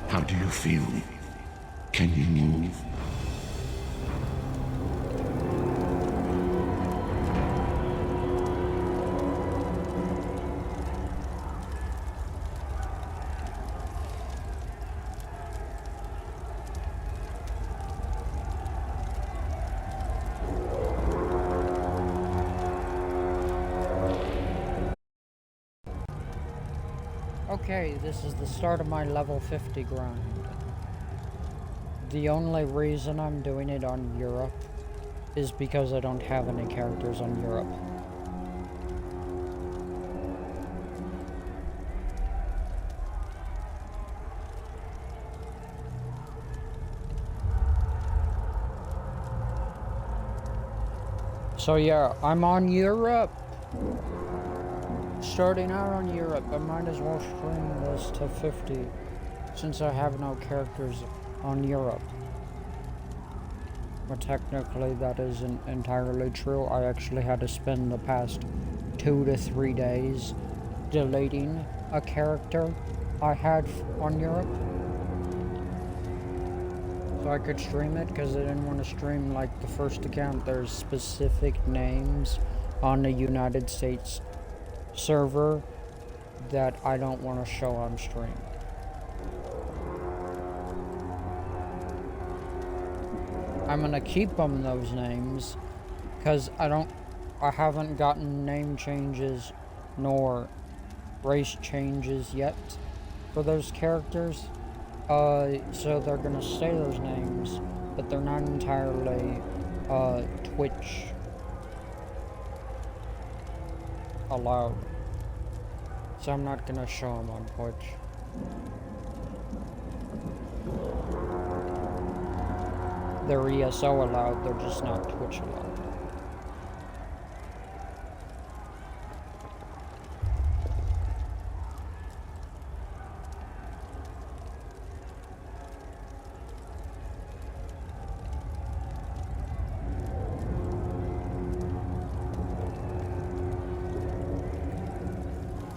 How do you feel? Can you move? Okay, this is the start of my level 50 grind. The only reason I'm doing it on Europe is because I don't have any characters on Europe. So yeah, I'm on Europe. Starting out on Europe, I might as well stream this to 50 since I have no characters on Europe. But technically that isn't entirely true. I actually had to spend the past 2 to 3 days deleting a character I had on Europe so I could stream it, because I didn't want to stream like the first account. There's specific names on the United States server that I don't want to show on stream. I'm gonna keep them those names because I haven't gotten name changes nor race changes yet for those characters. So they're gonna stay those names, but they're not entirely Twitch allowed. So I'm not gonna show them on Twitch. They're ESO allowed, they're just not Twitch allowed.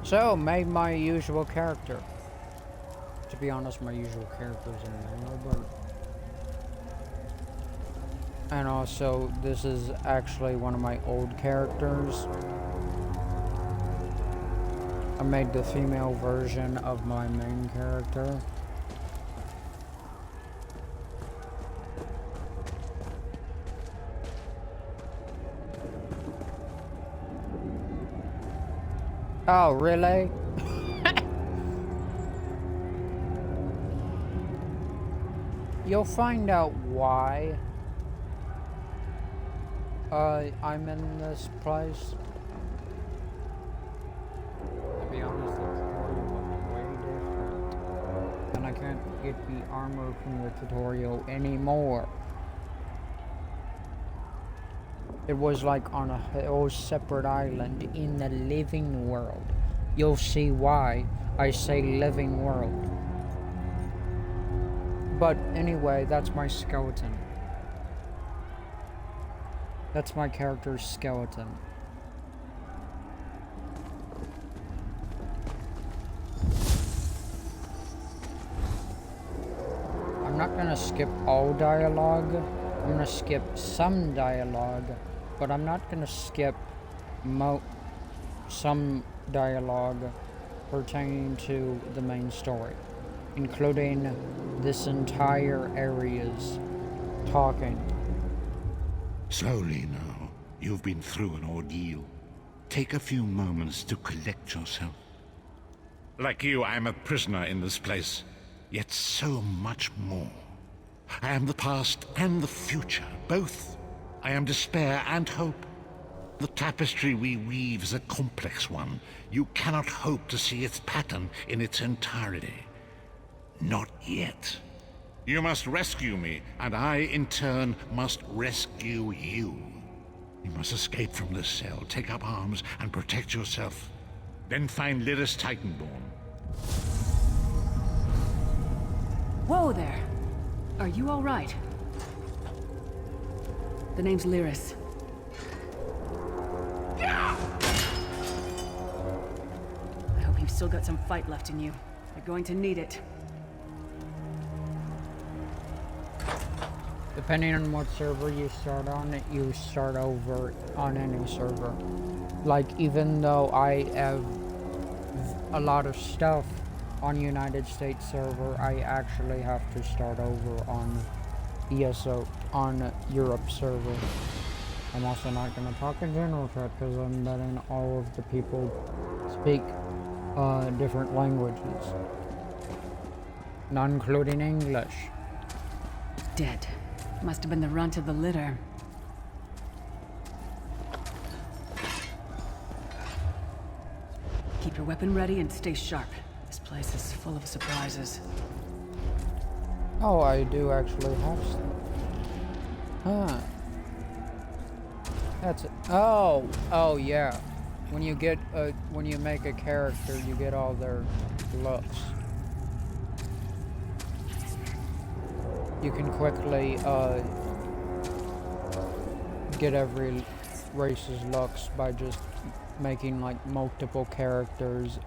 So, made my usual character. To be honest, my usual character is in there, but... And also, this is actually one of my old characters. I made the female version of my main character. Oh, really? You'll find out why I'm in this place. To be honest, the tutorial looked way different. And I can't get the armor from the tutorial anymore. It was like on a whole separate island in the living world. You'll see why I say living world. But anyway, that's my skeleton. That's my character's skeleton. not gonna skip all dialogue. I'm gonna skip some dialogue, but I'm not gonna skip some dialogue pertaining to the main story, including this entire area's talking. Slowly now. You've been through an ordeal. Take a few moments to collect yourself. Like you, I am a prisoner in this place, yet so much more. I am the past and the future, both. I am despair and hope. The tapestry we weave is a complex one. You cannot hope to see its pattern in its entirety. Not yet. You must rescue me, and I, in turn, must rescue you. You must escape from this cell, take up arms, and protect yourself. Then find Lyris Titanborn. Whoa there! Are you all right? The name's Lyris. I hope you've still got some fight left in you. You're going to need it. Depending on what server you start on, you start over on any server. Like, even though I have a lot of stuff on United States server, I actually have to start over on ESO, on Europe server. I'm also not going to talk in general chat because I'm betting all of the people speak different languages, not including English. Dead. Must have been the runt of the litter. Keep your weapon ready and stay sharp. This place is full of surprises. Oh, I do actually have stuff. Huh. That's it. Oh yeah. When you get when you make a character, you get all their looks. You can quickly get every race's looks by just making like multiple characters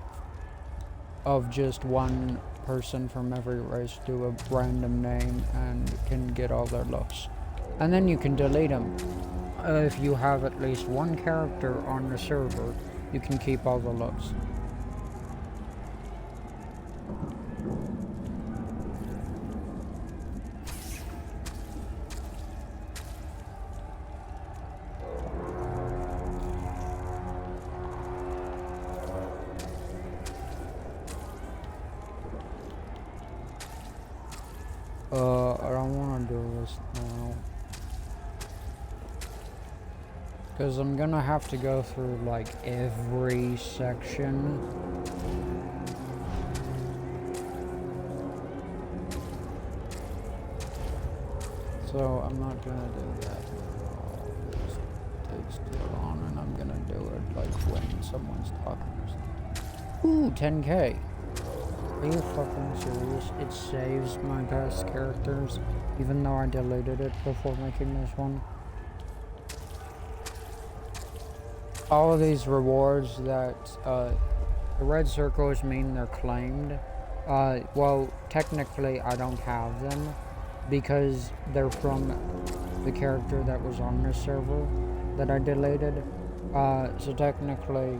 of just one person from every race, do a random name, and can get all their looks. And then you can delete them. If you have at least one character on the server, you can keep all the looks. I don't want to do this now. Because I'm gonna have to go through like every section. So I'm not gonna do that now. Just take still on, and I'm gonna do it like when someone's talking or something. Ooh, 10K. Are you fucking serious? It saves my past characters, even though I deleted it before making this one. All of these rewards that, the red circles mean they're claimed. Well, technically I don't have them, because they're from the character that was on this server that I deleted. So technically,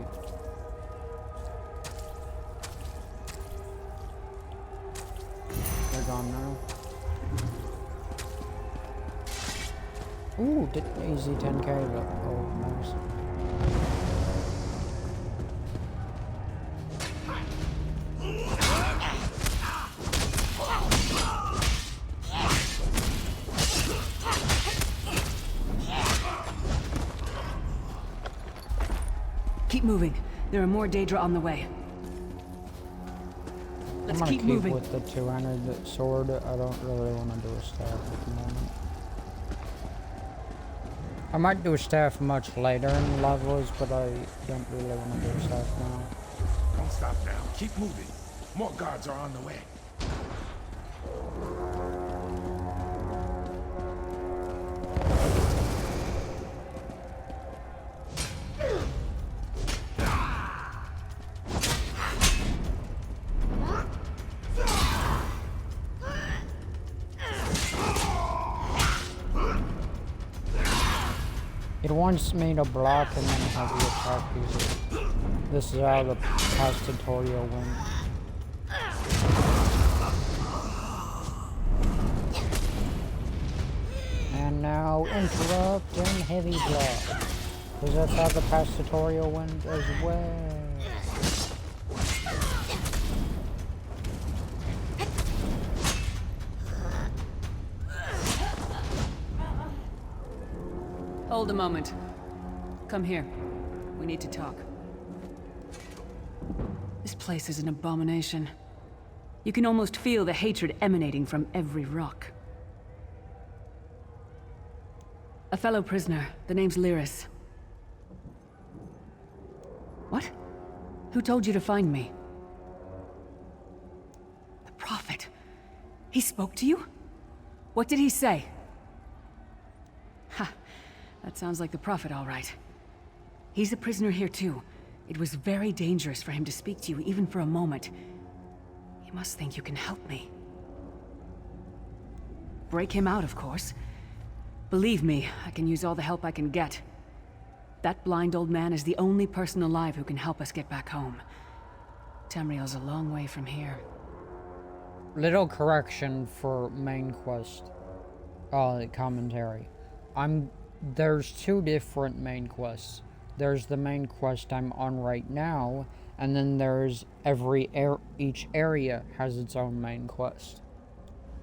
they're gone now. Ooh, did easy 10K. Oh, nice. Keep moving. There are more Daedra on the way. Let's I'm gonna keep moving. with the two-handed sword. I don't really want to do a staff at the moment. I might do a staff much later in the levels, but I don't really want to do a staff now. Don't stop now. Keep moving. More guards are on the way. It wants me to block and then heavy attack because this is how the past tutorial went. And now interrupt and heavy block. Because that's how the past tutorial went as well. Hold a moment. Come here. We need to talk. This place is an abomination. You can almost feel the hatred emanating from every rock. A fellow prisoner. The name's Lyris. What? Who told you to find me? The Prophet. He spoke to you? What did he say? Ha. That sounds like the Prophet, all right. He's a prisoner here, too. It was very dangerous for him to speak to you, even for a moment. He must think you can help me. Break him out, of course. Believe me, I can use all the help I can get. That blind old man is the only person alive who can help us get back home. Tamriel's a long way from here. Little correction for main quest. Commentary. There's two different main quests. There's the main quest I'm on right now, and then there's each area has its own main quest.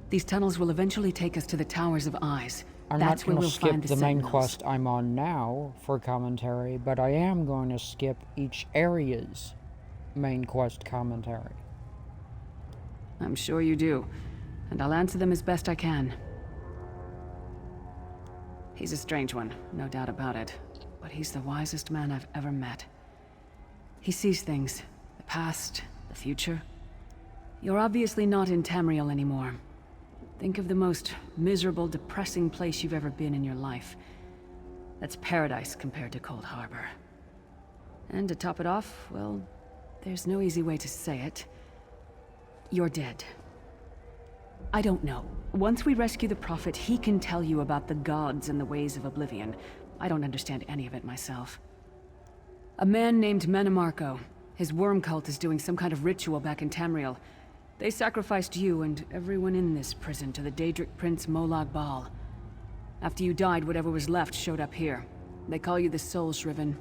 These tunnels will eventually take us to the Towers of Eyes. I'm That's not going where to we'll skip find the main Sentinels. quest I'm on now for commentary, but I am going to skip each area's main quest commentary. I'm sure you do, and I'll answer them as best I can. He's a strange one, no doubt about it, but he's the wisest man I've ever met. He sees things, the past, the future. You're obviously not in Tamriel anymore. Think of the most miserable, depressing place you've ever been in your life. That's paradise compared to Cold Harbor. And to top it off, well, there's no easy way to say it. You're dead. I don't know. Once we rescue the Prophet, he can tell you about the gods and the ways of Oblivion. I don't understand any of it myself. A man named Manamarco. His worm cult is doing some kind of ritual back in Tamriel. They sacrificed you and everyone in this prison to the Daedric Prince Molag Bal. After you died, whatever was left showed up here. They call you the Soul Shriven.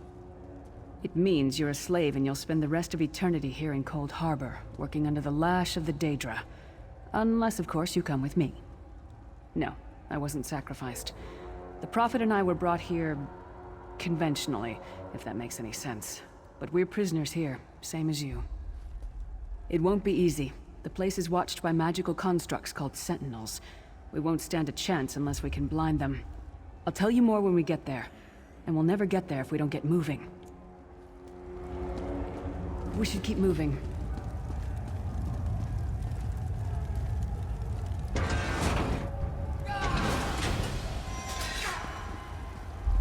It means you're a slave and you'll spend the rest of eternity here in Cold Harbor, working under the lash of the Daedra. Unless, of course, you come with me. No, I wasn't sacrificed. The Prophet and I were brought here conventionally, if that makes any sense. But we're prisoners here, same as you. It won't be easy. The place is watched by magical constructs called Sentinels. We won't stand a chance unless we can blind them. I'll tell you more when we get there. And we'll never get there if we don't get moving. We should keep moving.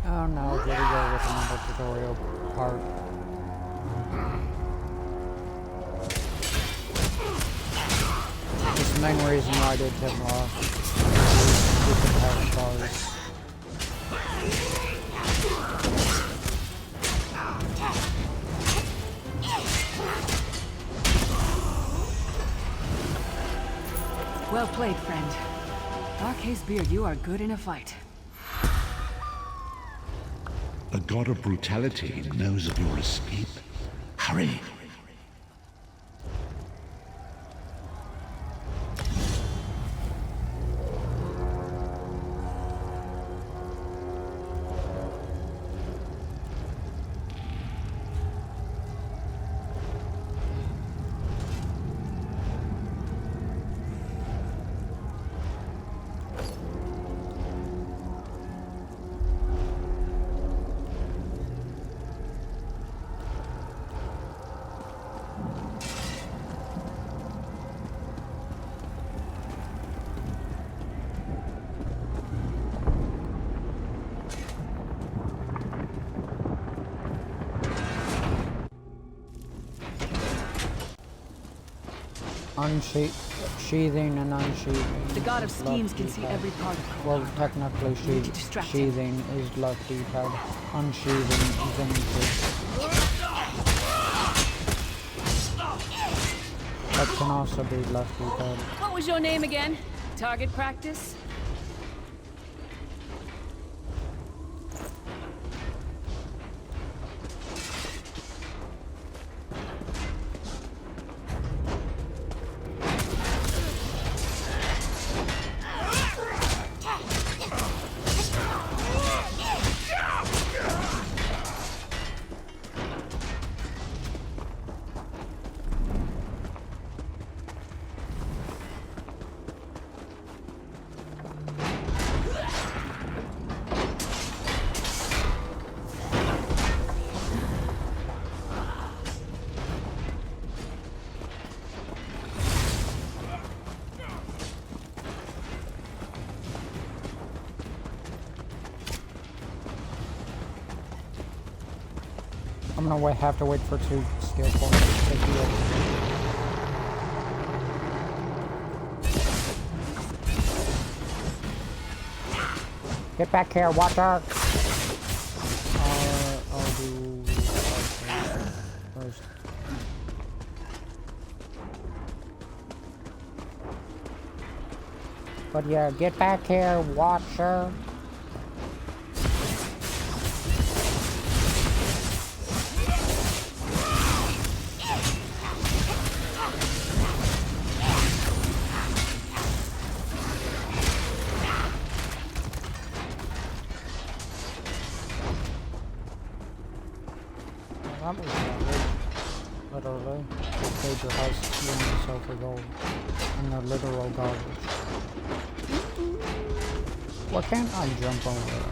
Oh no, here we go with another tutorial part. This is the main reason why I did Timlaw. Stupid health bars. Well played, friend. Darkhaze Beard, you are good in a fight. The god of brutality knows of your escape. Hurry! sheathing and unsheathing. The god of is schemes left can see D-pad. every part of Cold Well, Harbor. technically, We need to distract him. sheathing is left D-pad. Unsheathing is input. That can also be left D-pad. What was your name again? Target practice? I'm gonna have to wait for 2 skill points to heal. Get back here, water! I'll do first. But yeah, get back here, watcher! That was not literally. The pager has given himself a goal. And the literal garbage. Why can't I jump over it?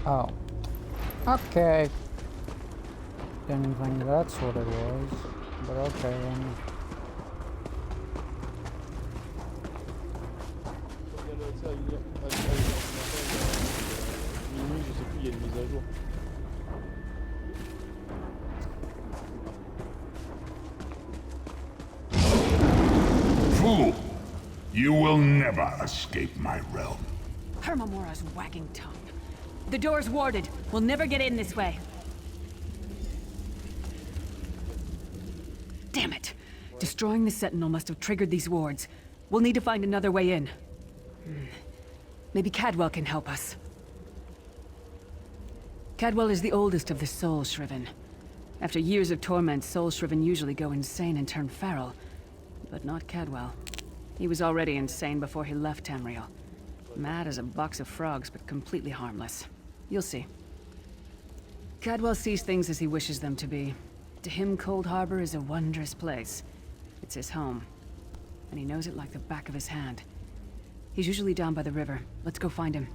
Oh. Okay. Didn't think that's what it was. But okay then. Je sais plus, il y a une mise à jour. Fool! You will never escape my realm. Hermamora's wagging tongue. The door's warded. We'll never get in this way. Damn it! Destroying the Sentinel must have triggered these wards. We'll need to find another way in. Maybe Cadwell can help us. Cadwell is the oldest of the Soul Shriven. After years of torment, Soul Shriven usually go insane and turn feral. But not Cadwell. He was already insane before he left Tamriel. Mad as a box of frogs, but completely harmless. You'll see. Cadwell sees things as he wishes them to be. To him, Cold Harbor is a wondrous place. It's his home. And he knows it like the back of his hand. He's usually down by the river. Let's go find him.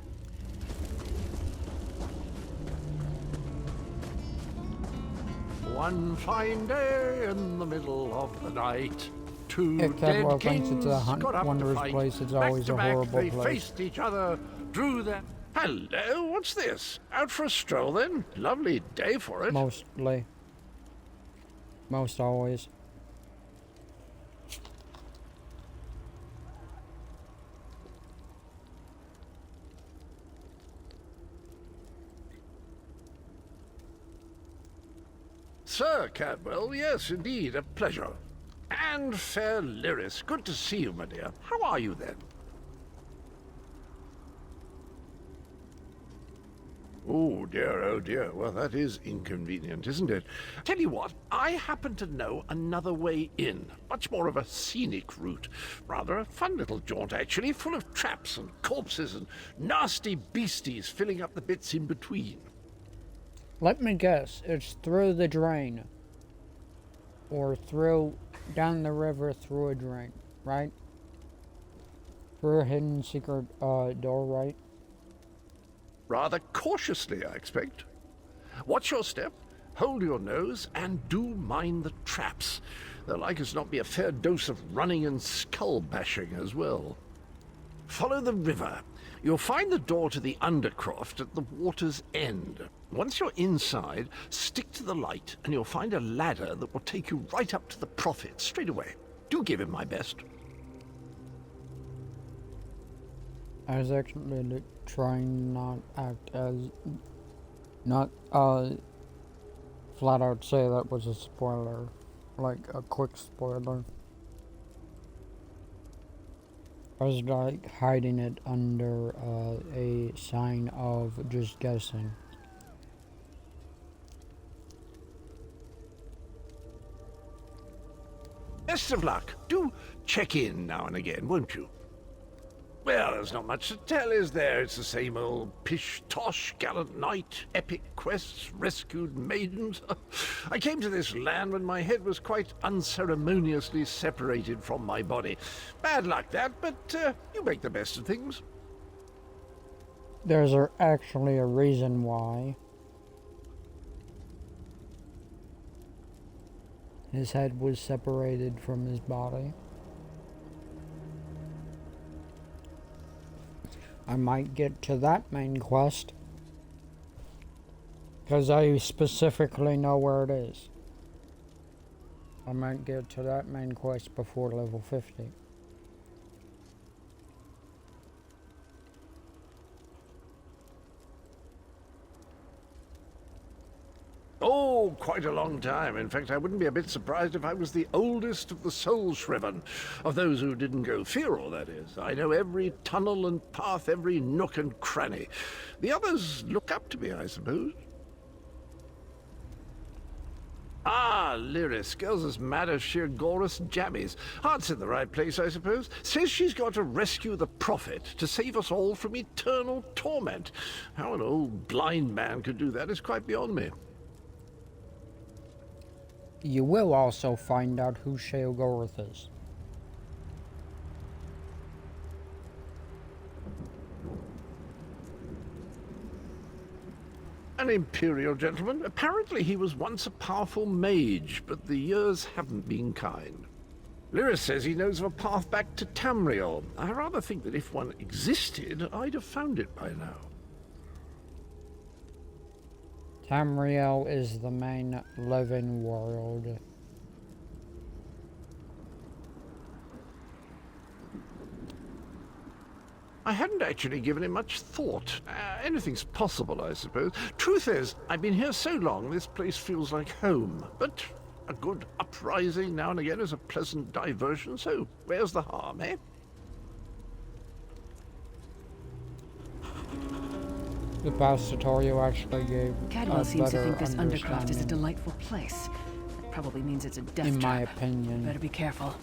One fine day in the middle of the night, two If Cadwell dead thinks kings it's a got up to wondrous fight. place, it's Back always to a back, horrible they place. faced each other, drew their... Hello, what's this? Out for a stroll then? Lovely day for it. Mostly. Most always. Sir Cadwell, yes, indeed, a pleasure. And fair Lyris, good to see you, my dear. How are you then? Oh dear, well that is inconvenient, isn't it? Tell you what, I happen to know another way in. Much more of a scenic route. Rather a fun little jaunt, actually, full of traps and corpses and nasty beasties filling up the bits in between. Let me guess, it's through the drain. Or through, down the river through a drain, right? Through a hidden secret door, right? Rather cautiously, I expect. Watch your step, hold your nose, and do mind the traps. There'll like as not be a fair dose of running and skull bashing as well. Follow the river. You'll find the door to the Undercroft at the water's end. Once you're inside, stick to the light, and you'll find a ladder that will take you right up to the Prophet straight away. Do give him my best. I was actually trying not act as not flat out say that was a spoiler, like a quick spoiler. I was like hiding it under a sign of just guessing. Best of luck. Do check in now and again, won't you? Well, there's not much to tell, is there? It's the same old pish-tosh, gallant knight, epic quests, rescued maidens. I came to this land when my head was quite unceremoniously separated from my body. Bad luck, that, but you make the best of things. There's actually a reason why. His head was separated from his body. I might get to that main quest, because I specifically know where it is. I might get to that main quest before level 50. Oh, quite a long time. In fact, I wouldn't be a bit surprised if I was the oldest of the Soul Shriven. Of those who didn't go feral, that is. I know every tunnel and path, every nook and cranny. The others look up to me, I suppose. Ah, Lyris. Girl's as mad as sheer Gorus jammies. Heart's in the right place, I suppose. Says she's got to rescue the Prophet to save us all from eternal torment. How an old blind man could do that is quite beyond me. You will also find out who Sheogorath is. An imperial gentleman. Apparently he was once a powerful mage, but the years haven't been kind. Lyris says he knows of a path back to Tamriel. I rather think that if one existed, I'd have found it by now. Tamriel is the main living world. I hadn't actually given it much thought. Anything's possible, I suppose. Truth is, I've been here so long, this place feels like home. But a good uprising now and again is a pleasant diversion, so where's the harm, eh? The past tutorial actually gave Cadwell a seems to better think this Undercroft is a understanding, delightful place. That probably means it's a death in my trap. opinion. Better be careful.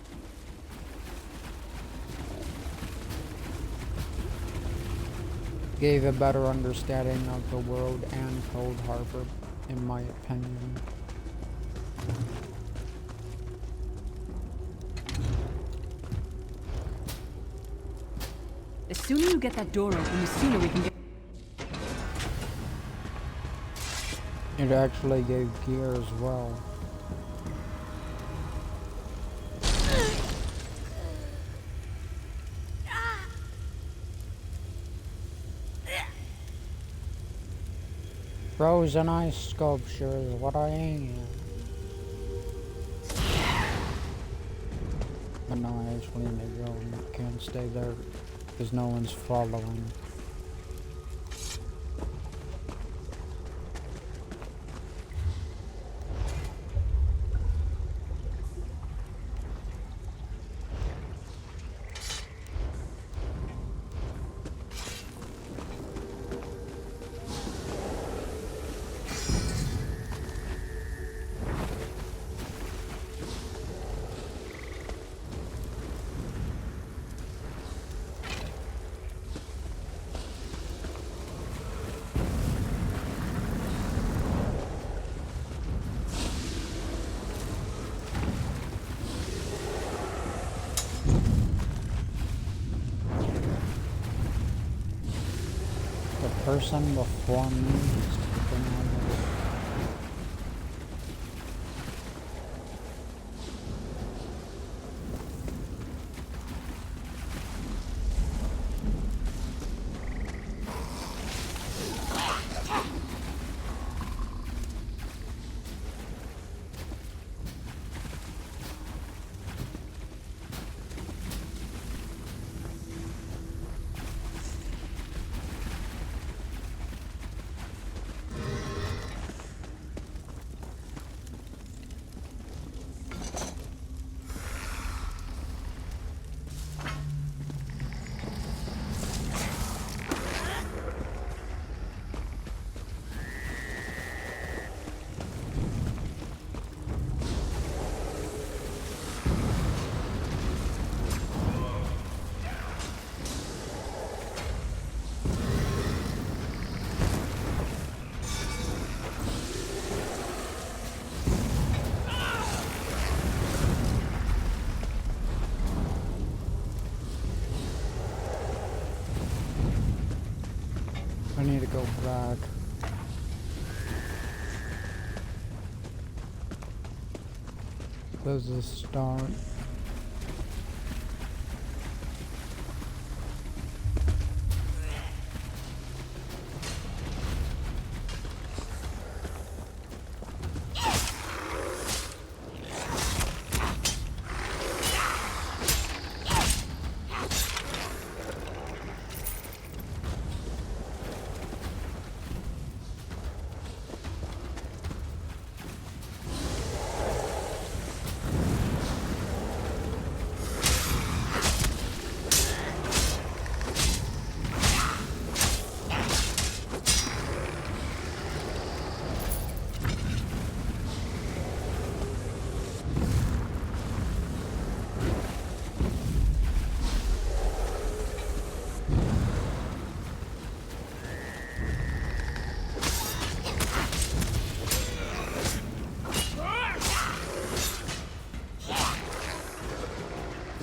Gave a better understanding of the world and Cold Harbor, in my opinion. The sooner you get that door open, the sooner we can get... It actually gave gear as well. Frozen ice sculpture is what I am. But no, I actually need to go and can't stay there because no one's following. The person before me is taking on this. as a start.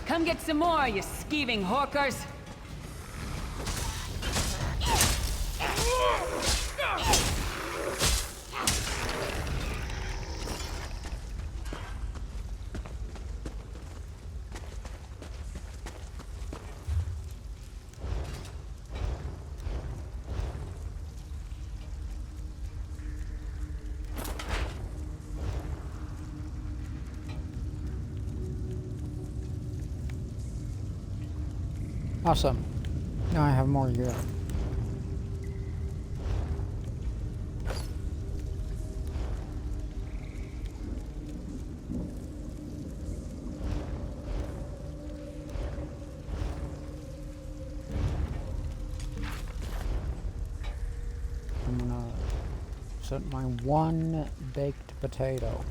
Come get some more, you skeeving hawkers! Awesome. Now I have more gear. I'm gonna set my one baked potato.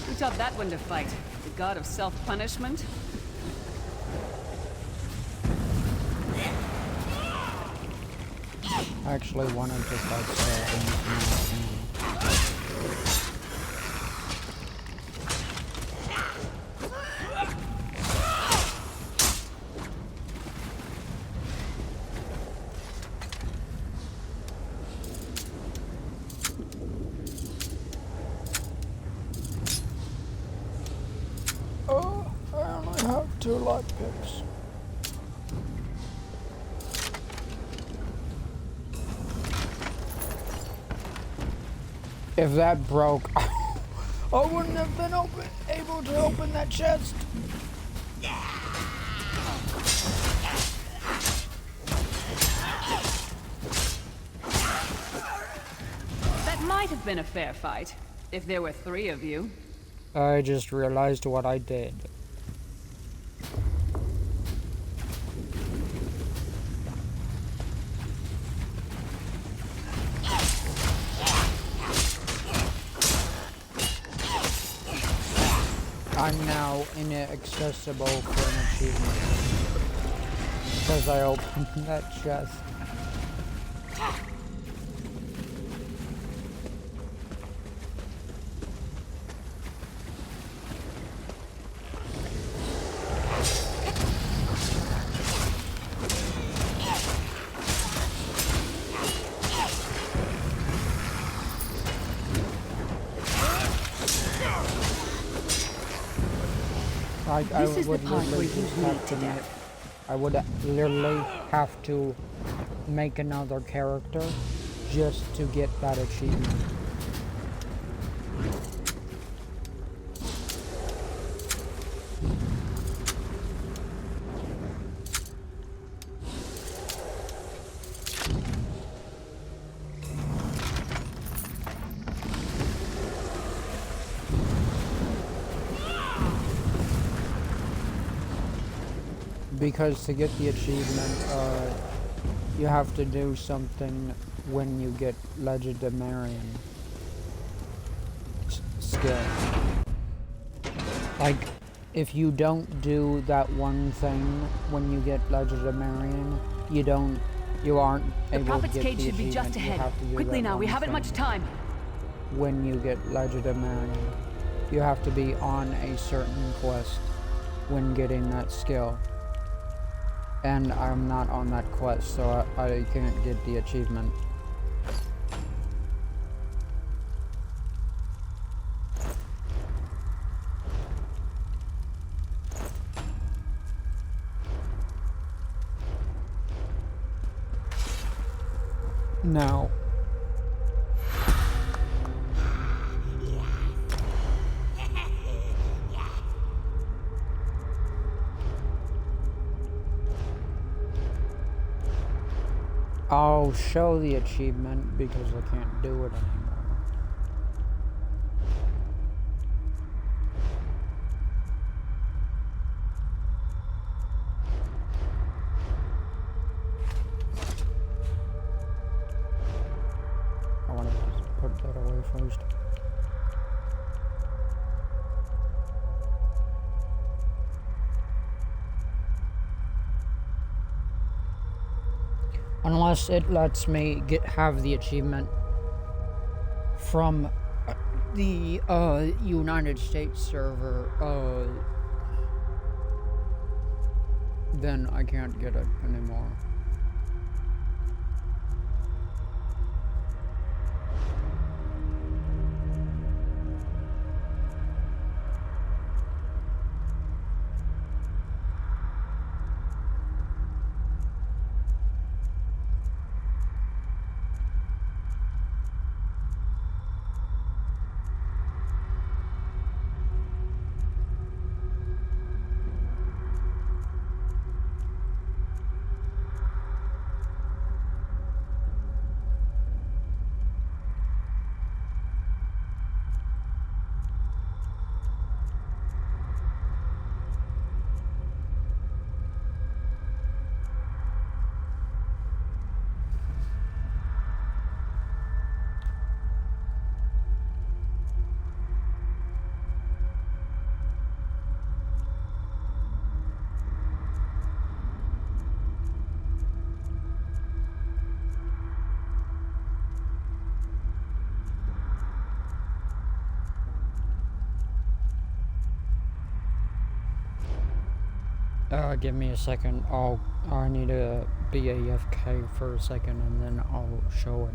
Who taught that one to fight? The god of self-punishment? I actually wanted to fight Oh, I only have 2 light picks. If that broke, I wouldn't have been able to open that chest. That might have been a fair fight, if there were 3 of you. I just realized what I did. I'm now inaccessible for an achievement because I opened that chest. This is the part where you bleed to death. I would literally have to make another character just to get that achievement. Because to get the achievement, you have to do something when you get Legendarian skill. Like, if you don't do that one thing when you get Legendarian, you aren't The able to Prophet's get Cage the should be just achievement. You ahead. have to do Quickly that now, we one haven't much thing time. when you get Legendarian. You have to be on a certain quest when getting that skill. And I'm not on that quest, so I can't get the achievement. Now, I'll show the achievement because I can't do it anymore. I want to just put that away first. Unless it lets me have the achievement from the United States server, then I can't get it anymore. Give me a second. I need to be AFK for a second and then I'll show it.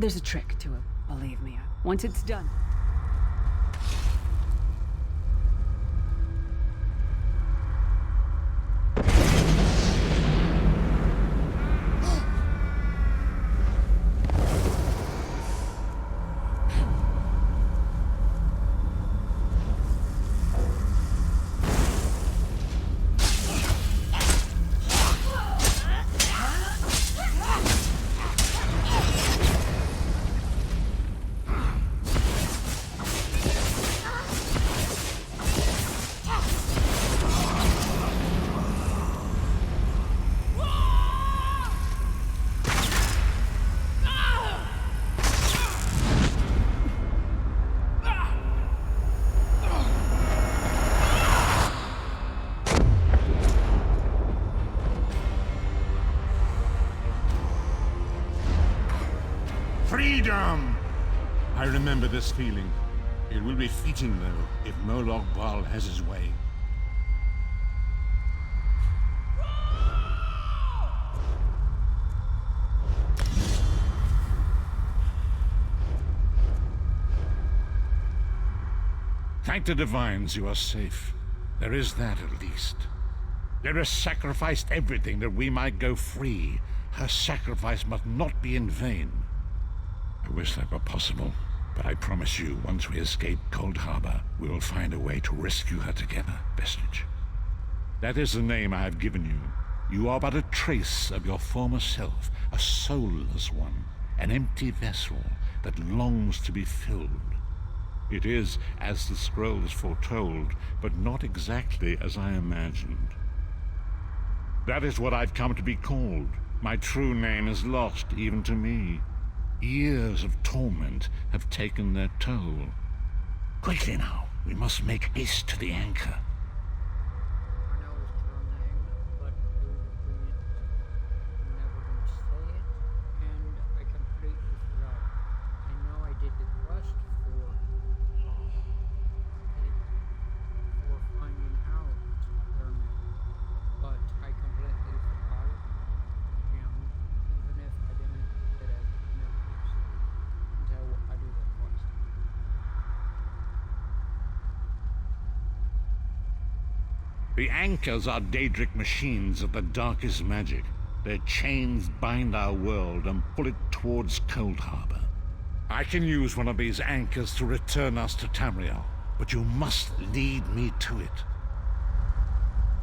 There's a trick to it, believe me. Once it's done. Freedom! I remember this feeling. It will be fleeting, though, if Moloch Baal has his way. Thank the Divines you are safe. There is that, at least. Lyra sacrificed everything that we might go free. Her sacrifice must not be in vain. I wish that were possible, but I promise you, once we escape Cold Harbor, we will find a way to rescue her together, Vestige. That is the name I have given you. You are but a trace of your former self, a soulless one, an empty vessel that longs to be filled. It is, as the scrolls foretold, but not exactly as I imagined. That is what I've come to be called. My true name is lost, even to me. Years of torment have taken their toll. Quickly now, we must make haste to the anchor. I know his true name, but due to prudence, I'm never gonna say it, and I completely forgot. I know I did the quest for finding out their name, but I completely forgot it. And even if I didn't get it memories until I do the quest. The anchors are Daedric machines of the darkest magic. Their chains bind our world and pull it towards Cold Harbor. I can use one of these anchors to return us to Tamriel, but you must lead me to it.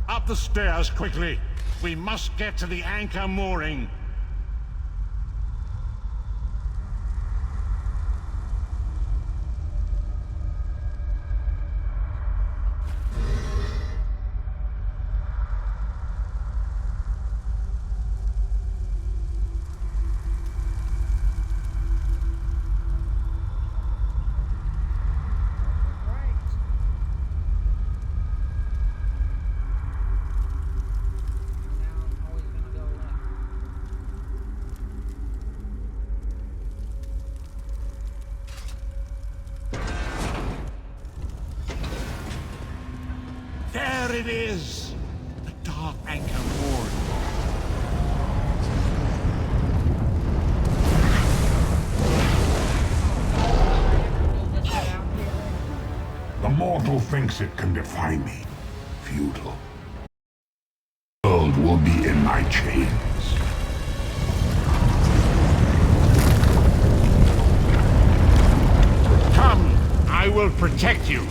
Up the stairs, quickly! We must get to the anchor mooring! There it is! The dark anchor moored. The mortal thinks it can defy me. Futile. The world will be in my chains. Come! I will protect you!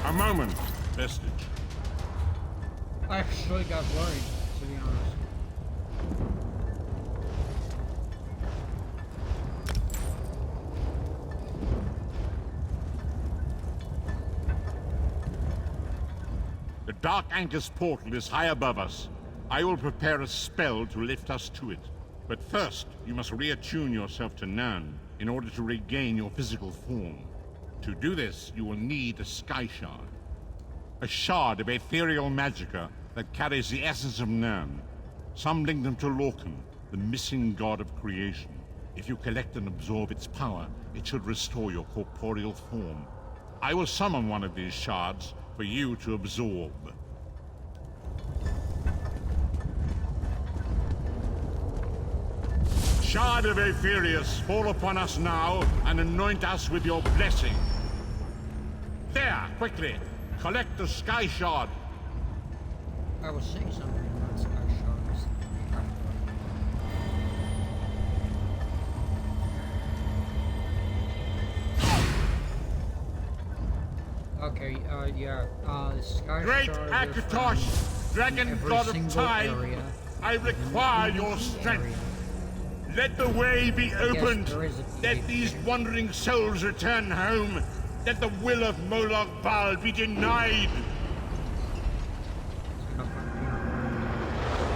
A moment, Vestige. I actually got worried, to be honest. The Dark Anchor's portal is high above us. I will prepare a spell to lift us to it. But first, you must reattune yourself to Nern in order to regain your physical form. To do this, you will need a Sky Shard. A shard of ethereal magicka that carries the essence of Nern. Some link them to Lorcan, the missing god of creation. If you collect and absorb its power, it should restore your corporeal form. I will summon one of these shards for you to absorb. Shard of Aetherius, fall upon us now and anoint us with your blessing. There, quickly! Collect the Sky Shard. I will say something about Sky Shards. Okay, yeah, Sky Great Shard is Akatosh, found dragon in every god of single time, area. I require In your each strength. area. Let the way be opened. there is a Let PvP. these wandering souls return home. Let the will of Moloch Baal be denied.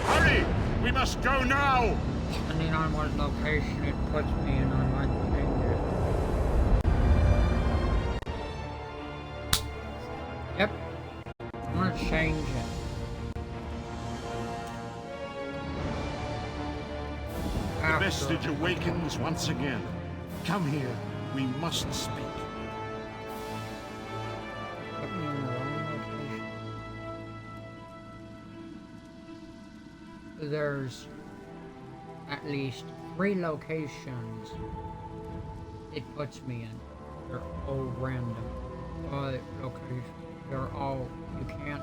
Hurry! We must go now! Depending on what location it puts me in, I might change it. Yep. I'm gonna change it. The vestige awakens once again. Come here. We must speak. Put me in the wrong location. There's at least 3 locations it puts me in. They're all random. Locations. They're all, you can't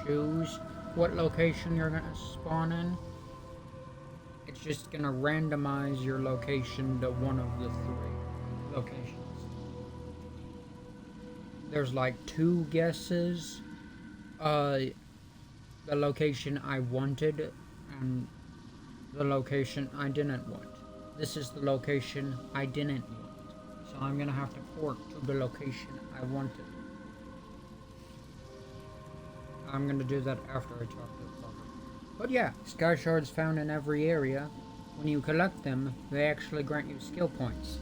choose what location you're gonna spawn in. It's just gonna randomize your location to one of the 3 locations. There's like 2 guesses. The location I wanted and the location I didn't want. This is the location I didn't want. So I'm gonna have to port to the location I wanted. I'm gonna do that after I talk to the plumber. But yeah, Sky Shards found in every area. When you collect them, they actually grant you skill points.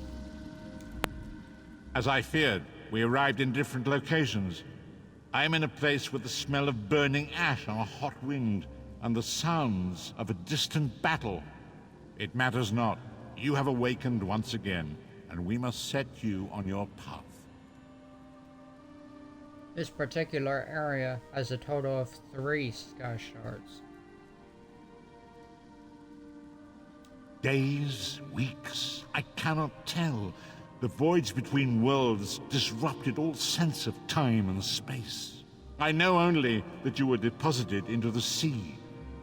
As I feared, we arrived in different locations. I am in a place with the smell of burning ash on a hot wind, and the sounds of a distant battle. It matters not. You have awakened once again, and we must set you on your path. This particular area has a total of 3 Sky Shards. Days, weeks, I cannot tell. The voids between worlds disrupted all sense of time and space. I know only that you were deposited into the sea,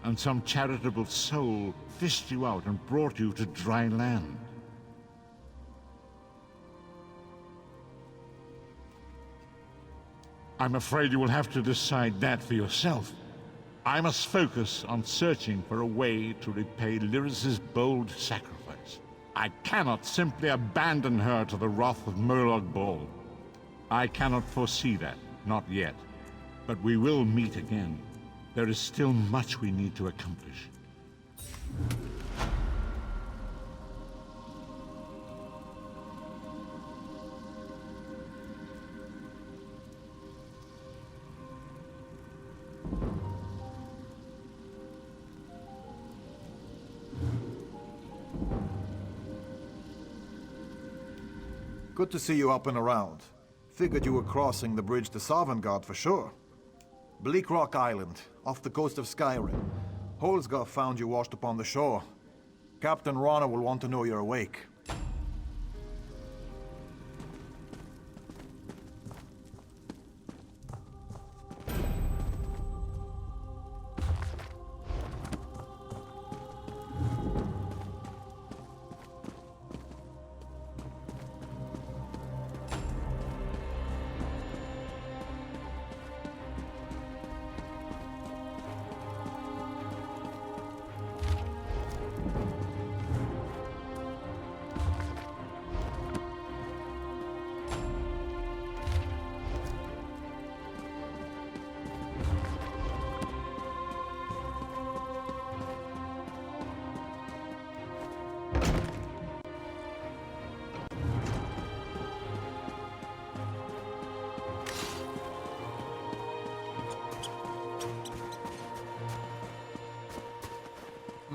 and some charitable soul fished you out and brought you to dry land. I'm afraid you will have to decide that for yourself. I must focus on searching for a way to repay Lyris's bold sacrifice. I cannot simply abandon her to the wrath of Moloch Baal. I cannot foresee that, not yet. But we will meet again. There is still much we need to accomplish. Good to see you up and around. Figured you were crossing the bridge to Sovngarde for sure. Bleak Rock Island, off the coast of Skyrim. Holsgar found you washed upon the shore. Captain Rana will want to know you're awake.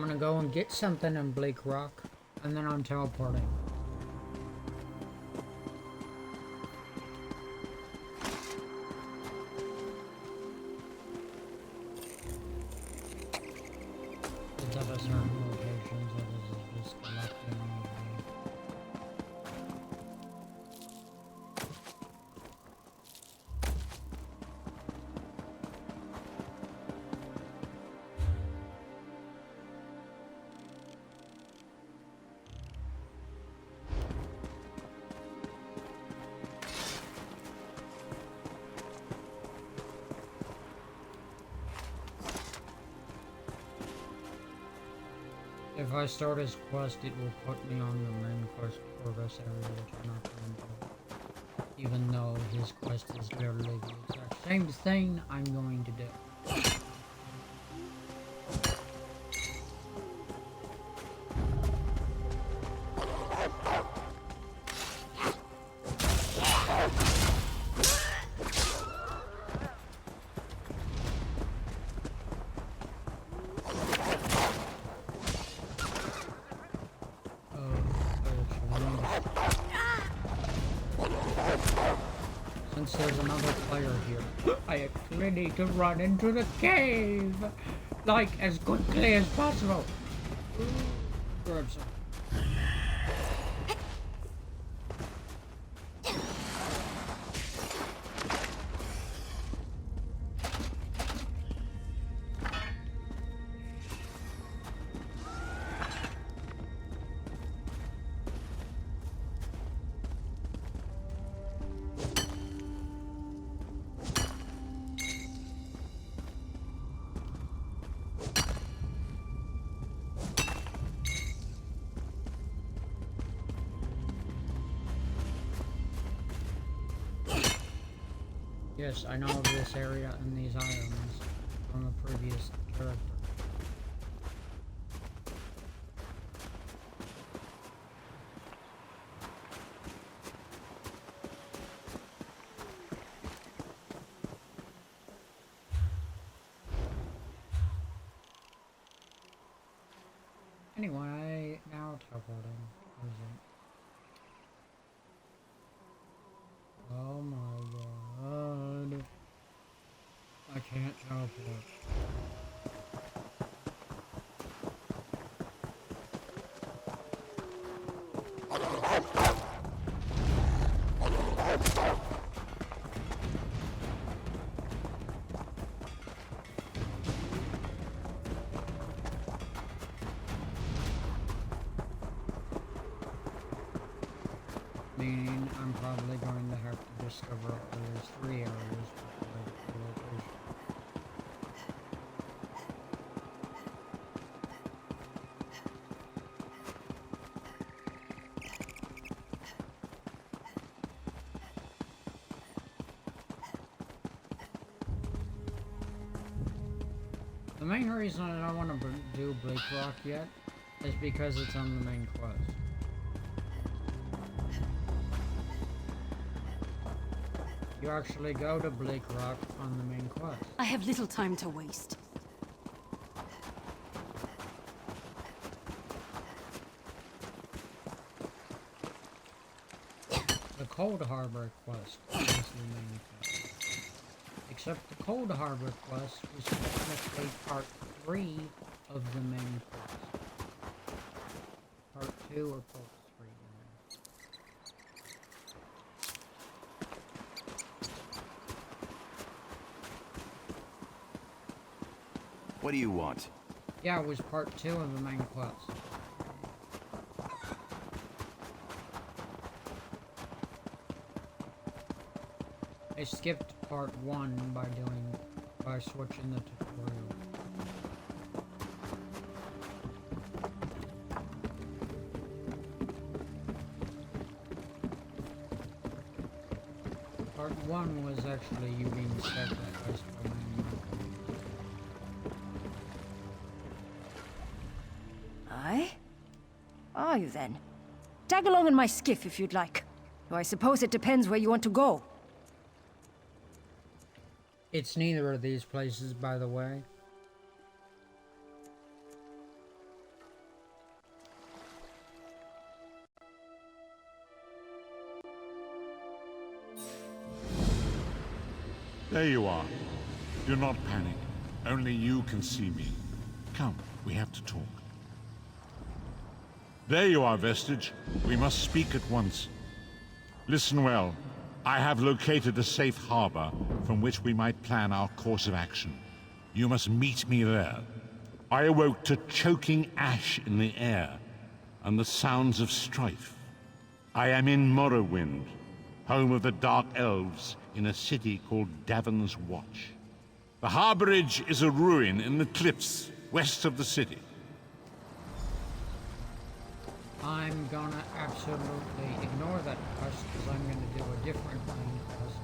I'm gonna go and get something in Bleak Rock, and then I'm teleporting. It's at a certain location, so this is just collecting the... If I start his quest, it will put me on the main quest for this area, which I'm not going to do. Even though his quest is literally the exact same thing I'm going to do. Since there's another player here, I actually need to run into the cave, like, as quickly as possible. Grab some. Yes, I know of this area and these items from a previous character. Anyway, now teleporting. Where is it? Oh my god. I can't teleport. Meaning I'm probably going to have to discover at least 3 areas before I get to the location. The main reason I don't want to do Bleak Rock yet is because it's on the main quest. You actually go to Bleak Rock on the main quest. I have little time to waste. The Cold Harbor quest is the main quest. Except the Cold Harbor quest was technically part 3 of the main quest. Part 2 or part 3. What do you want? Yeah, it was part 2 of the main quest. I skipped part 1 by switching the tutorial. Part 1 was actually you being sacrificed for my Aye? Are you then? Tag along in my skiff if you'd like. Though I suppose it depends where you want to go. It's neither of these places, by the way. There you are. Do not panic. Only you can see me. Come, we have to talk. There you are, Vestige. We must speak at once. Listen well. I have located a safe harbor from which we might plan our course of action. You must meet me there. I awoke to choking ash in the air and the sounds of strife. I am in Morrowind, home of the Dark Elves, in a city called Davon's Watch. The harborage is a ruin in the cliffs west of the city. I'm gonna absolutely ignore that quest because I'm gonna do a different main quest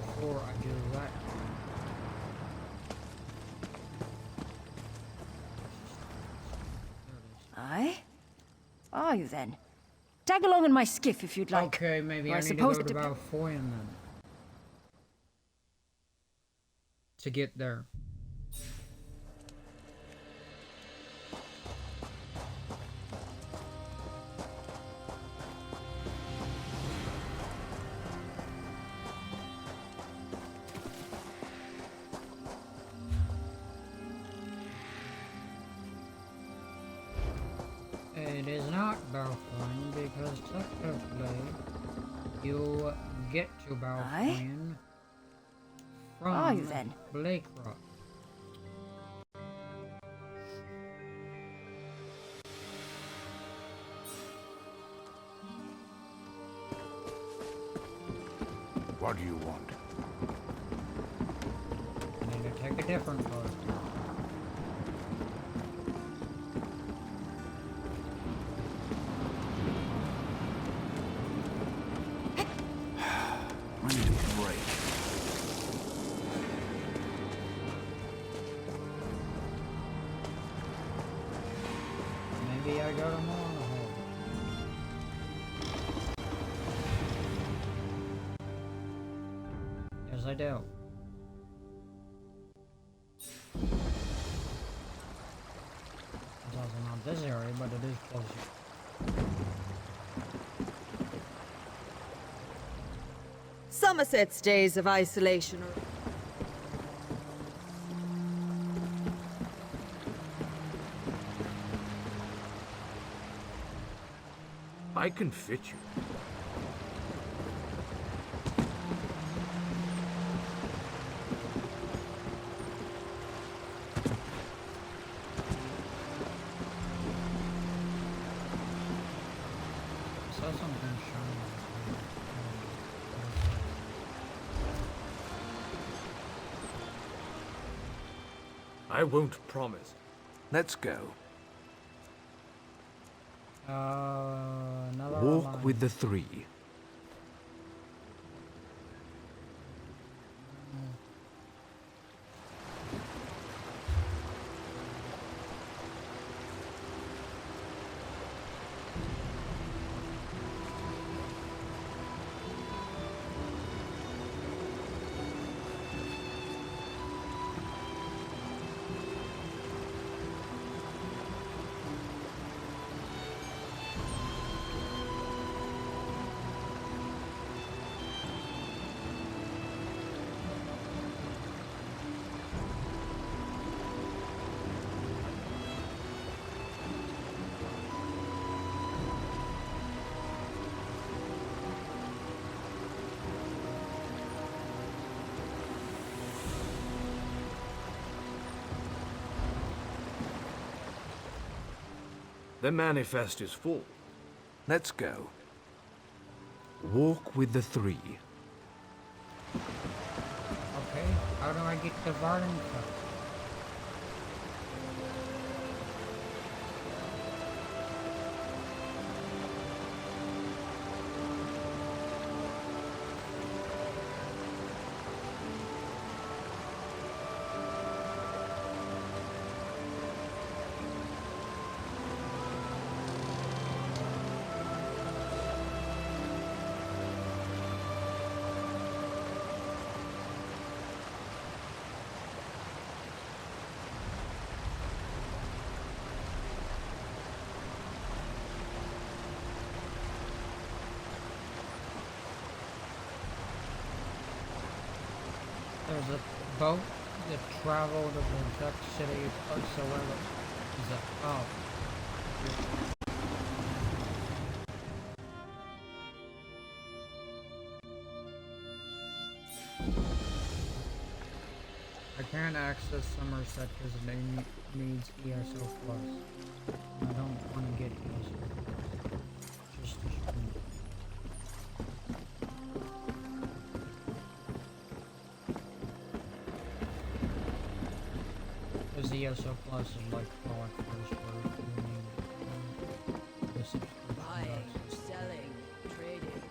before I do that. Aye? Are you then? Tag along in my skiff if you'd like. Okay, maybe Or I need to suppose go it to dep- Balfoyan then. To get there. It is not Balfoyan because technically you get to Balfoyan from Are you then? Blake Rock. What do you want? I need to take a different road. I need a break. Maybe I go to Mournhold. Yes, I do. It's also not this area, but it is closer. Somerset's days of isolation are... I can fit you. I saw something shiny. I won't promise. Let's go. Another Walk line. with the three. The manifest is full. Let's go. Walk with the three. Okay, how do I get to Varden Cup? boat that traveled to protect city whatsoever is a oh. I can't access Somerset because it needs ESO Plus. I don't want to get ESO Plus. Just to show me. Because the ESO Plus is like product first for the subscription. Buying, selling, trading.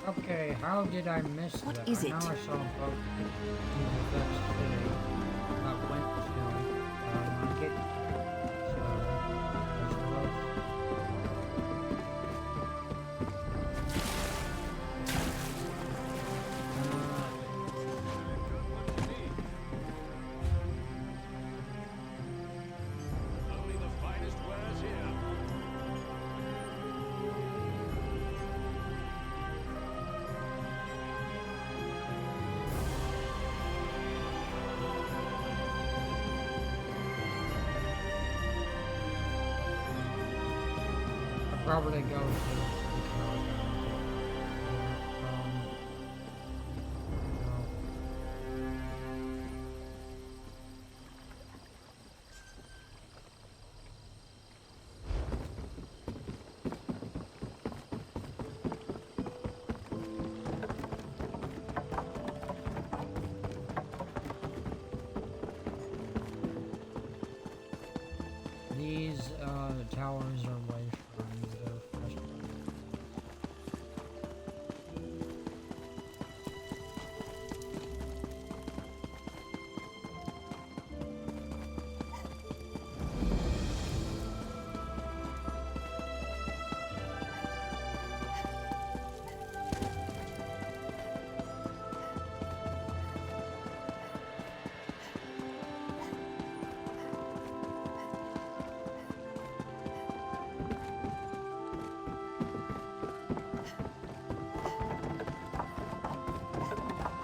Okay, how did I miss that? What is it? I know I saw a boat in the first city I went to, but I want to get so there's a boat. Only the finest wares here. I'll probably go to the caravan. No. These towers are way shrines, they're frustrating.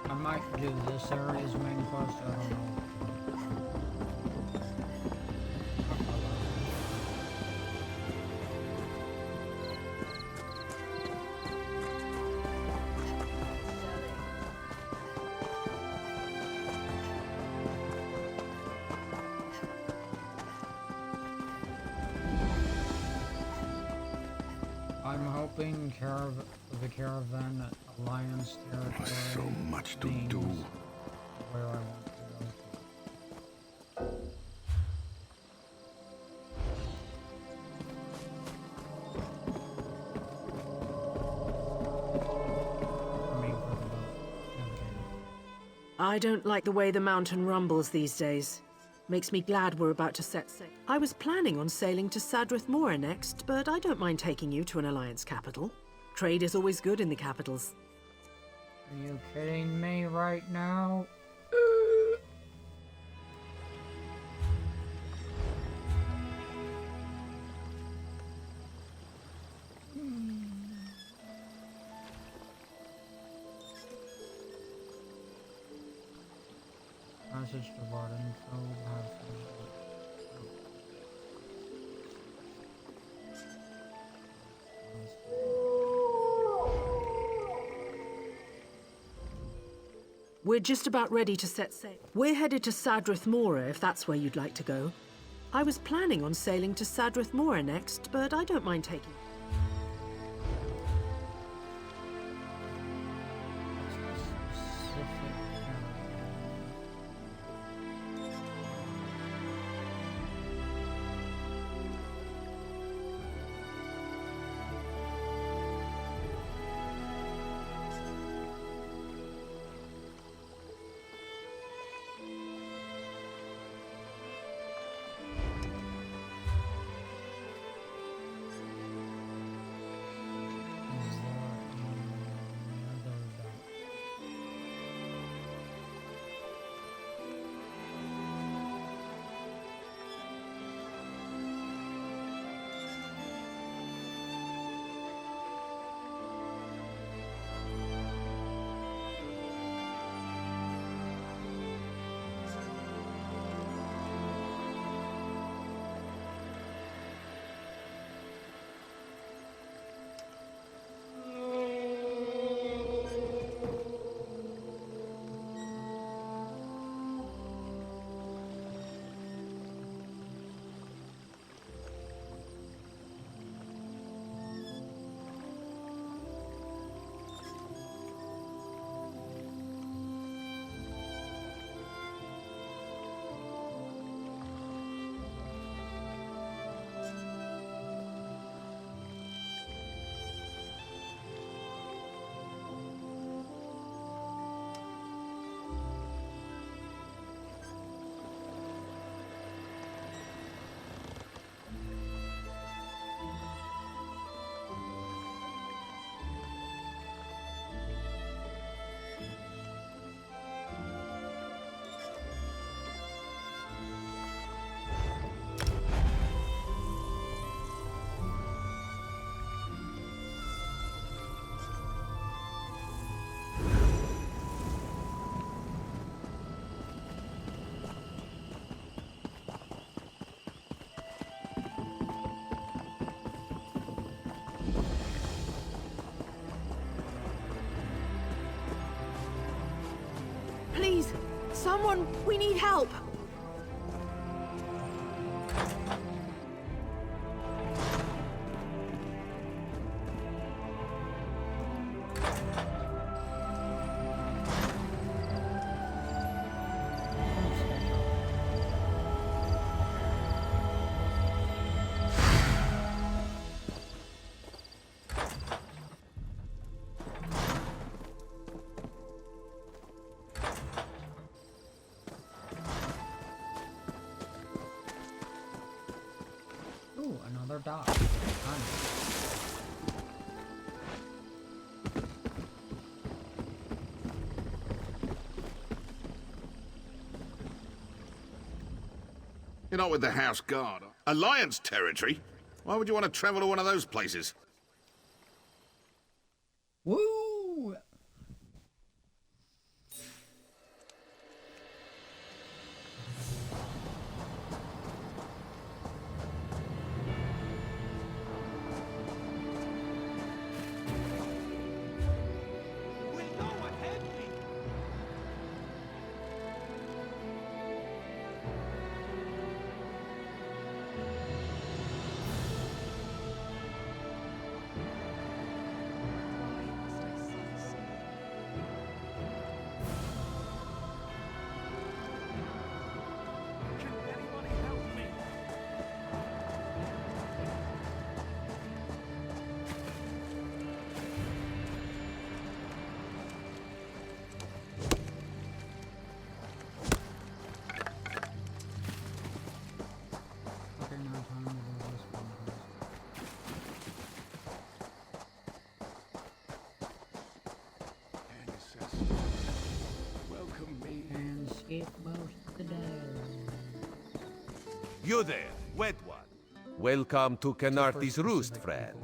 I might do this area's main quest, I don't know. I'm hoping the caravan alliance territory So much to means do. where I want to go. I mean, for the boat. I don't like the way the mountain rumbles these days. Makes me glad we're about to set sail. I was planning on sailing to Sadrith Mora next, but I don't mind taking you to an Alliance capital. Trade is always good in the capitals. Are you kidding me right now? Message to Varden, We're just about ready to set sail. We're headed to Sadrith Mora if that's where you'd like to go. I was planning on sailing to Sadrith Mora next, but I don't mind taking you. Please, someone, we need help. Ooh, another dog. You're not with the House Guard. Alliance territory? Why would you want to travel to one of those places? Woo! You there, wet one. Welcome to Canarthi's Roost, friend.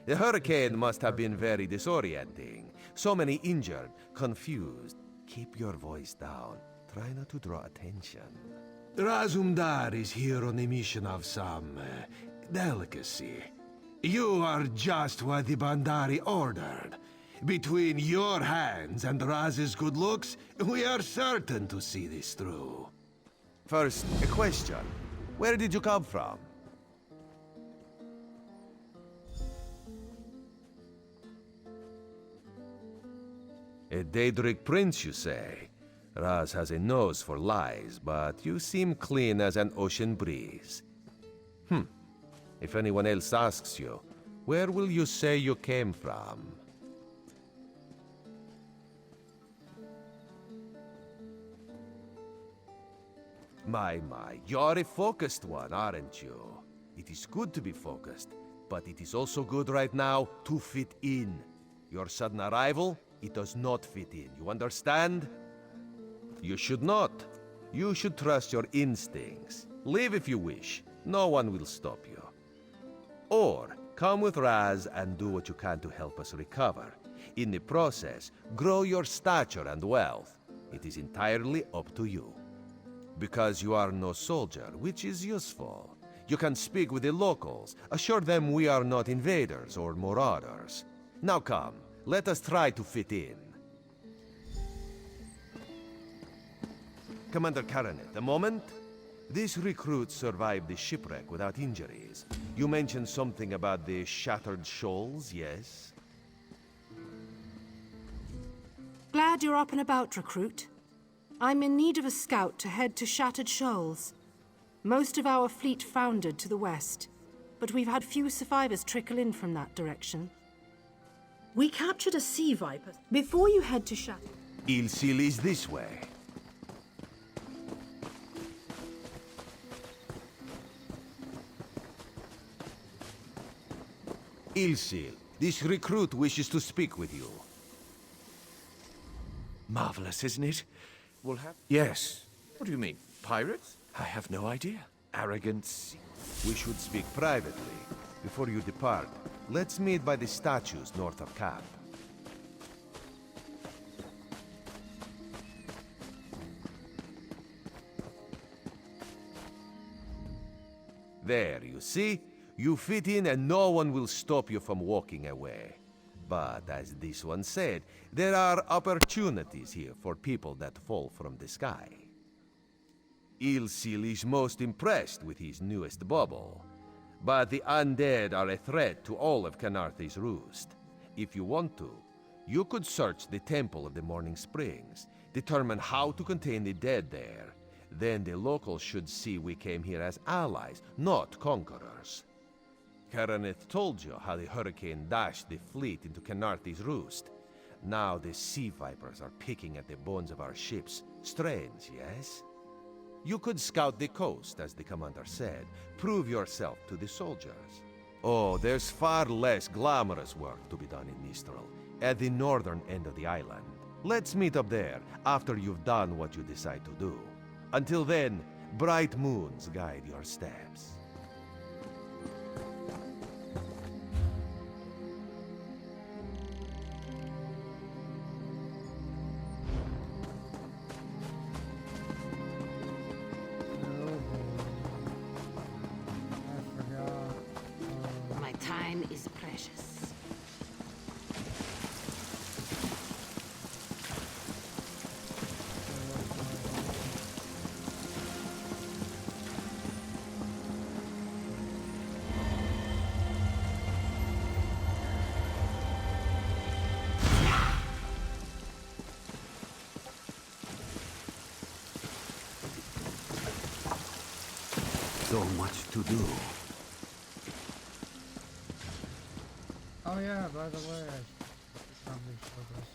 The hurricane must have been very disorienting. So many injured, confused. Keep your voice down. Try not to draw attention. Razumdar is here on a mission of some delicacy. You are just what the Bandari ordered. Between your hands and Raz's good looks, we are certain to see this through. First, a question. Where did you come from? A Daedric prince, you say? Raz has a nose for lies, but you seem clean as an ocean breeze. If anyone else asks you, where will you say you came from? My, you're a focused one, aren't you? It is good to be focused, but it is also good right now to fit in. Your sudden arrival, it does not fit in, you understand? You should not. You should trust your instincts. Leave if you wish. No one will stop you. Or, come with Raz and do what you can to help us recover. In the process, grow your stature and wealth. It is entirely up to you. Because you are no soldier, which is useful. You can speak with the locals, assure them we are not invaders or marauders. Now come, let us try to fit in. Commander Caranet, a moment? This recruit survived the shipwreck without injuries. You mentioned something about the Shattered Shoals, yes? Glad you're up and about, recruit. I'm in need of a scout to head to Shattered Shoals. Most of our fleet foundered to the west, but we've had few survivors trickle in from that direction. We captured a sea viper. Before you head to Shattered... Ilsil is this way. Ilsil, this recruit wishes to speak with you. Marvelous, isn't it? We'll have... Yes. What do you mean? Pirates? I have no idea. Arrogance. We should speak privately. Before you depart, let's meet by the statues north of camp. There, you see? You fit in and no one will stop you from walking away. But as this one said, there are opportunities here for people that fall from the sky. Ilsil is most impressed with his newest bauble. But the undead are a threat to all of Canarthy's Roost. If you want to, you could search the Temple of the Morning Springs, determine how to contain the dead there. Then the locals should see we came here as allies, not conquerors. Karaneth told you how the hurricane dashed the fleet into Canarthy's Roost. Now the sea vipers are picking at the bones of our ships. Strange, yes? You could scout the coast, as the commander said. Prove yourself to the soldiers. Oh, there's far less glamorous work to be done in Mistral, at the northern end of the island. Let's meet up there, after you've done what you decide to do. Until then, bright moons guide your steps. My time is precious. So much to do. Oh yeah, by the way, I should probably show this.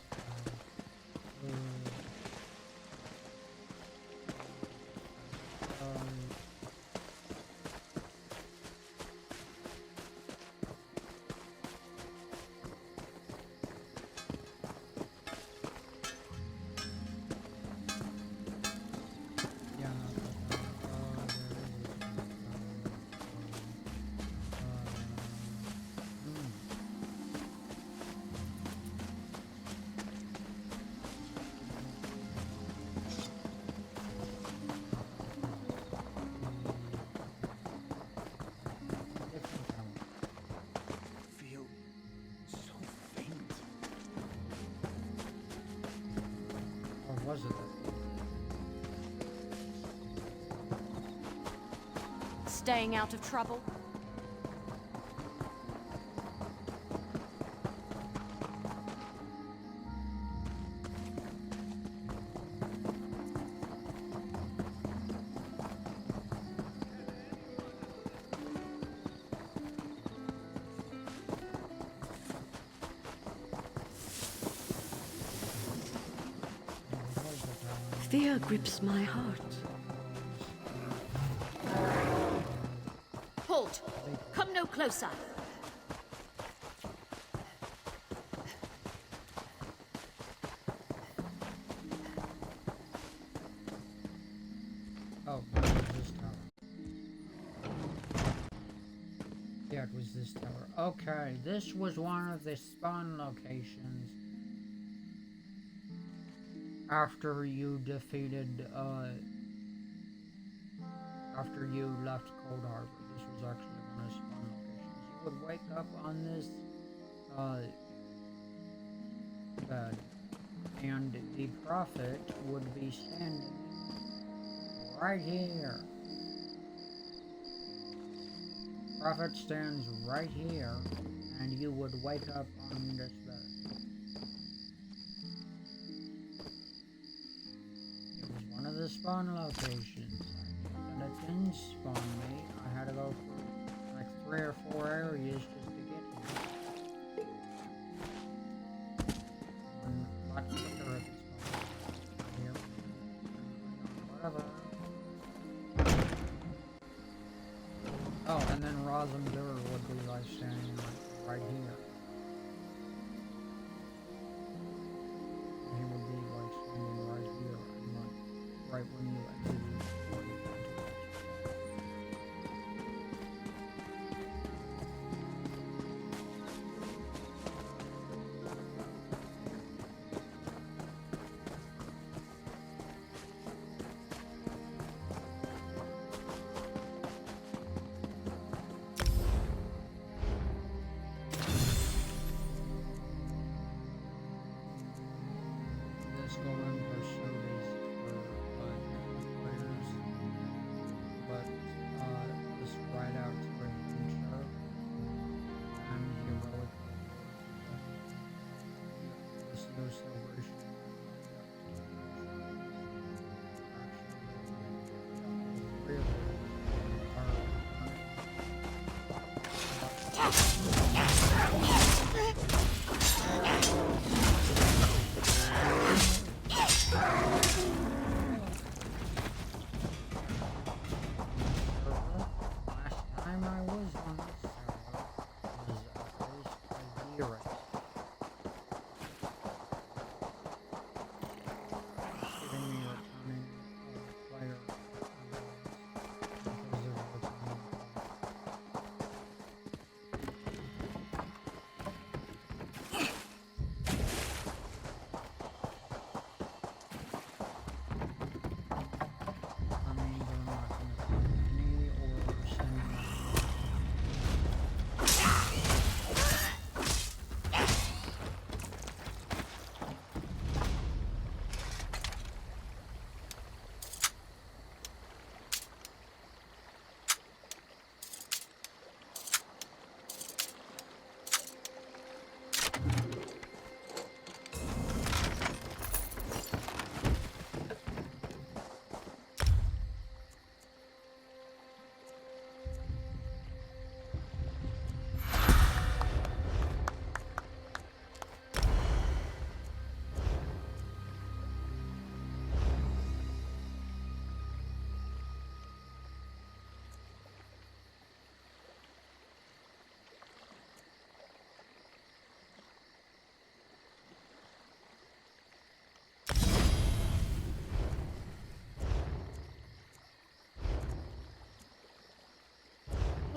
Was it? Staying out of trouble? Fear grips my heart. Halt! Come no closer! Oh, it was this tower. Yeah, it was this tower. Okay, this was one of the spawn locations. After you defeated, after you left Cold Harbor, this was actually one of the spawn locations. You would wake up on this, bed, and the Prophet would be standing right here. Prophet stands right here, and you would wake up on this bed. One of the spawn locations. And it didn't spawn me. I had to go through like 3 or 4 areas just to get here. And a lot quicker if it's spawned here. Whatever. Oh, and then Razumdur would be like standing right here. He would be like standing right here. Right when you enter the Cisco Ember Service for different players, but just right out to a intro. I'm heroic. This is no celebration.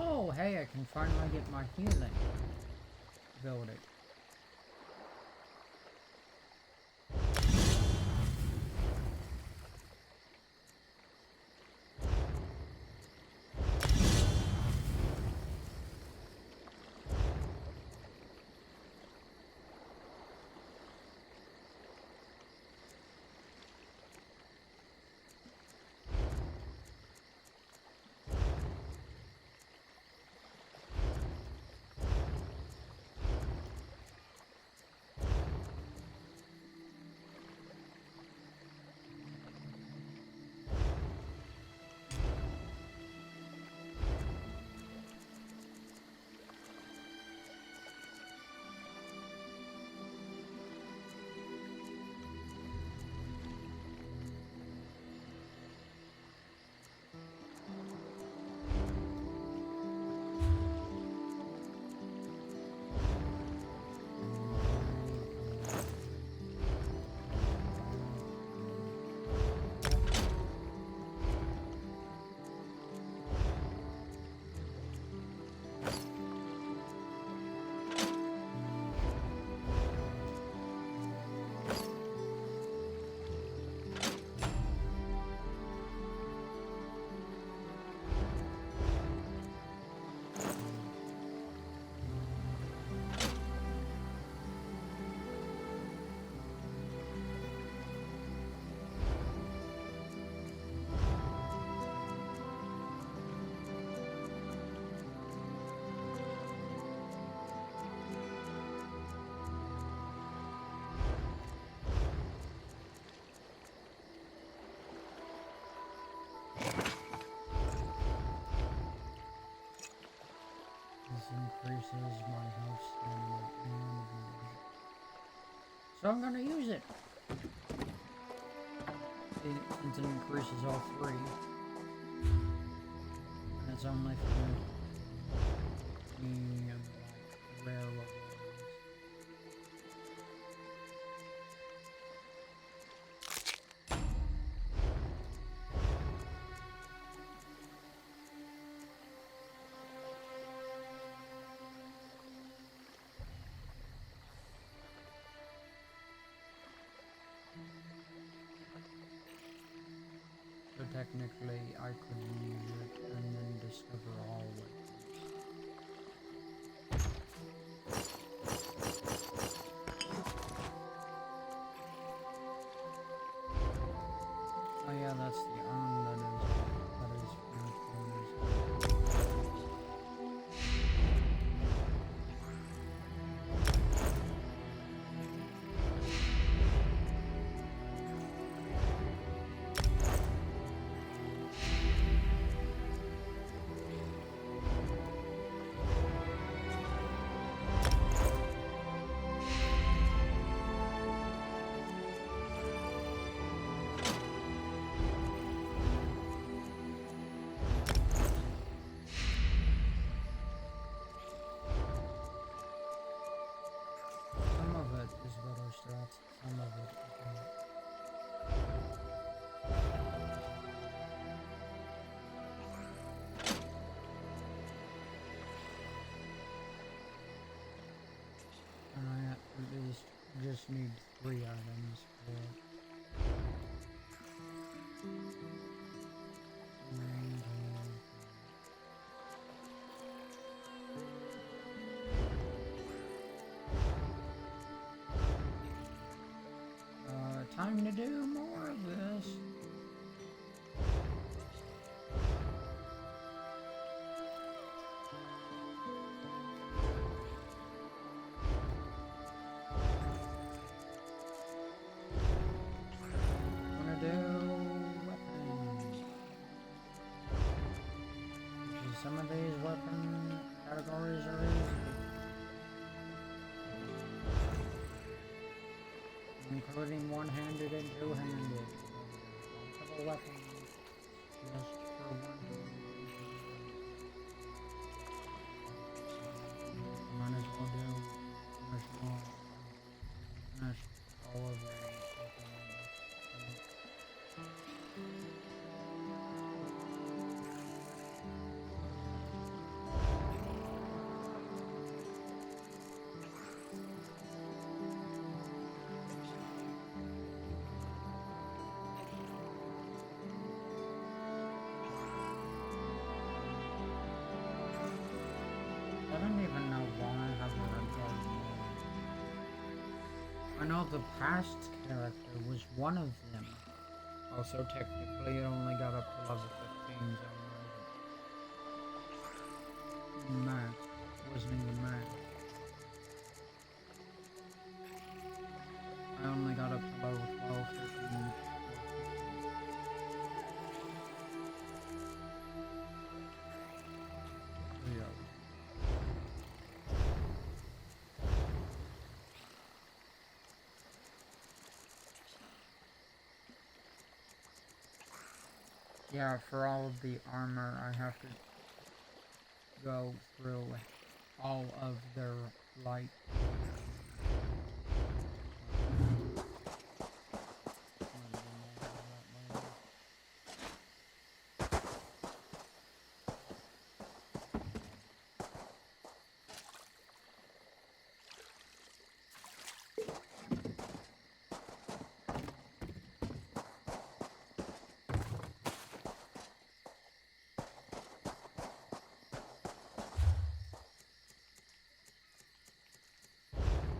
Oh, hey, I can finally get my healing ability. Increases my health stamina and vision. So I'm gonna use it. Since it increases all three. And it's only for me rare ones. So technically, I could use it and then discover all weapons. Oh yeah, that's the urn that is in the corners. Some of it is Vidorstrats, some of it is not. And I at least just need 3 items for it. Time to do more of this. Wanna do weapons. Some of these weapon categories are easy. Including one-handed and two-handed. Multiple weapons. Just for one. Might as well do finish all of them. I don't even know why I haven't read that. I know the past character was one of them. Also, technically, it only got up to level 15, so max wasn't even max. I only got up to level 12, 13. Yeah, for all of the armor, I have to go through all of their light.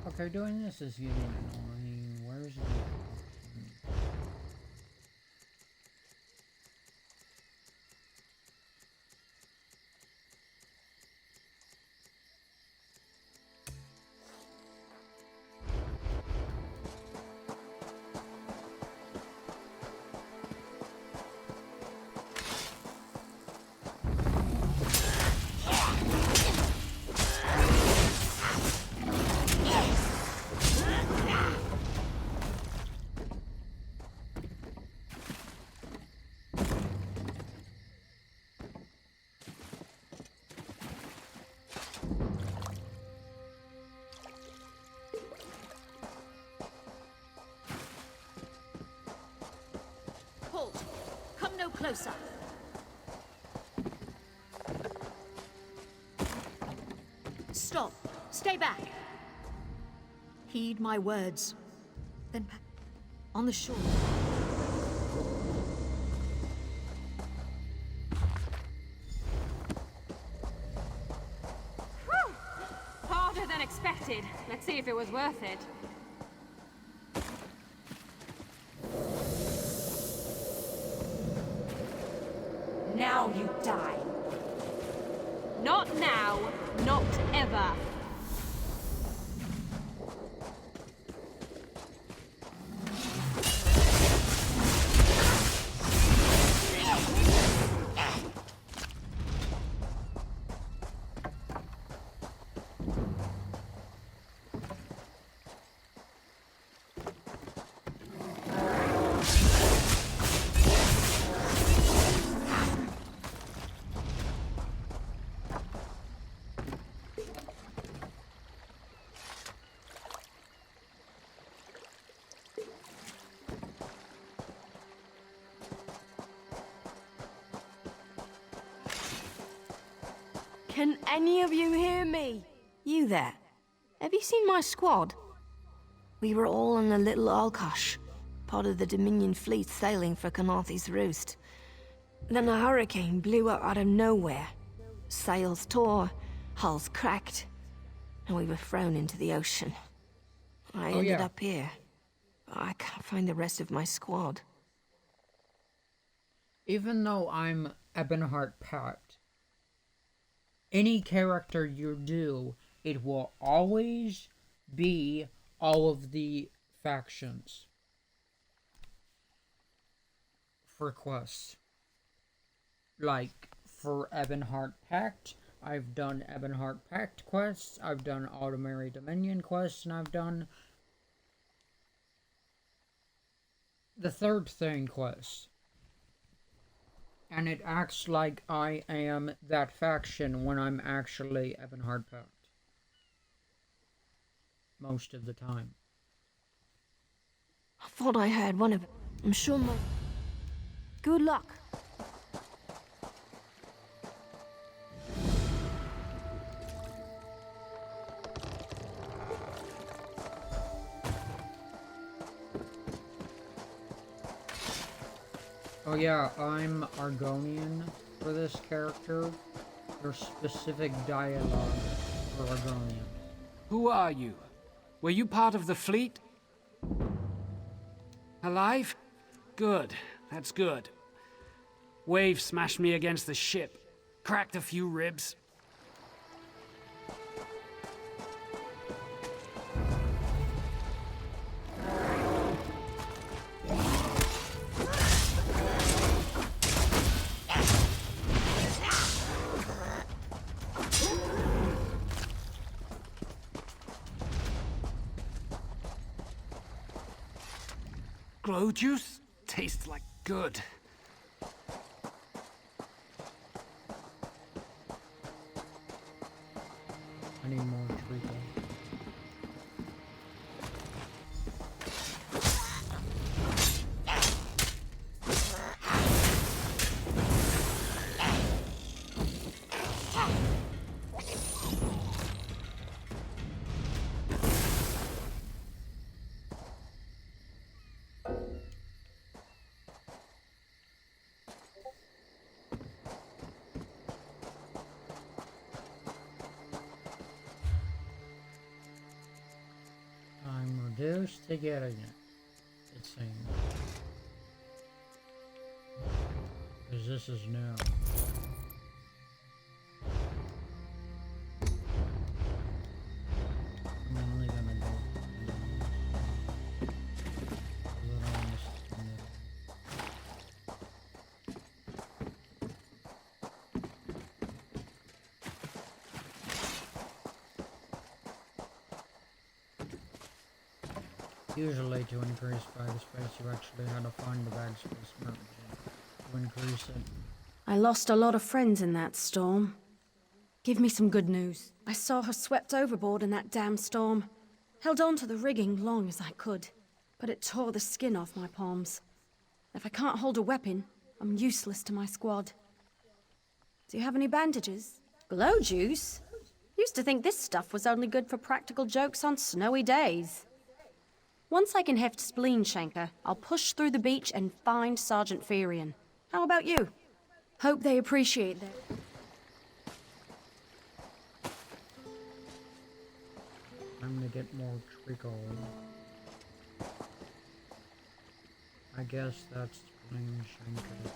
Okay, doing this is getting annoying. Where's the option? Halt! Come no closer! Stop! Stay back! Heed my words. Then back on the shore. Whew! Harder than expected. Let's see if it was worth it. now you die. Not now, not ever. Can any of you hear me? You there? Have you seen my squad? We were all on the little Alkosh, part of the Dominion fleet sailing for Canarthy's Roost. Then a hurricane blew up out of nowhere. Sails tore, hulls cracked, and we were thrown into the ocean. I ended up here. I can't find the rest of my squad. Even though I'm Ebonheart Pact, any character you do, it will always be all of the factions for quests. Like, for Ebonheart Pact, I've done Ebonheart Pact quests, I've done Automary Dominion quests, and I've done the Third Thing quest. And it acts like I am that faction when I'm actually Ebonheart Pact. Most of the time. I thought I heard one of them. I'm sure my... Good luck. Oh yeah, I'm Argonian for this character. There's specific dialogue for Argonian. Who are you? Were you part of the fleet? Alive? Good. That's good. Wave smashed me against the ship. Cracked a few ribs. Glow juice? Tastes like good. I need more treacle. Reduced to getting it seems. Because this is new. I'm only gonna do usually to increase bag space you actually had to find the bag space merge to increase it. I lost a lot of friends in that storm. Give me some good news. I saw her swept overboard in that damn storm. Held on to the rigging long as I could, but it tore the skin off my palms. If I can't hold a weapon, I'm useless to my squad. Do you have any bandages? Glow juice? Used to think this stuff was only good for practical jokes on snowy days. Once I can heft Spleen Shanker, I'll push through the beach and find Sergeant Ferian. How about you? Hope they appreciate that. I'm gonna get more treacle. I guess that's Spleen Shanker.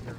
here.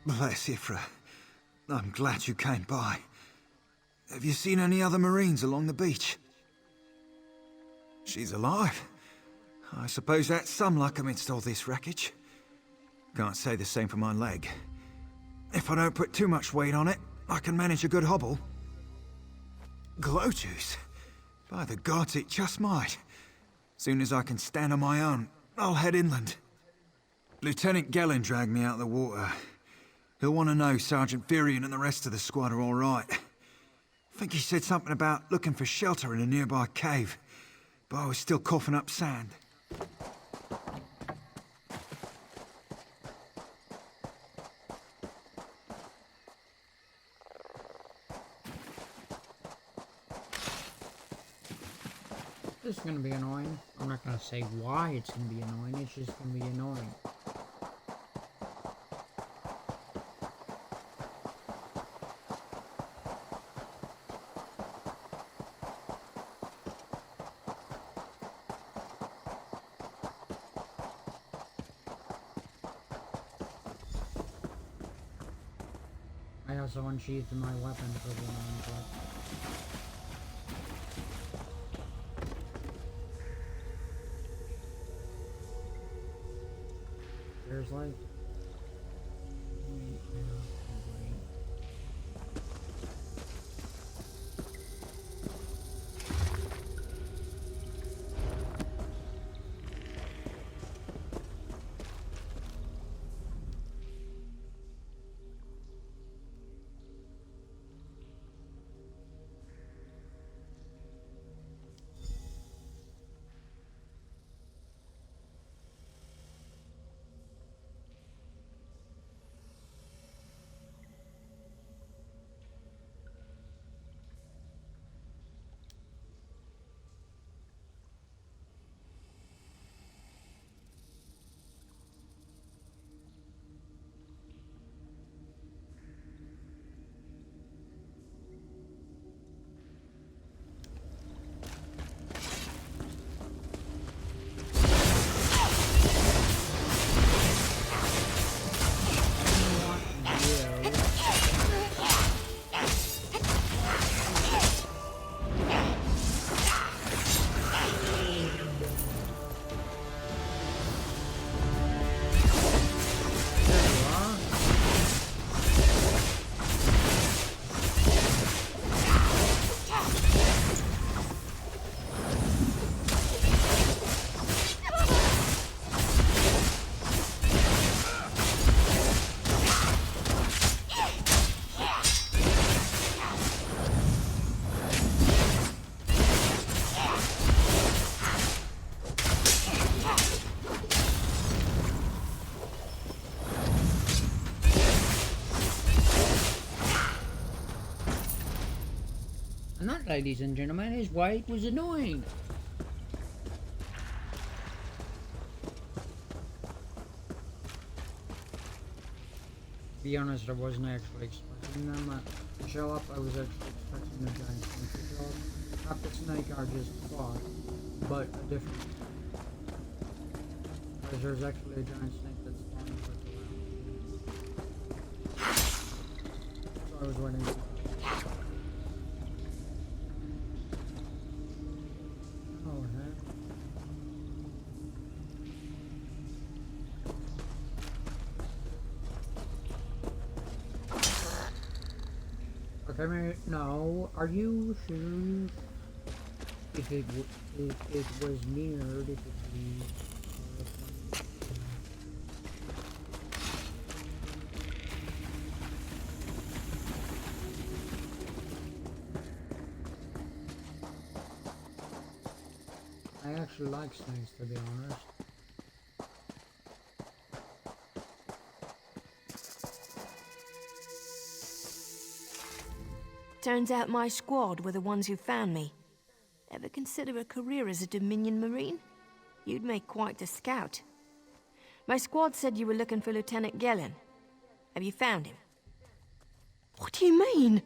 Bless Ifra. I'm glad you came by. Have you seen any other Marines along the beach? She's alive. I suppose that's some luck amidst all this wreckage. Can't say the same for my leg. If I don't put too much weight on it, I can manage a good hobble. Glow juice? By the gods, it just might. Soon as I can stand on my own, I'll head inland. Lieutenant Gellin dragged me out of the water. He'll want to know Sergeant Firion and the rest of the squad are all right. I think he said something about looking for shelter in a nearby cave, but I was still coughing up sand. This is gonna be annoying. I'm not gonna say why it's gonna be annoying, it's just gonna be annoying. I also unsheathed my weapon for the non-plug. There's like... And that, ladies and gentlemen, is why it was annoying. To be honest, I wasn't actually expecting them to show up. I was actually expecting the giant snake to show up. Not the snake I just fought, but a different snake. Because there's actually a giant snake that's spawning around. So I was waiting for Okay, no, are you serious? If it was mirrored, it would be. I actually like snakes, to be honest. Turns out my squad were the ones who found me. Ever consider a career as a Dominion Marine? You'd make quite the scout. My squad said you were looking for Lieutenant Gellin. Have you found him? What do you mean?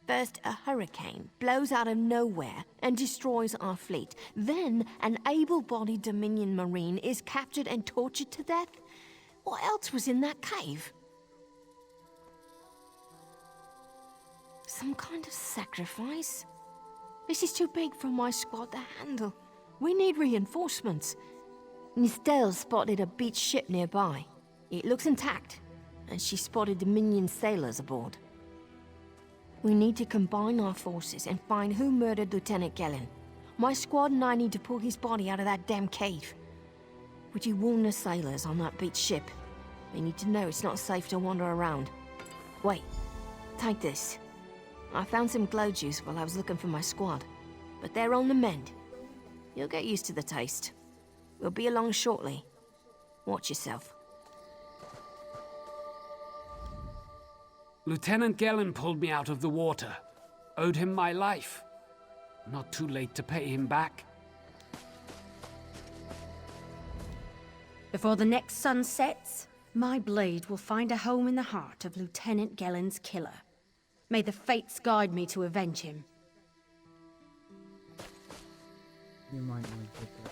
First, a hurricane blows out of nowhere and destroys our fleet. Then, an able-bodied Dominion Marine is captured and tortured to death? What else was in that cave? Some kind of sacrifice? This is too big for my squad to handle. We need reinforcements. Nistel spotted a beached ship nearby. It looks intact, and she spotted Dominion sailors aboard. We need to combine our forces and find who murdered Lieutenant Gellin. My squad and I need to pull his body out of that damn cave. Would you warn the sailors on that beached ship? They need to know it's not safe to wander around. Wait, take this. I found some glow juice while I was looking for my squad, but they're on the mend. You'll get used to the taste. We'll be along shortly. Watch yourself. Lieutenant Gellin pulled me out of the water. Owed him my life. Not too late to pay him back. Before the next sun sets, my blade will find a home in the heart of Lieutenant Gellin's killer. May the fates guide me to avenge him. You might not get that.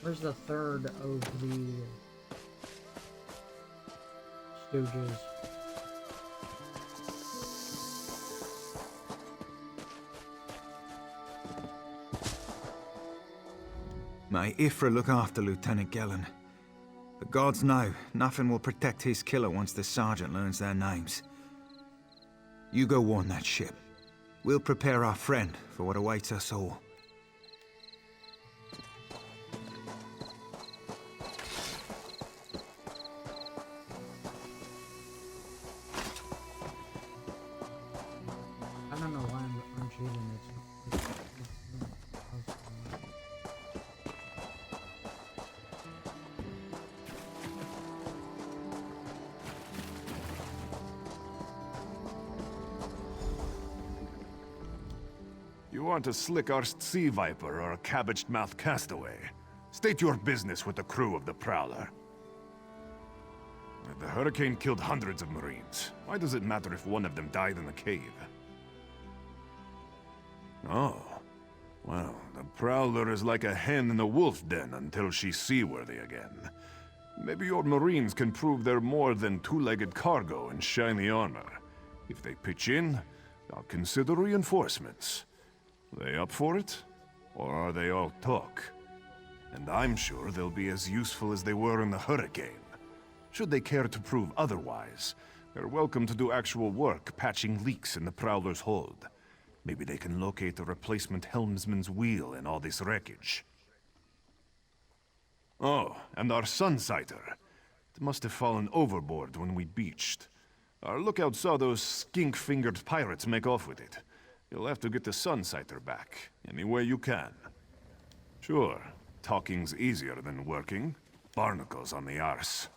Where's the third of the Stooges? May Ifra look after Lieutenant Gellin. The gods know nothing will protect his killer once the sergeant learns their names. You go warn that ship. We'll prepare our friend for what awaits us all. I don't know why I'm cheating it. You want a slick-arsed sea viper or a cabbage-mouthed castaway? State your business with the crew of the Prowler. The hurricane killed hundreds of Marines. Why does it matter if one of them died in the cave? Oh. Well, the Prowler is like a hen in a wolf den until she's seaworthy again. Maybe your Marines can prove they're more than two-legged cargo and shiny armor. If they pitch in, I'll consider reinforcements. They up for it? Or are they all talk? And I'm sure they'll be as useful as they were in the hurricane. Should they care to prove otherwise, they're welcome to do actual work patching leaks in the Prowler's hold. Maybe they can locate a replacement helmsman's wheel in all this wreckage. Oh, and our Sunsighter. It must have fallen overboard when we beached. Our lookout saw those skink-fingered pirates make off with it. You'll have to get the Sunsighter back, any way you can. Sure, talking's easier than working. Barnacles on the arse.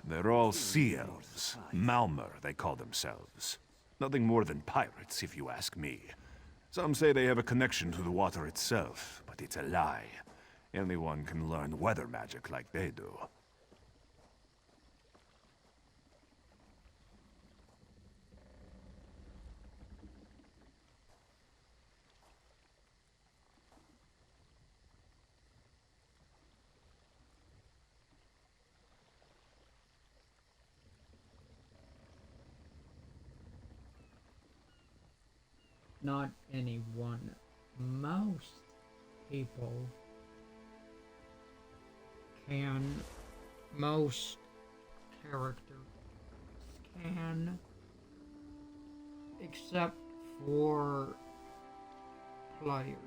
They're all sea elves. Malmer, they call themselves. Nothing more than pirates, if you ask me. Some say they have a connection to the water itself, but it's a lie. Anyone can learn weather magic like they do. Not anyone. Most people most characters can, except for players.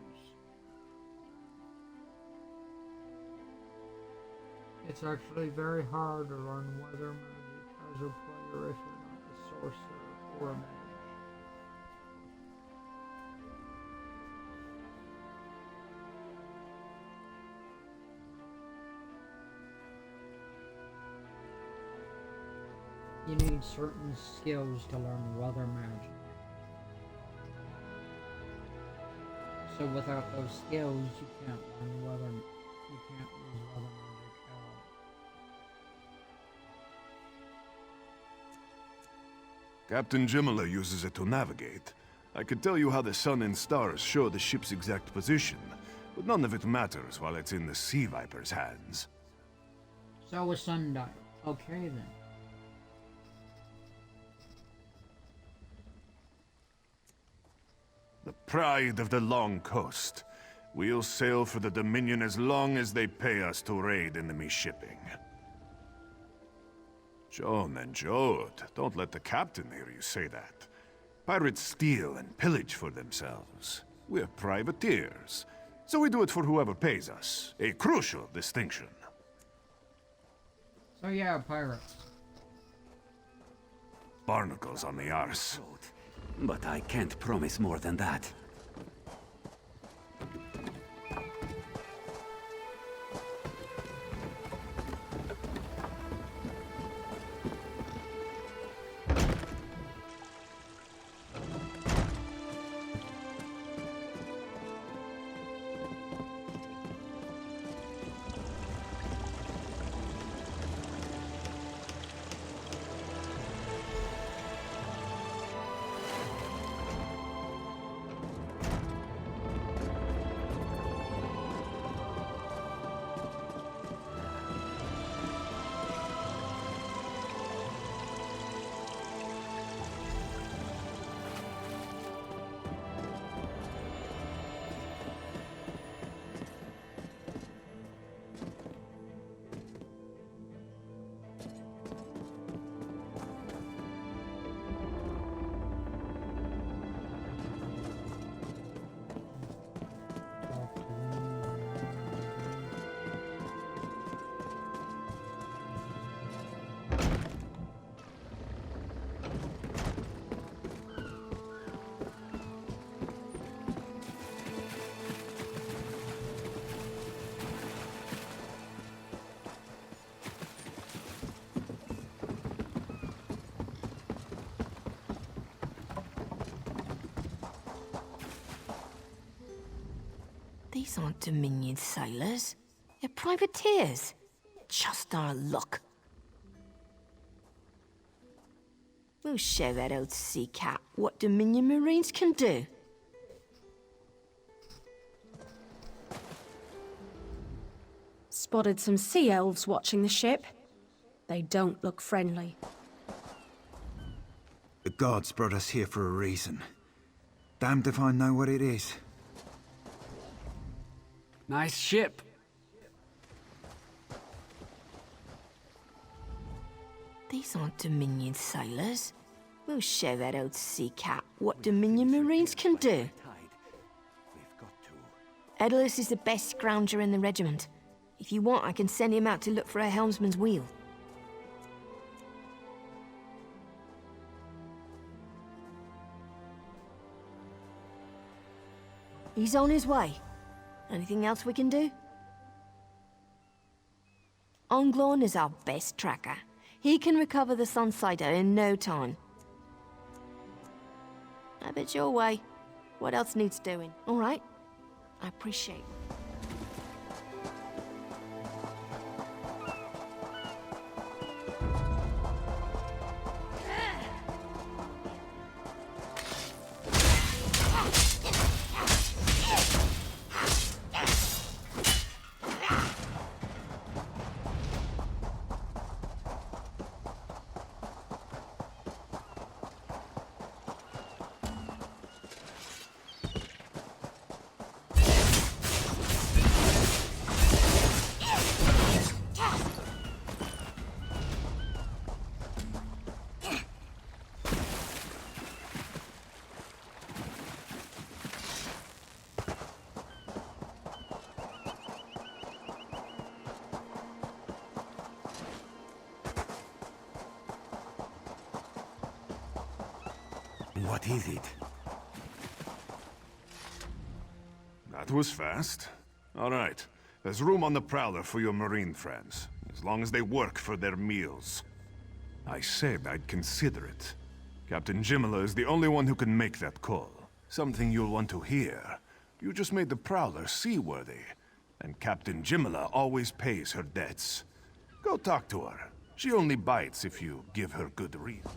It's actually very hard to learn weather magic as a player if you're not a sorcerer or a mage. You need certain skills to learn weather magic. So without those skills, you can't learn weather. You can't use weather magic at all. Captain Jimala uses it to navigate. I could tell you how the sun and stars show the ship's exact position, but none of it matters while it's in the Sea Viper's hands. So a sundial. Okay then. The pride of the long coast. We'll sail for the Dominion as long as they pay us to raid enemy shipping. Joan and Jode, don't let the captain hear you say that. Pirates steal and pillage for themselves. We're privateers, so we do it for whoever pays us. A crucial distinction. So yeah, pirates. Barnacles on the arse. But I can't promise more than that. These aren't Dominion sailors. They're privateers. Just our luck. We'll show that old sea cat what Dominion Marines can do. Spotted some sea elves watching the ship. They don't look friendly. The gods brought us here for a reason. Damned if I know what it is. Nice ship. These aren't Dominion sailors. We'll show that old sea cat what Dominion Marines can do. Edalus is the best scrounger in the regiment. If you want, I can send him out to look for a helmsman's wheel. He's on his way. Anything else we can do? Onglorn is our best tracker. He can recover the Sunsider in no time. Have it your way. What else needs doing? All right. I appreciate it. What is it? That was fast. All right. There's room on the Prowler for your Marine friends, as long as they work for their meals. I said I'd consider it. Captain Jimala is the only one who can make that call. Something you'll want to hear. You just made the Prowler seaworthy, and Captain Jimala always pays her debts. Go talk to her. She only bites if you give her good reason.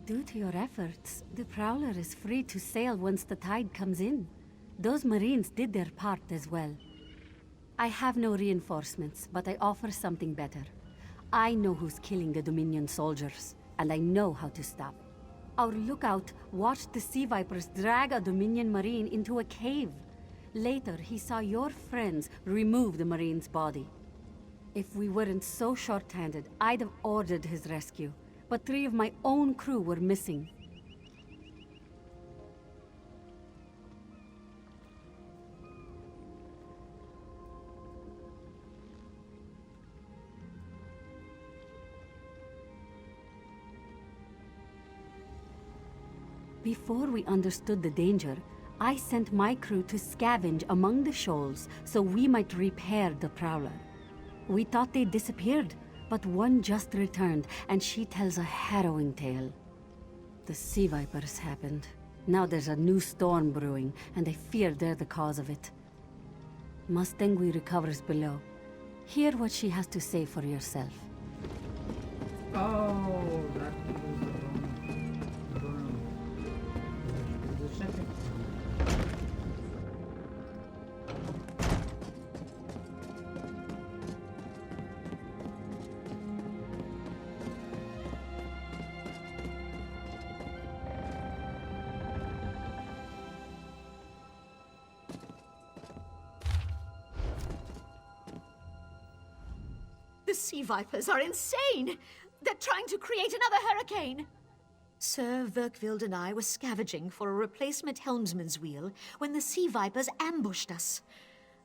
Due to your efforts, the Prowler is free to sail once the tide comes in. Those Marines did their part as well. I have no reinforcements, but I offer something better. I know who's killing the Dominion soldiers, and I know how to stop. Our lookout watched the Sea Vipers drag a Dominion Marine into a cave. Later, he saw your friends remove the Marine's body. If we weren't so short-handed, I'd have ordered his rescue. But 3 of my own crew were missing. Before we understood the danger, I sent my crew to scavenge among the shoals so we might repair the Prowler. We thought they disappeared, but one just returned, and she tells a harrowing tale. The Sea Vipers happened. Now there's a new storm brewing, and I fear they're the cause of it. Mustangui recovers below. Hear what she has to say for yourself. Oh, that was the broom. The second. The Sea Vipers are insane! They're trying to create another hurricane! Sir Verkvild and I were scavenging for a replacement helmsman's wheel when the Sea Vipers ambushed us.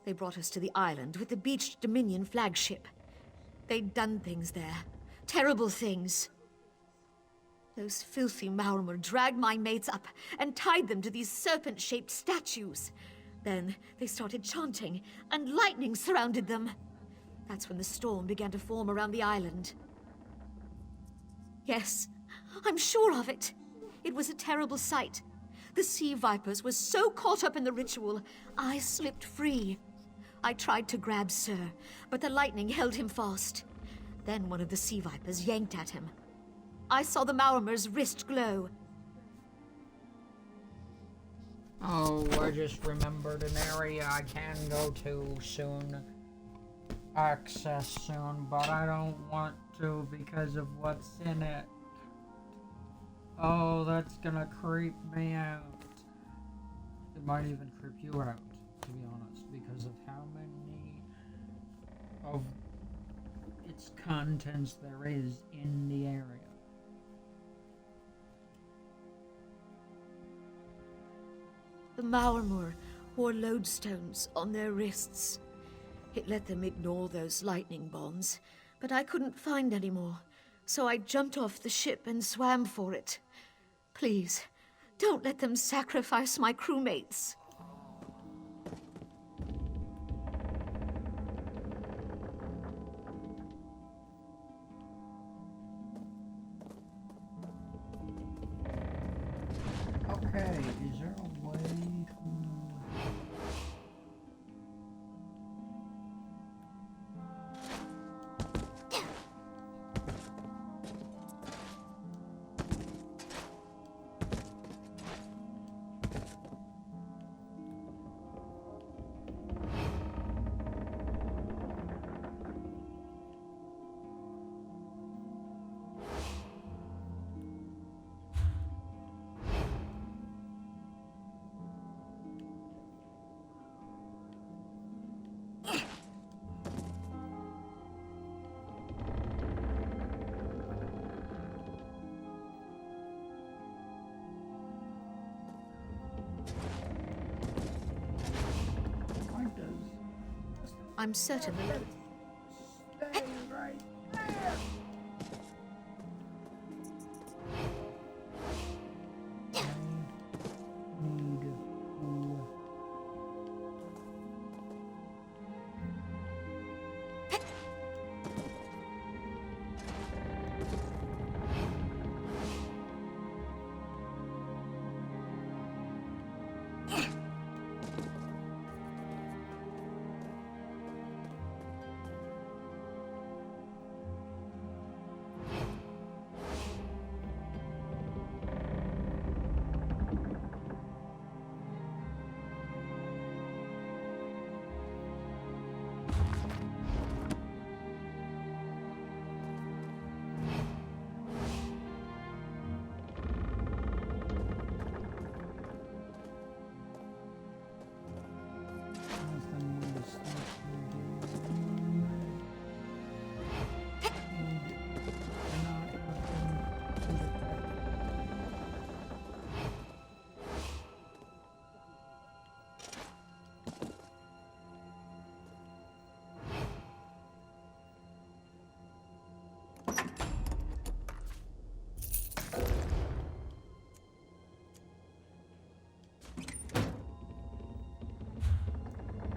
They brought us to the island with the beached Dominion flagship. They'd done things there. Terrible things. Those filthy Maormer dragged my mates up and tied them to these serpent-shaped statues. Then they started chanting, and lightning surrounded them. That's when the storm began to form around the island. Yes, I'm sure of it. It was a terrible sight. The Sea Vipers were so caught up in the ritual, I slipped free. I tried to grab Sir, but the lightning held him fast. Then one of the Sea Vipers yanked at him. I saw the Maormer's wrist glow. Oh, I just remembered an area I can go to soon. Access soon, but I don't want to because of what's in it. Oh, that's gonna creep me out. It might even creep you out, to be honest, because of how many of its contents there is in the area. The Maormer wore lodestones on their wrists. It let them ignore those lightning bombs, but I couldn't find any more, so I jumped off the ship and swam for it. Please, don't let them sacrifice my crewmates. Okay, is there a way to... I'm certain the Stay right there.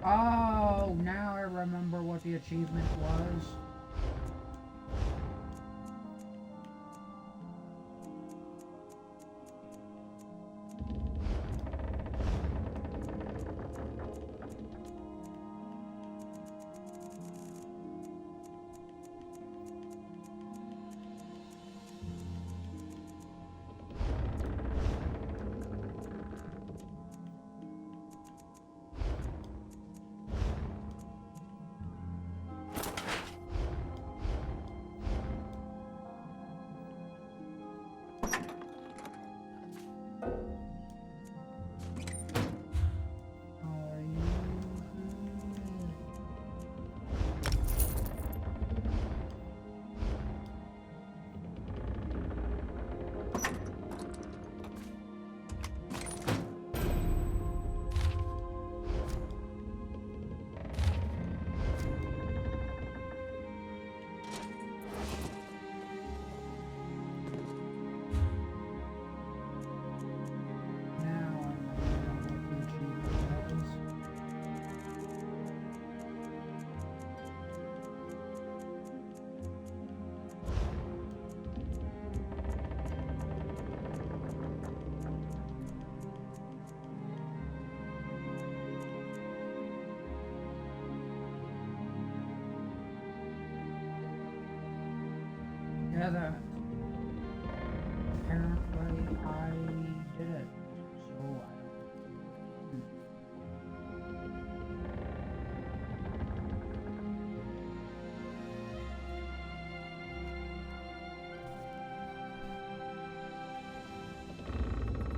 Oh, now I remember what the achievement was. Yeah, that. Apparently, I did it. So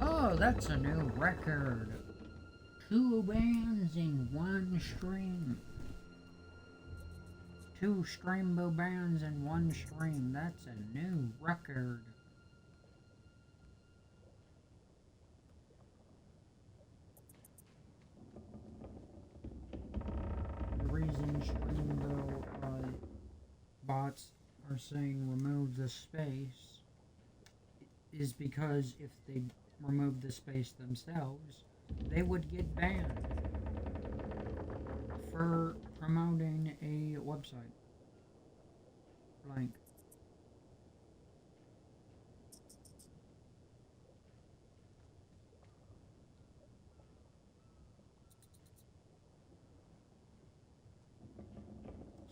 Oh, that's a new record. 2 bands in 1 stream. 2 Streambo bands in 1 stream. That's a new record. The reason Streambo bots are saying remove the space is because if they remove the space themselves, they would get banned for promoting a website. Blank.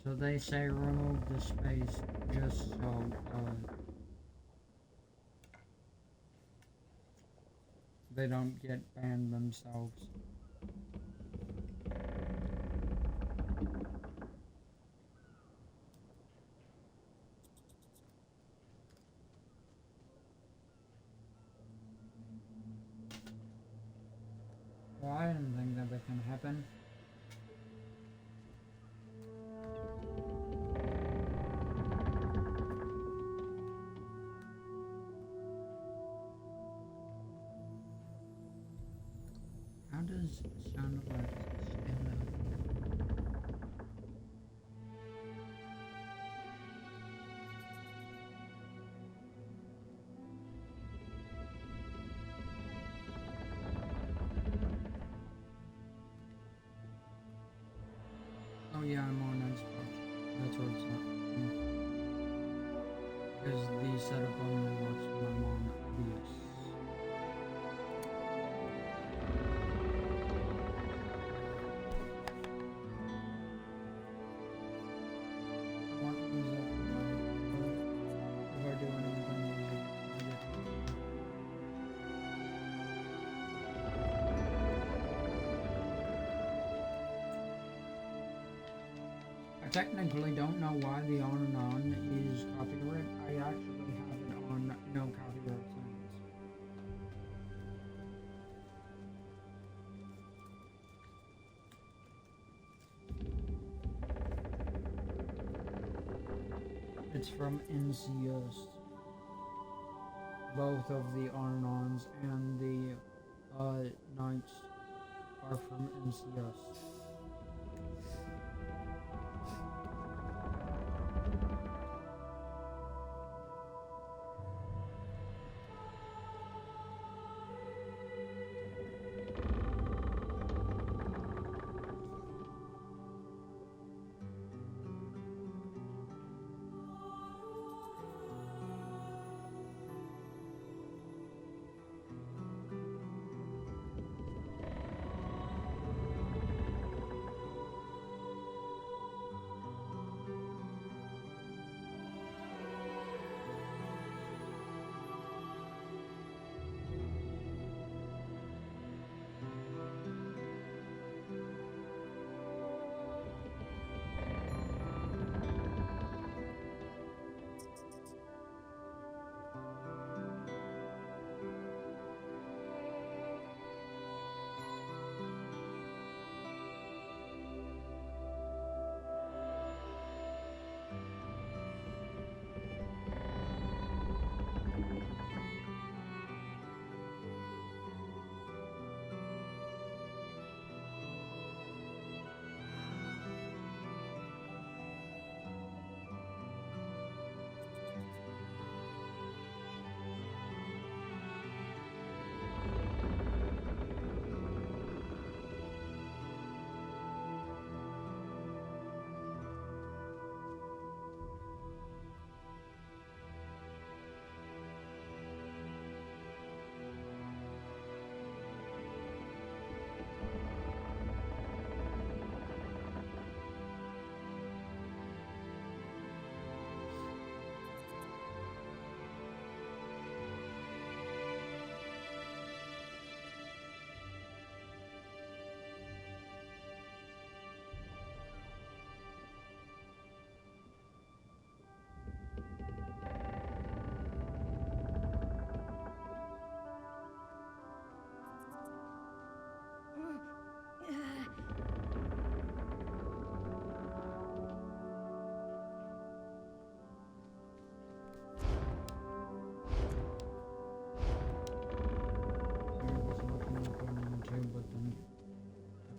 So they say remove the space just so they don't get banned themselves. Well, I didn't think that can happen. How does sound like stand up? yeah, I'm on Xbox. That's where it's not. Because the setup only works when I'm on OBS. What music if I do anything music? I technically don't know why the on and on is copyright. I actually have it on no copyright sounds. It's from NCS. Both of the on and ons and the nights are from NCS.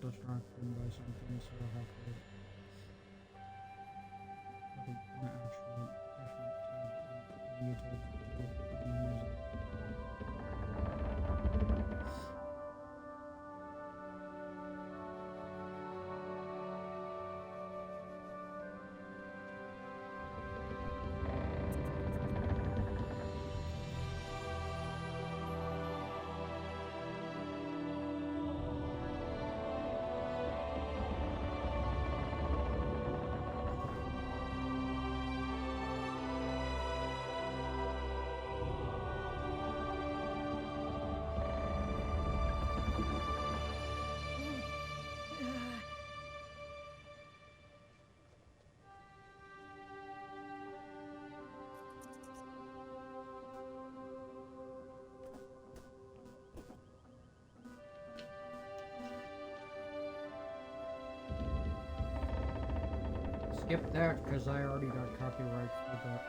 Distracted by something, so I have to put an actual different tab on YouTube to music. Skip that because I already got copyright for that.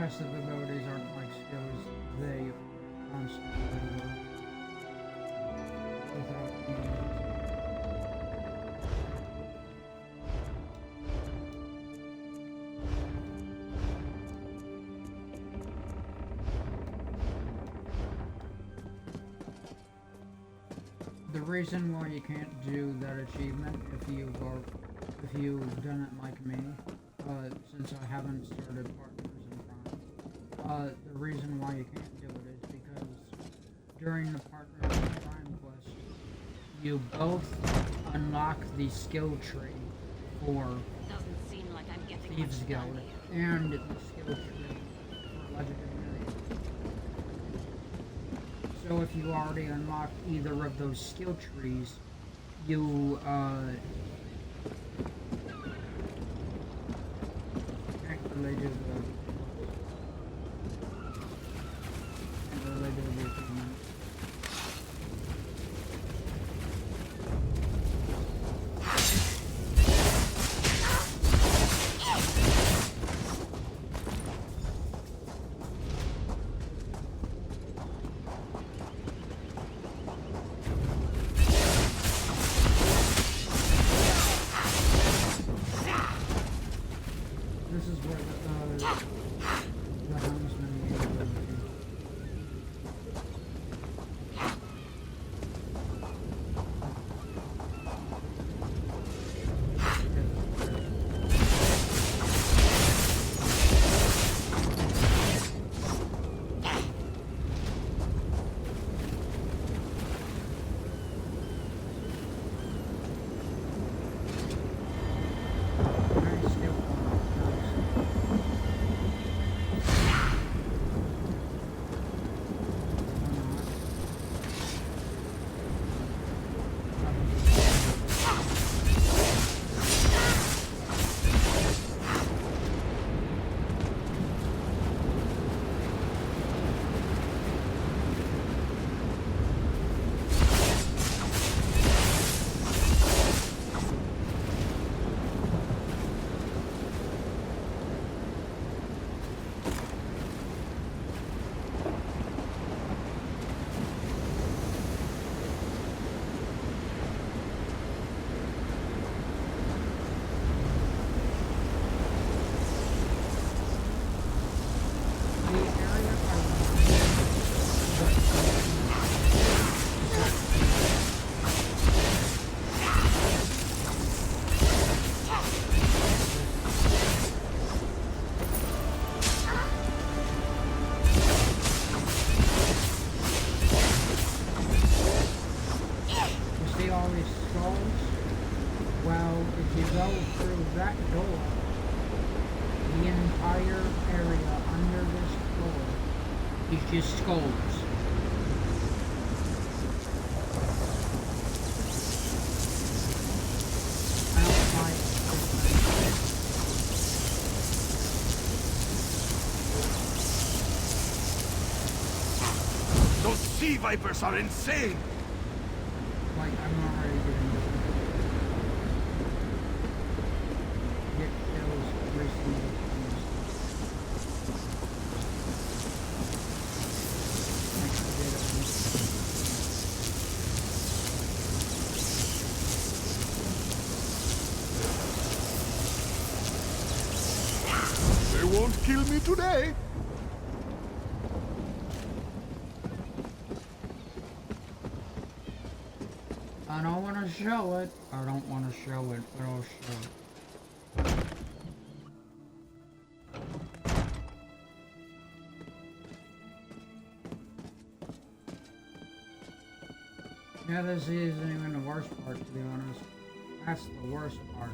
passive abilities aren't like skills, they are constantly without meaning. The reason why you can't do that achievement if you've done it like me, since I haven't started Partners in Crime, the reason why you can't do it is because during the Partners in Crime quest, you both unlock the skill tree for Doesn't seem like I'm getting Thieves much Guild done here. and the skill tree for Legendary. So if you already unlocked either of those skill trees, you can't really do the achievement. This is where the helmsman would be. That door, the entire area under this floor is just skulls. I don't like this. Those sea vipers are insane! Like, I'm already getting this. They won't kill me today! I don't want to show it. I don't want to show it, but I'll show it. Yeah, this isn't even the worst part, to be honest. That's the worst part.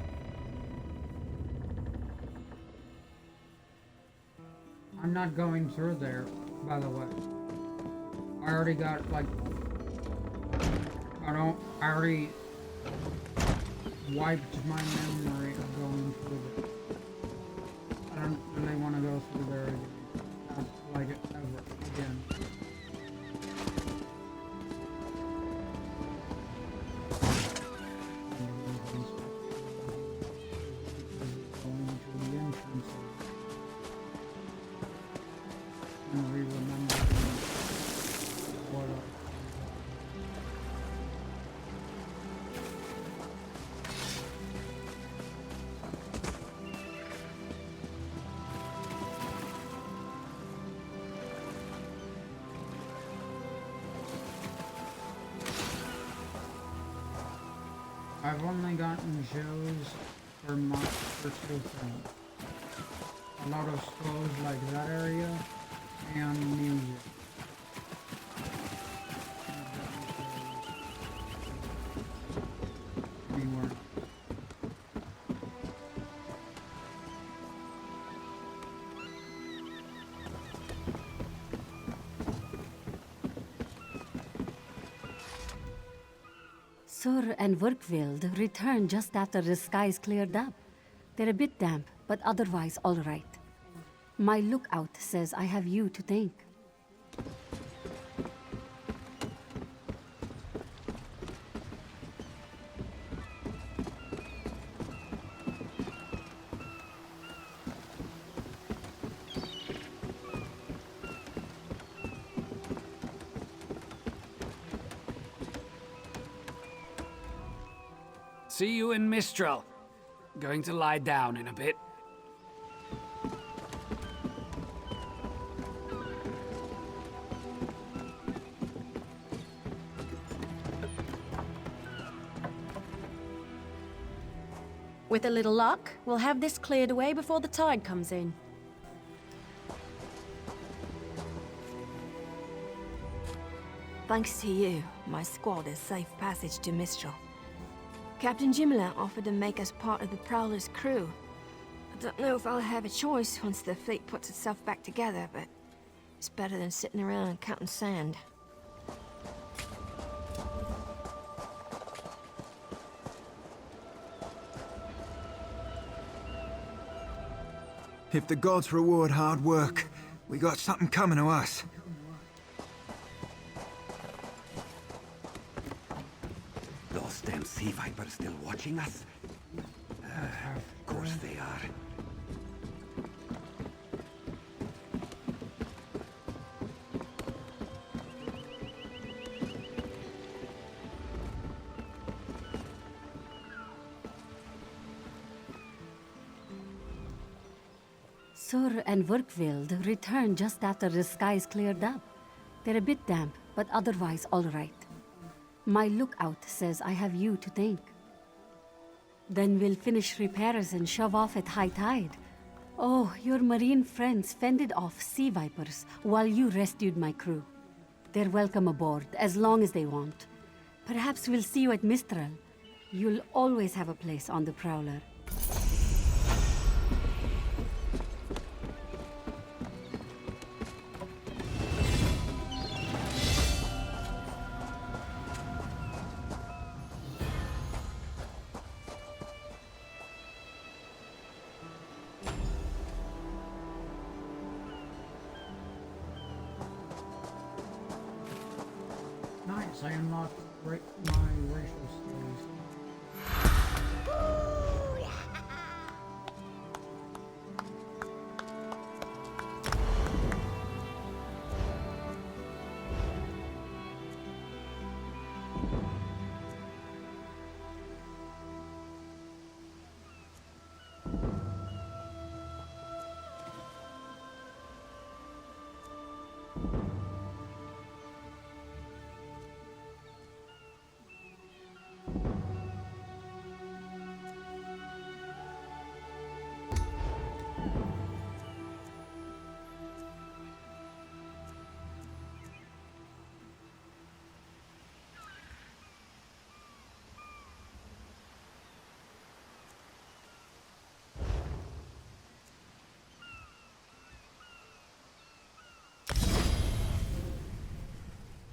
I'm not going through there, by the way. I already got, like... I already wiped my memory of going through there. I don't really want to go through there again. Not like it ever again. Going to the entrance. I've only gotten shows for two things. A lot of schools like that area and music. Anywhere. Sur and Werkwild returned just after the skies cleared up. They're a bit damp, but otherwise all right. My lookout says I have you to thank. See you in Mistral. Going to lie down in a bit. With a little luck, we'll have this cleared away before the tide comes in. Thanks to you, my squad has safe passage to Mistral. Captain Jimla offered to make us part of the Prowler's crew. I don't know if I'll have a choice once the fleet puts itself back together, but it's better than sitting around counting sand. If the gods reward hard work, we got something coming to us. Those damn sea vipers still watching us? Of course they are. Sur and Werkwild returned just after the skies cleared up. They're a bit damp, but otherwise all right. My lookout says I have you to thank. Then we'll finish repairs and shove off at high tide. Oh, your marine friends fended off sea vipers while you rescued my crew. They're welcome aboard, as long as they want. Perhaps we'll see you at Mistral. You'll always have a place on the Prowler. Nice, I unlocked my racial skills.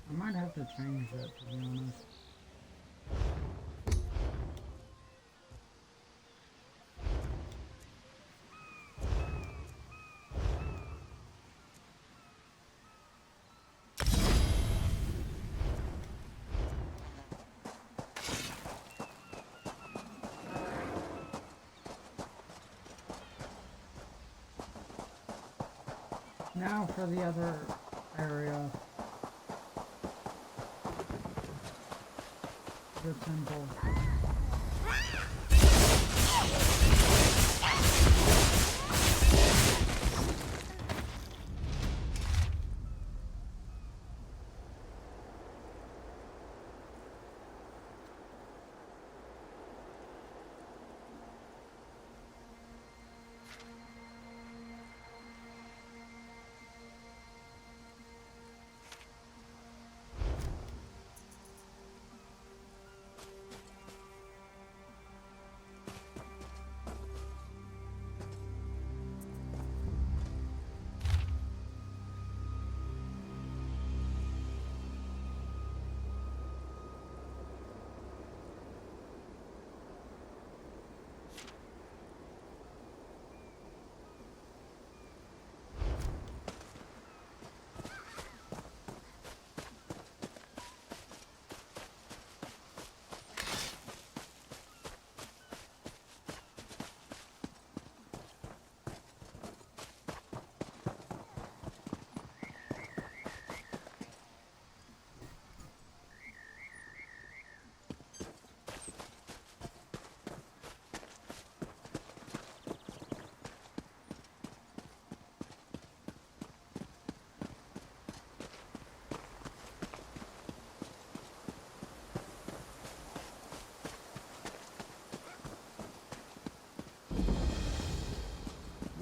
I might have to change that, to be honest. Now for the other area. The temple.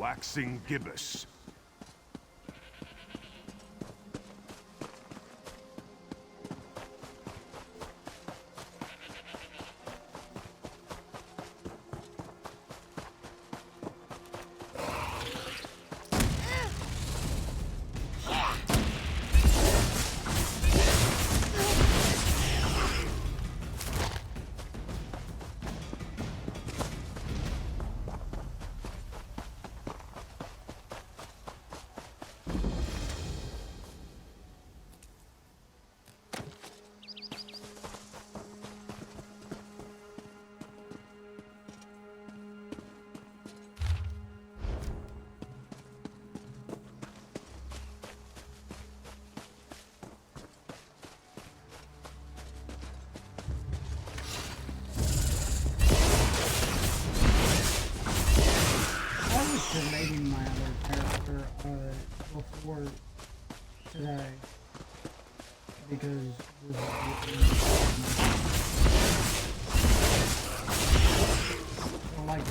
waxing gibbous. Relating my other character before today because this so like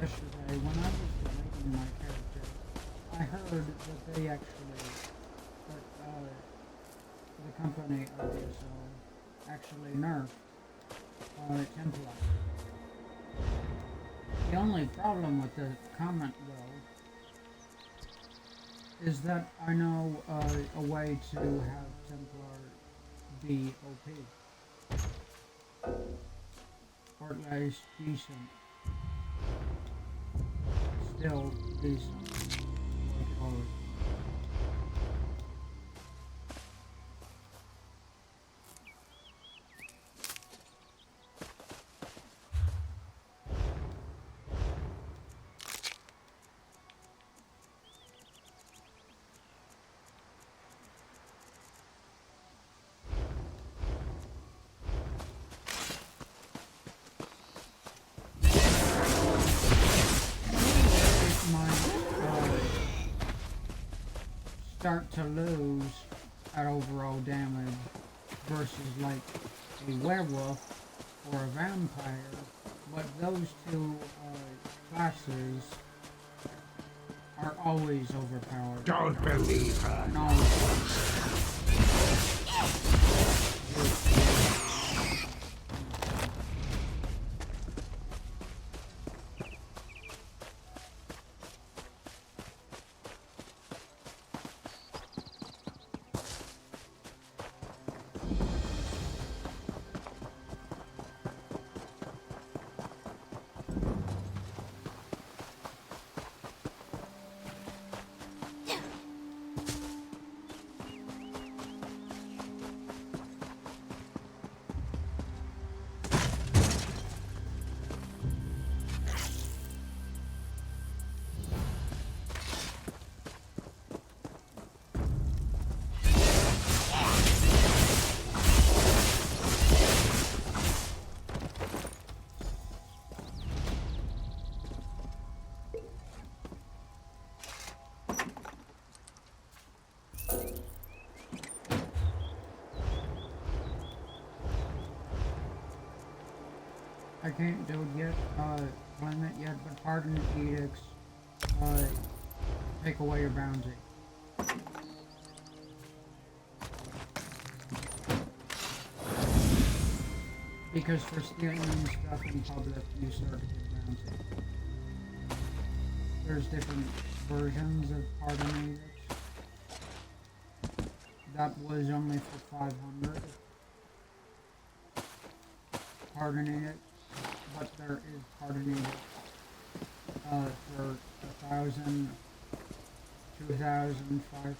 yesterday when I was relating my character, I heard that they actually the company RDSO actually nerfed Templar. The only problem with the comment, though, is that I know a way to have Templar be OP. Or at least decent. Still decent. Like always. Start to lose at overall damage versus like a werewolf or a vampire, but those two classes are always overpowered. Don't believe her. No. I can't do it yet, claim it yet, but pardon edicts, take away your bounty. Because for stealing stuff in public, you start to get bounty. There's different versions of pardon edicts. That was only for 500. Pardon edict. But there is pardoning for 1,000, 2,000, 5,000.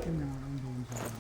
You know, I'm doing something.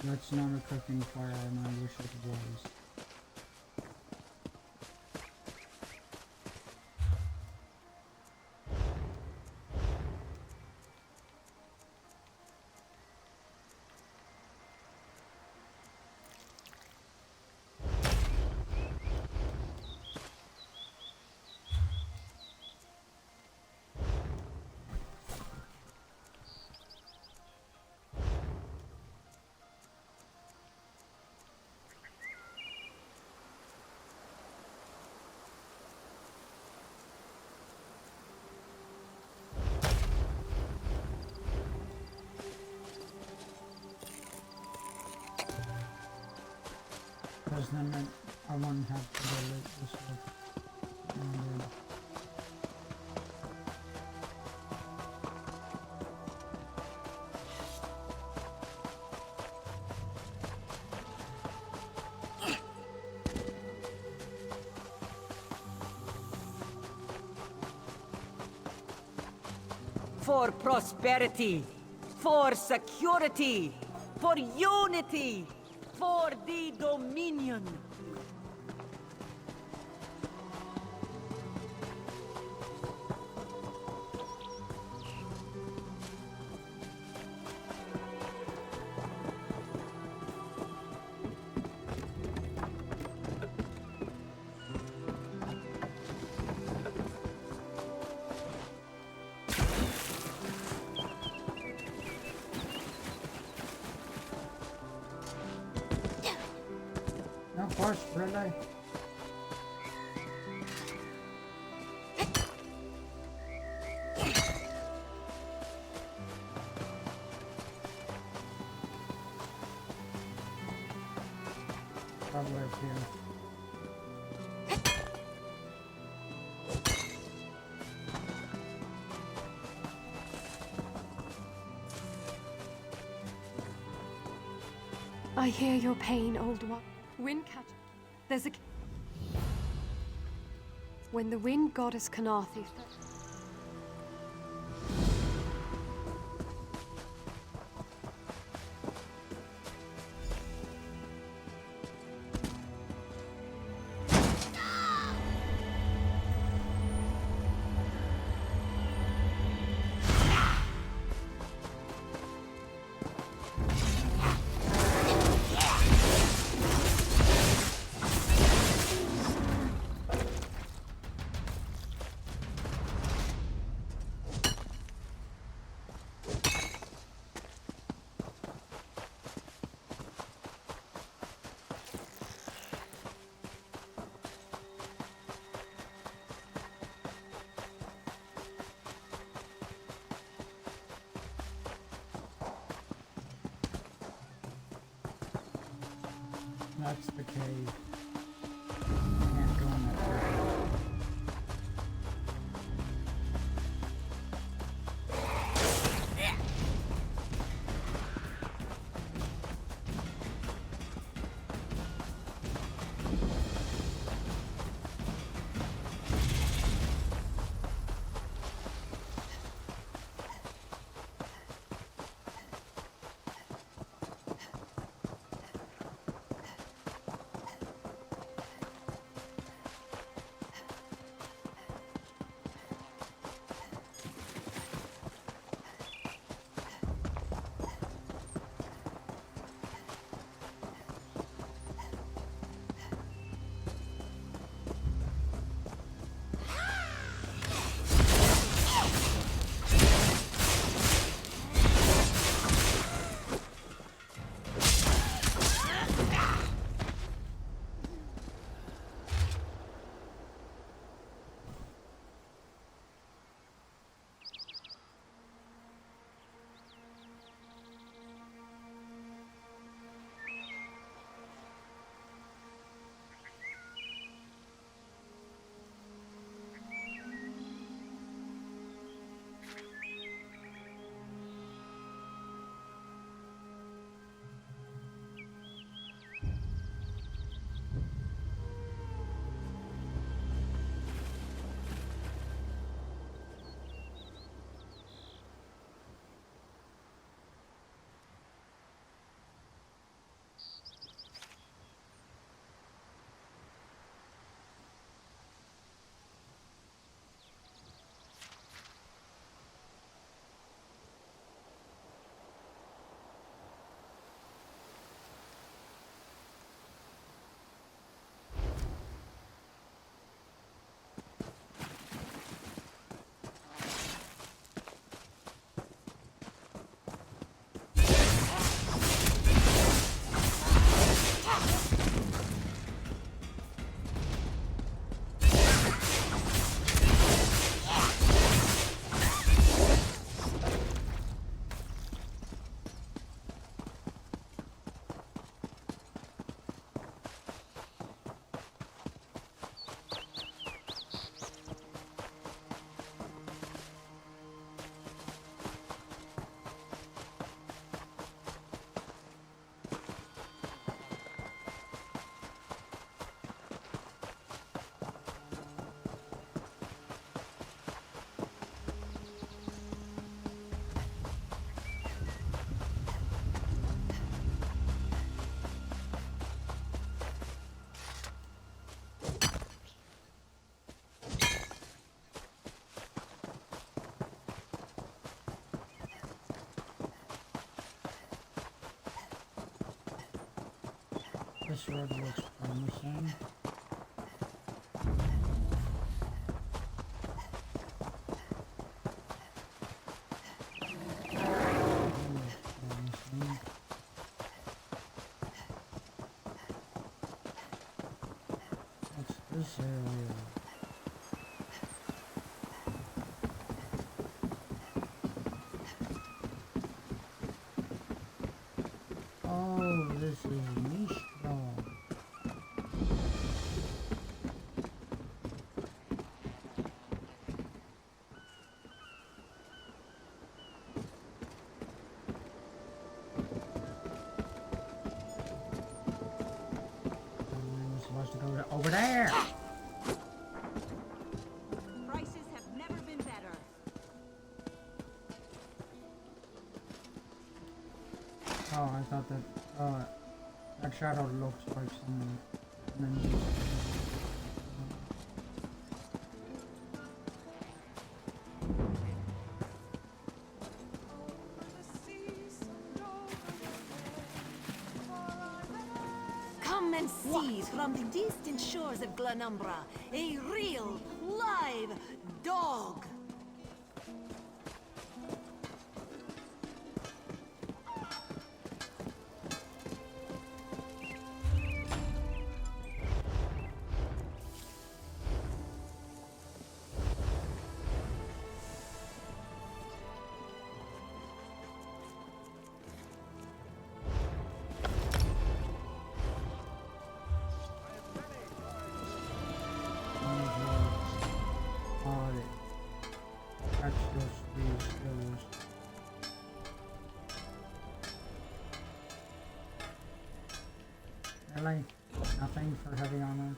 That's not a cooking fire, and I wish it was. Because then I won't have to go late this way. And, For prosperity, for security, for unity, for the Dominion. of course, really. Probably up here. I hear your pain, old one. Windcatcher. There's a... When the wind goddess Kanathi... That's the cave. Can't go in that direction. This road looks promising. What's this area? Oh, this is Mistral. We're supposed to go over there. Prices have never been better. Oh, I thought that. That shadow looks like some ninjas. Come and seize from the distant shores of Glanumbra a real, live dog. That's just these skills. Really? Nothing for heavy armor?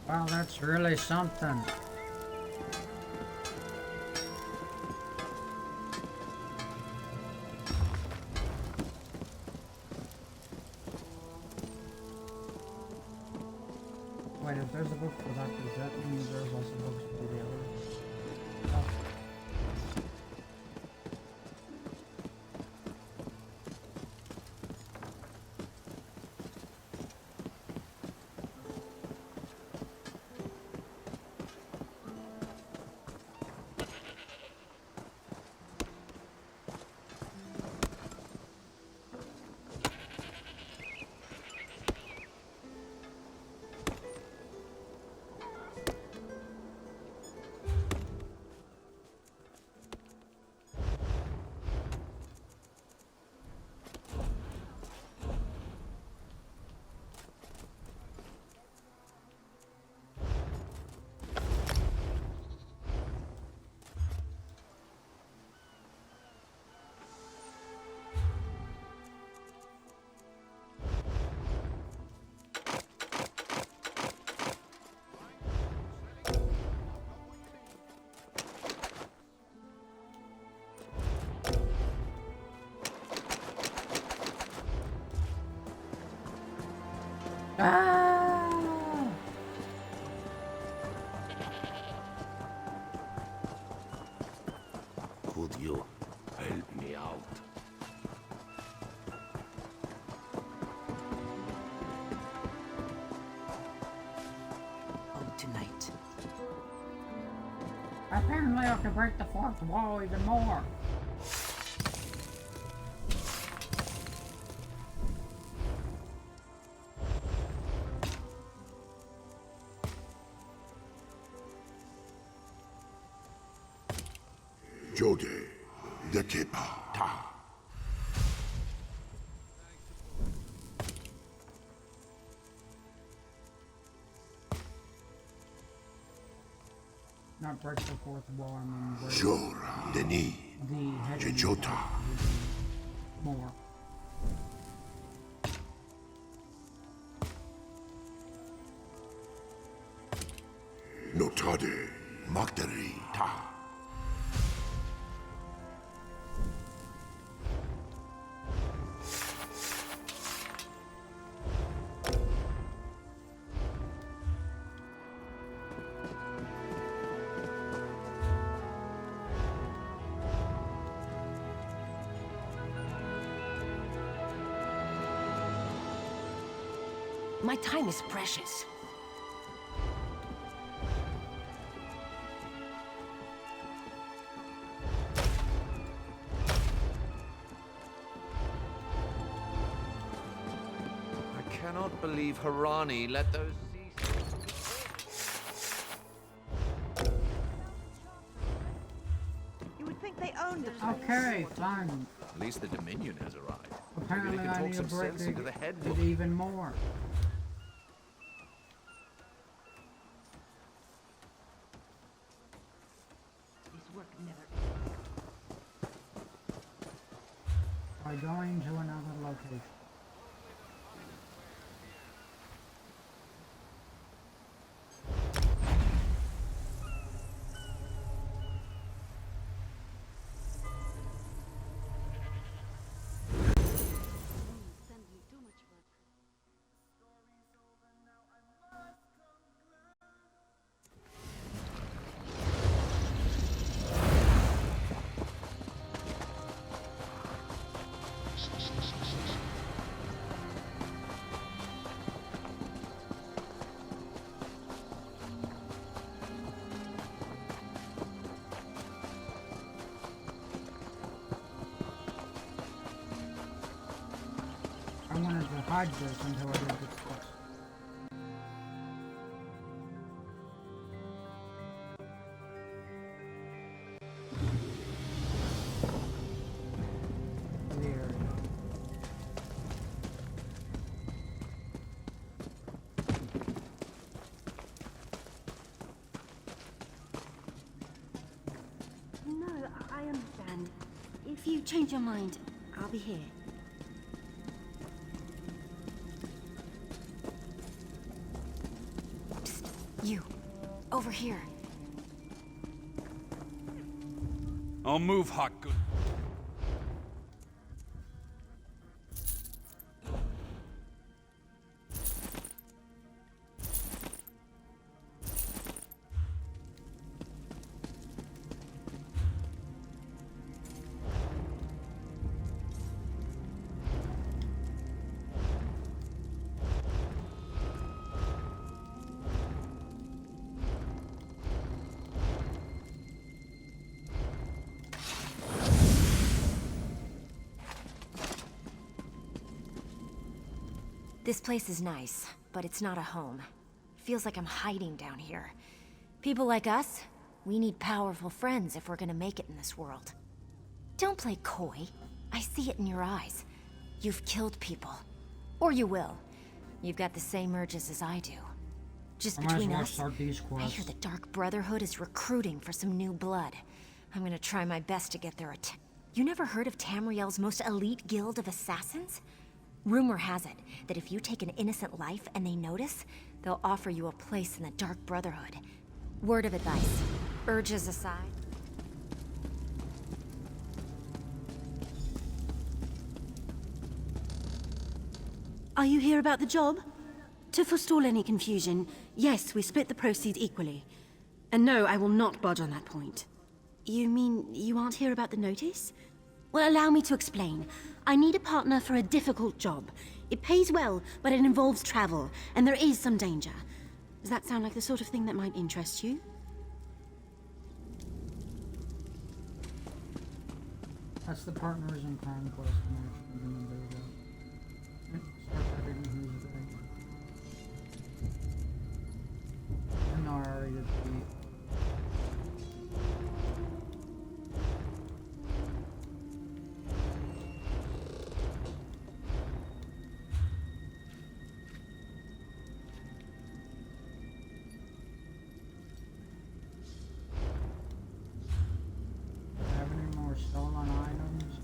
Wow, that's really something. Wait, if there's a book for that, does that mean there's also books for the other stuff? Ah! Could you help me out? Oh, tonight. Apparently I can break the fourth wall even more. Jode, the Kepa, Ta. Not break the fourth wall, I mean break Jora, Denis, the heavy Jejota. more. Notade, Magdari, Ta. My time is precious. I cannot believe Harani let those You would think they owned the place. Okay, fine. At least the Dominion has arrived. Apparently Maybe they I can need talk to some break sense into the head it woman. even more. This work never. By going to another location. I wanted to hide this until I did this quest. Weird. No, I understand. If you change your mind, I'll be here. Psst, you. Over here. I'll move, hot good. This place is nice, but it's not a home. Feels like I'm hiding down here. People like us, we need powerful friends if we're gonna make it in this world. Don't play coy. I see it in your eyes. You've killed people. Or you will. You've got the same urges as I do. Just I might as between well us, start these I quests. hear the Dark Brotherhood is recruiting for some new blood. I'm gonna try my best to get their attention. You never heard of Tamriel's most elite guild of assassins? Rumor has it that if you take an innocent life and they notice, they'll offer you a place in the Dark Brotherhood. Word of advice, urges aside. Are you here about the job? To forestall any confusion, yes, we split the proceeds equally. And no, I will not budge on that point. You mean you aren't here about the notice? Well, allow me to explain. I need a partner for a difficult job. It pays well, but it involves travel, and there is some danger. Does that sound like the sort of thing that might interest you? That's the partners in crime quest. Start editing who's there. Even though I already did the have any more stolen items?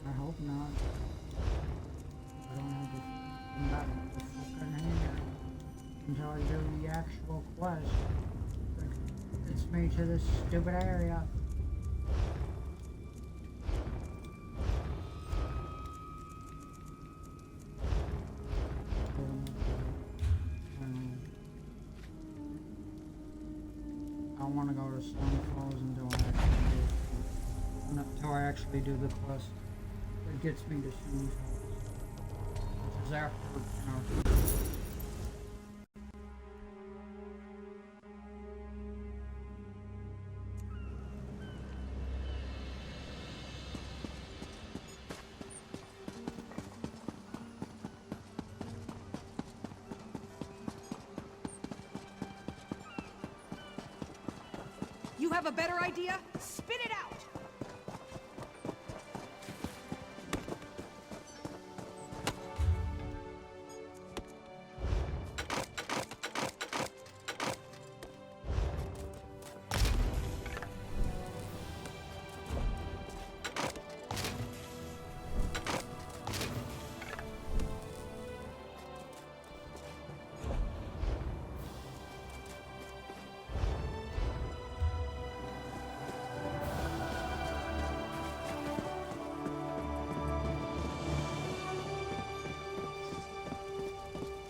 I hope not. I don't have to come back to fucking here until I do the actual quest. It's me to this stupid area. don't want to go to Stone Falls until I actually do the quest that gets me to Stone Falls, which is after, you know. You have a better idea? Spit it out!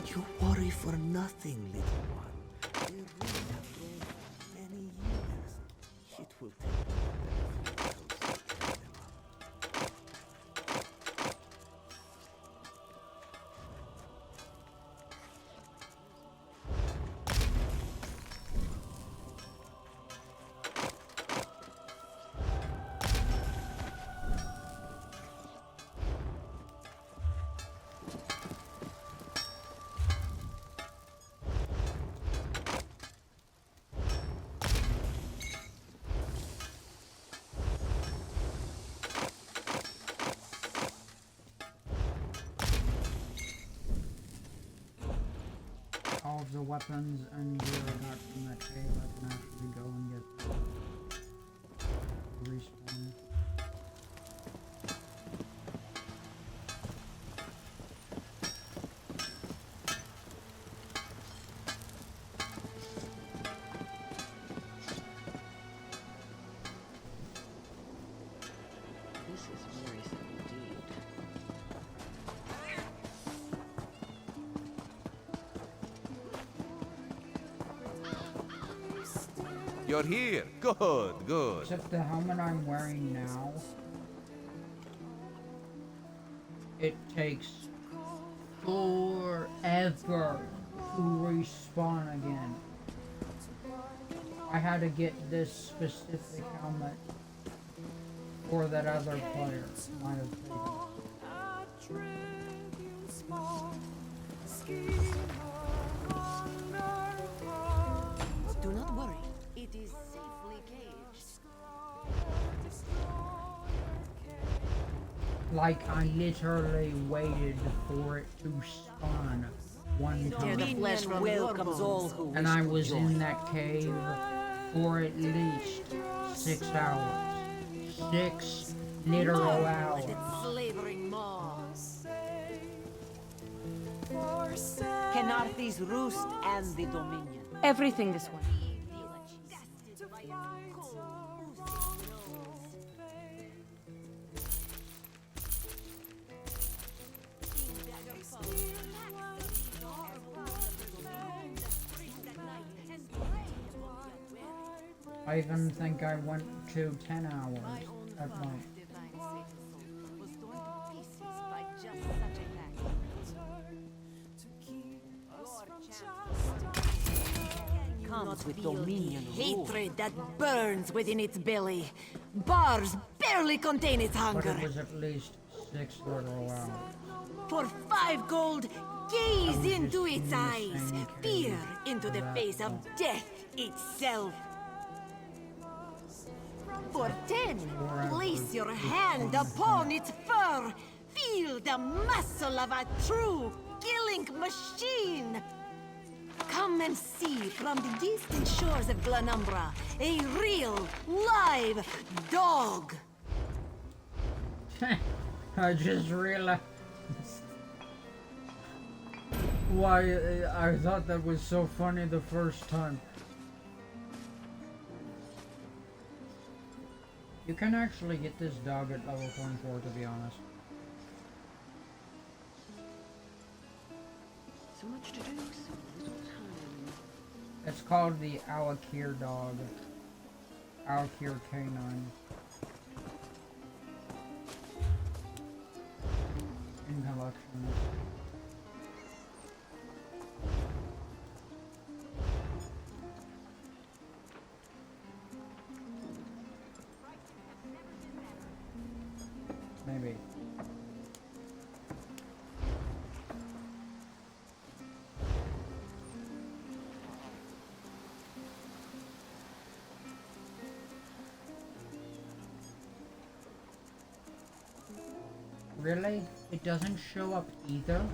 You worry for nothing, little one. We really have grown many years. It will take All of the weapons and gear I got from that cave, I can actually go and get respawn. This is worrisome indeed. You're here. Good, good. Except the helmet I'm wearing now, it takes forever to respawn again. I had to get this specific helmet for that other player might have taken. Do not worry. It is safely caged. Like, I literally waited for it to spawn one time. The flesh welcomes all who And wish I to was join. in that cave for at least 6 hours. 6 literal hours. Slavering maws. Can Arthas roost and the Dominion? Everything this way. I even think I went to 10 hours at night. Comes with dominion hatred that burns within its belly. Bars barely contain its But hunger. it was at least 6 literal hours. For 5 gold, gaze into its eyes. Peer into the face of death itself. For 10, place your hand upon its fur. Feel the muscle of a true killing machine. Come and see from the distant shores of Glanumbra a real, live dog. I just realized why I thought that was so funny the first time. You can actually get this dog at level 24, to be honest. So much to do, so little time. It's called the Alakir dog. Alakir canine. In collection. Maybe. Really? It doesn't show up either?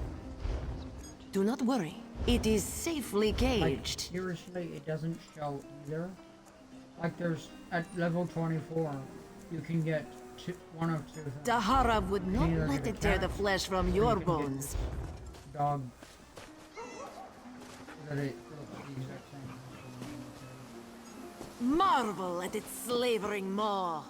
Do not worry. It is safely Like, caged. seriously, it doesn't show either? Like, there's, at level 24, you can get one of two things. Dahara would not Either let get it tear the attacked, flesh from or your you can get bones. Dog. That it looks the exact same. Marvel at its slavering maw.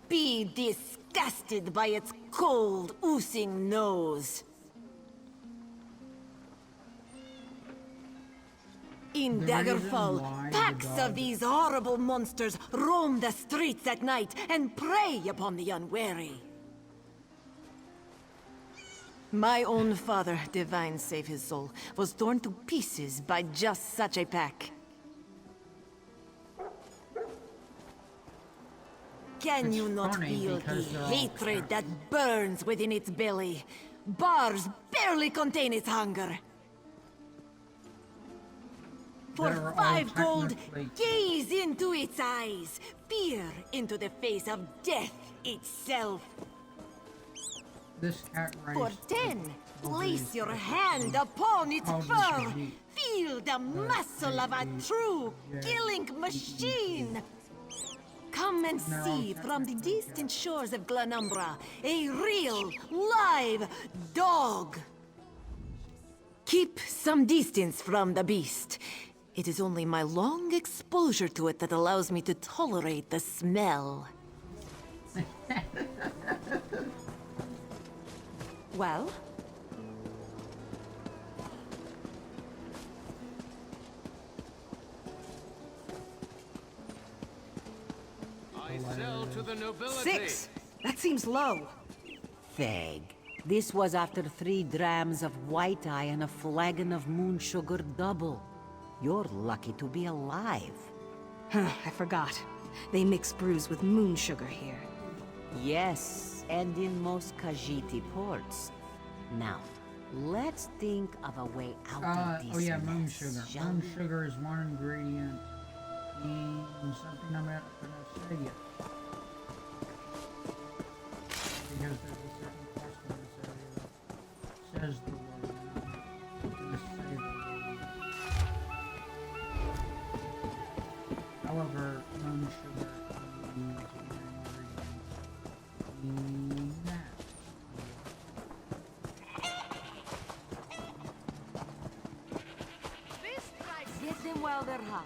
Be disgusted by its cold, oozing nose. In The reason Daggerfall, why the packs dog- of these horrible monsters roam the streets at night and prey upon the unwary. My own father, divine save his soul, was torn to pieces by just such a pack. Can It's you not funny feel the because they're all hatred that burns within its belly? Bars barely contain its hunger. For They're all 5 gold, technically- gaze into its eyes. Peer into the face of death itself. This cat race. For 10, place your hand upon its How fur. does it Feel the muscle of a true killing machine. Come and No, see from the distant shores of Glanumbra a real, live dog. Keep some distance from the beast. It is only my long exposure to it that allows me to tolerate the smell. Well? I sell to the nobility. 6! That seems low. Theg. This was after 3 drams of white eye and a flagon of moon sugar double. You're lucky to be alive. I forgot. They mix brews with moon sugar here. Yes, and in most Khajiit ports. Now, let's think of a way out of this Oh yeah, moon mess, sugar. shall Moon we? sugar is one ingredient in something I'm not gonna say yet. Because there's a certain quest in this area that says the word. I'm not gonna say the word. However, moon sugar is one ingredient in that. Get them while they're hot.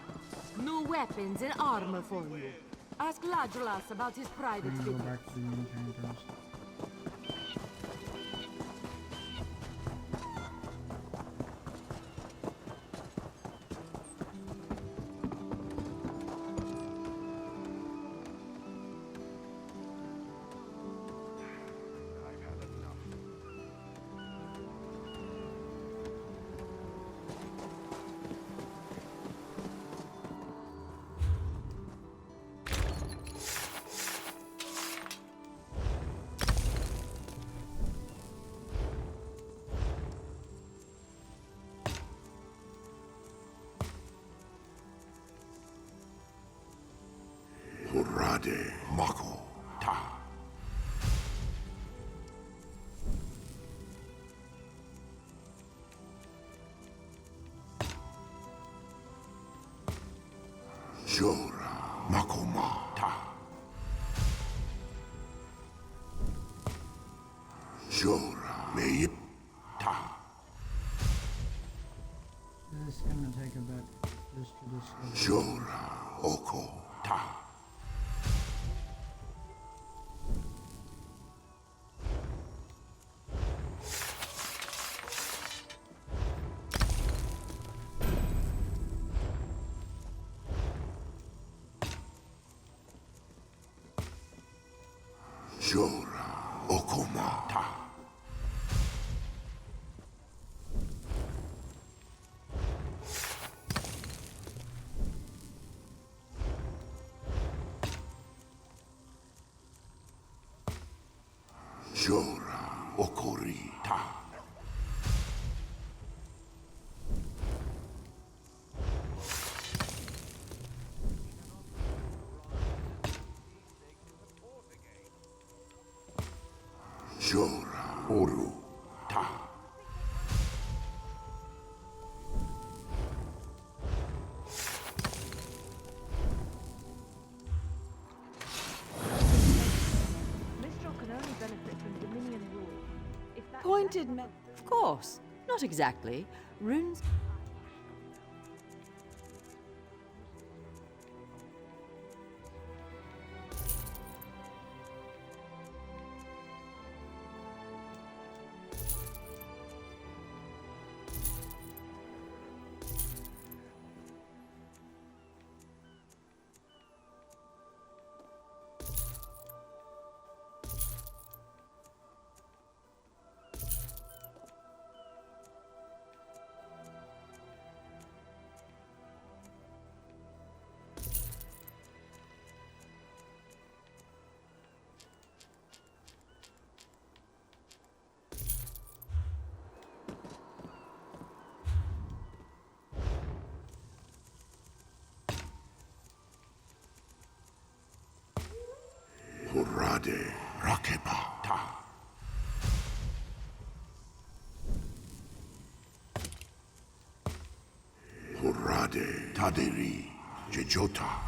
New weapons and armor for you. Ask Ladralas about his private Then go fittings. back to the enchanters. Hurade Mako Ta. Jora Makoma Ta. Jora Mei Ta. This is gonna take a bit just to discover. Jora Oko Ta. Jora Okomata. Jora Okorita. Jora Oru Ta. Mistral can only benefit from Dominion rule. If that Pointed me. Of course. Not exactly. Runes. Hurade Rakepa Ta. Hurade Taderi Jejota.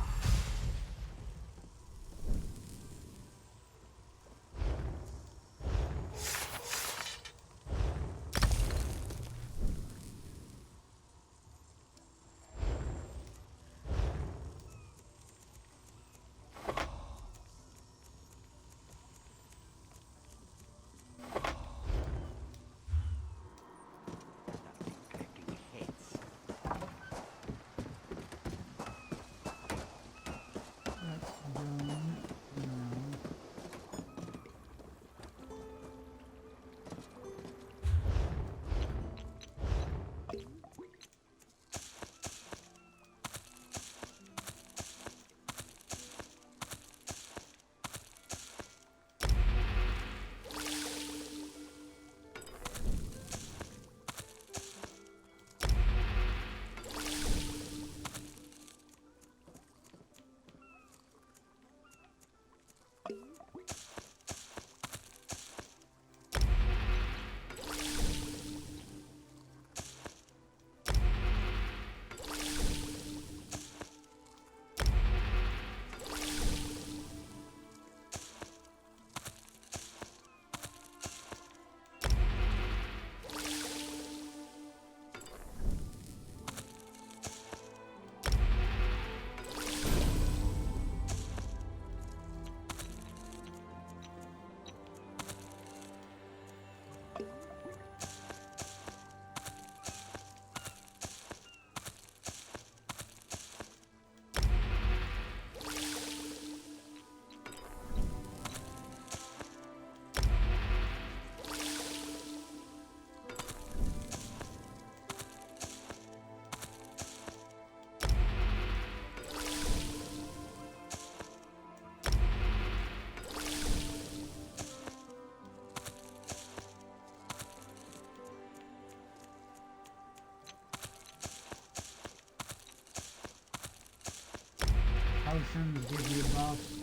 Potions give you buffs.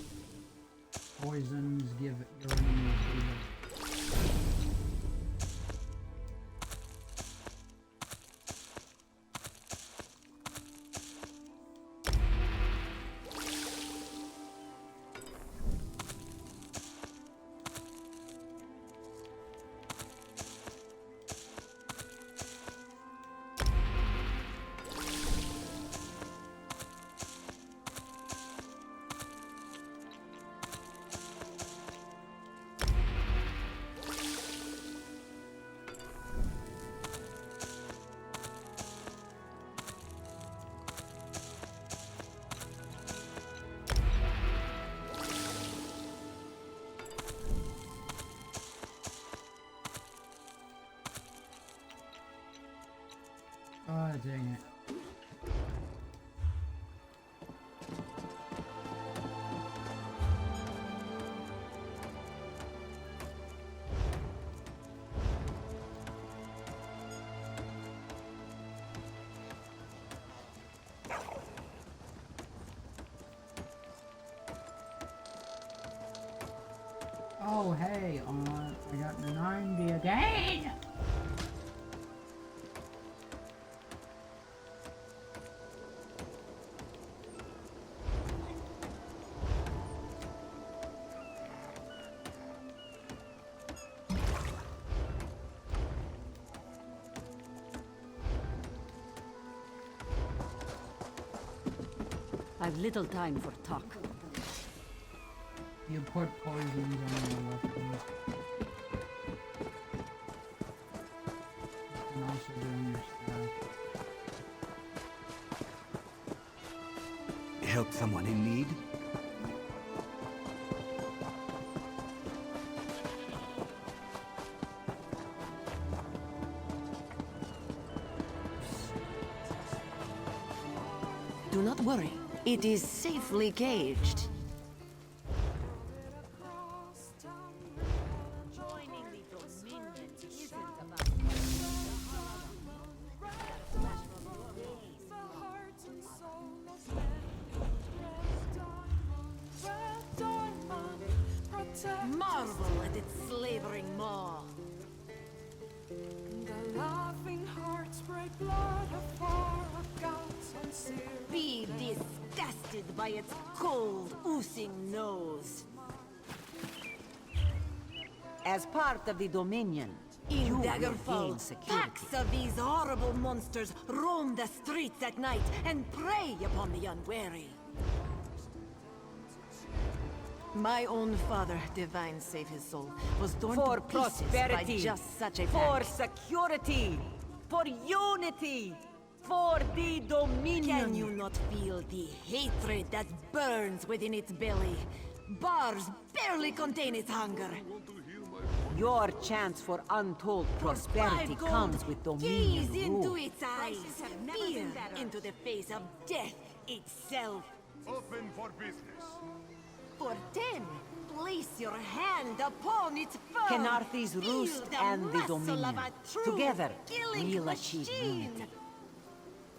Poisons give your enemies debuffs. Ah, dang it. Oh, hey, I got 90 again! I've little time for talk. You put poisons on your weapons. And also doing your stuff. Help someone in need? Do not worry. It is safely caged. Marvel at its slavering maw. The laughing hearts break blood afar of gods unseared. Be disgusted by its cold, oozing nose. As part of the Dominion, In you will Daggerfall, gain security. packs of these horrible monsters roam the streets at night and prey upon the unwary. My own father, divine save his soul, was torn For to pieces by prosperity, just such a for pack. security, for unity, for the Dominion. Can you not feel the hatred that burns within its belly? Bars barely contain its hunger. Your chance for untold prosperity Five gold, comes with Dominion gaze into rule. its eyes, peer into the face of death itself. Open for business. For 10, place your hand upon its fur. Kenarthi's Feel roost the and the muscle Dominion. of a true Together, killing we'll achieve machine. unity.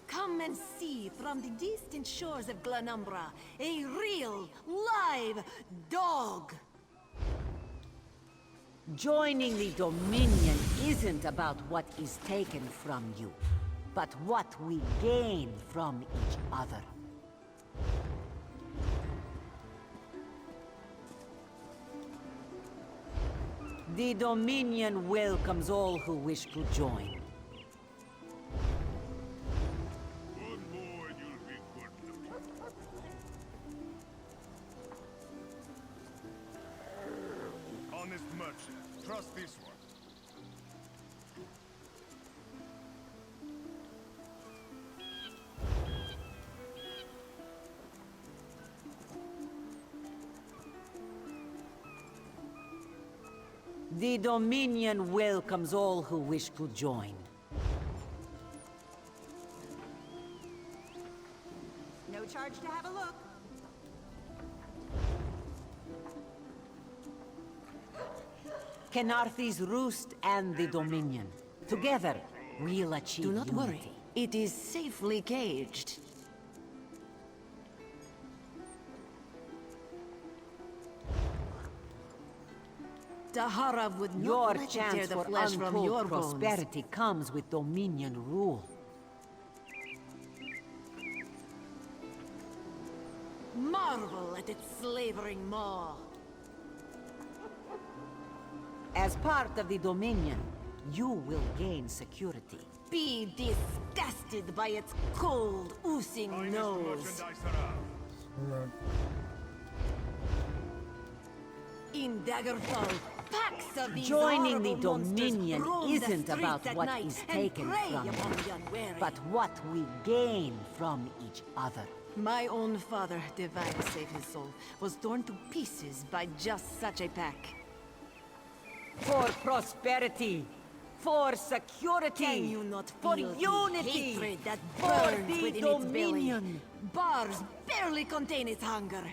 Come and see from the distant shores of Glanumbra a real, live dog. Joining the Dominion isn't about what is taken from you, but what we gain from each other. The Dominion welcomes all who wish to join. Honest merchant. Trust this one. The Dominion welcomes all who wish to join. No charge to have a look. Kenarthi's roost and the Dominion. Together, we'll achieve Do not unity. worry. It is safely caged. Dahara would not Your let you tear chance the for flesh from untold your bones. prosperity comes with Dominion rule. Marvel at its slavering maw. As part of the Dominion, you will gain security. Be disgusted by its cold, oozing nose. In Daggerfall, packs of these Joining the horrible monsters Dominion roam the isn't streets about at what night is and taken prey from upon you, the unwary. but what we gain from each other. My own father, divine save his soul, was torn to pieces by just such a pack. For prosperity, For security! Can you not For feel the unity! hatred that For burns the within its belly? Dominion! Bars barely contain its hunger.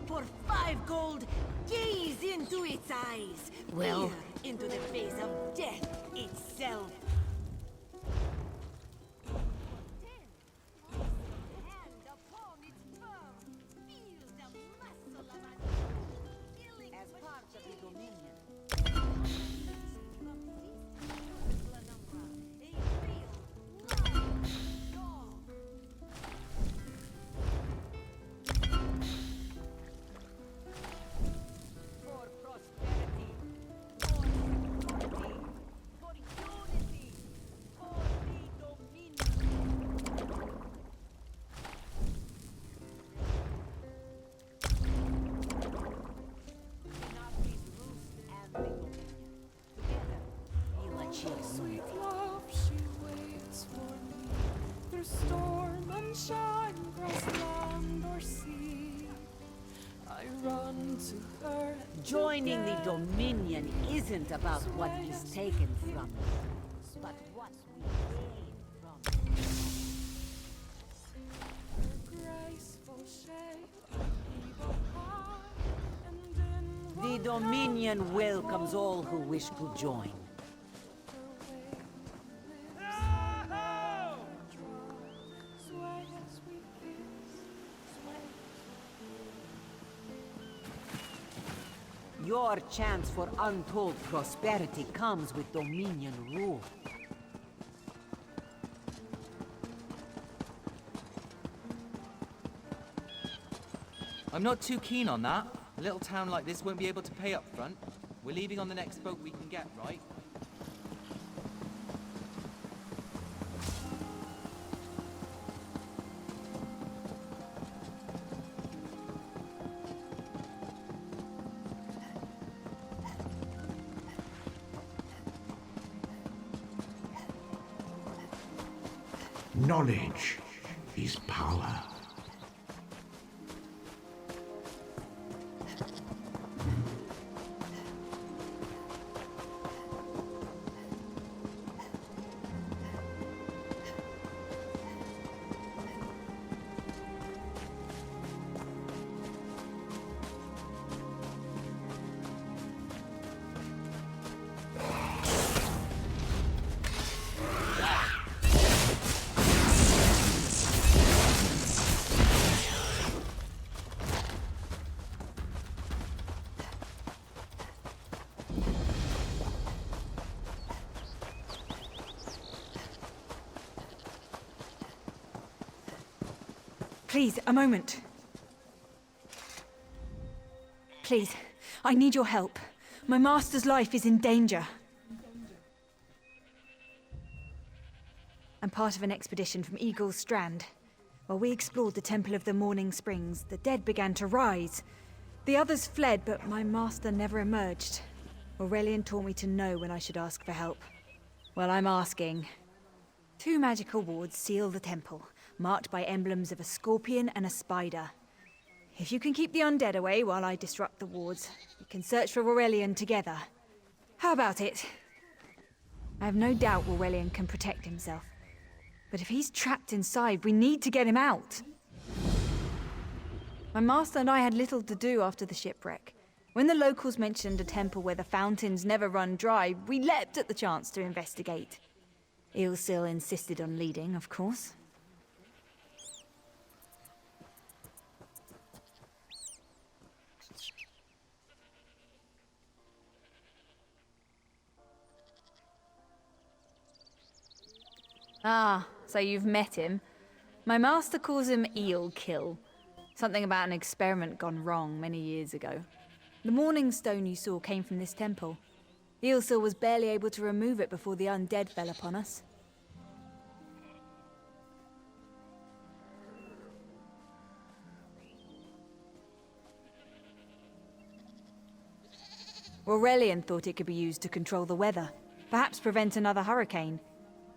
For 5 gold, gaze into its eyes. Well- Peer into the face of death itself. As part of the Dominion. For prosperity. For security. For unity. For the Dominion. Sweet love, she waits for me through storm and shine, across land or sea. I run to her. Joining the Dominion isn't about what is taken from us, but what we gain from it. Her graceful shape, evil heart, and in The Dominion welcomes all who wish to join. Your chance for untold prosperity comes with Dominion rule. I'm not too keen on that. A little town like this won't be able to pay up front. We're leaving on the next boat we can get, right? Knowledge is power. Please, a moment. Please, I need your help. My master's life is in danger. I'm part of an expedition from Eagle's Strand. While we explored the Temple of the Morning Springs, the dead began to rise. The others fled, but my master never emerged. Aurelian taught me to know when I should ask for help. Well, I'm asking. 2 magical wards seal the temple, marked by emblems of a scorpion and a spider. If you can keep the undead away while I disrupt the wards, we can search for Aurelian together. How about it? I have no doubt Aurelian can protect himself. But if he's trapped inside, we need to get him out. My master and I had little to do after the shipwreck. When the locals mentioned a temple where the fountains never run dry, we leapt at the chance to investigate. Ilsil insisted on leading, of course. Ah, so you've met him. My master calls him Eel Kill. Something about an experiment gone wrong many years ago. The morning stone you saw came from this temple. Ilsil was barely able to remove it before the undead fell upon us. Aurelian thought it could be used to control the weather, perhaps prevent another hurricane.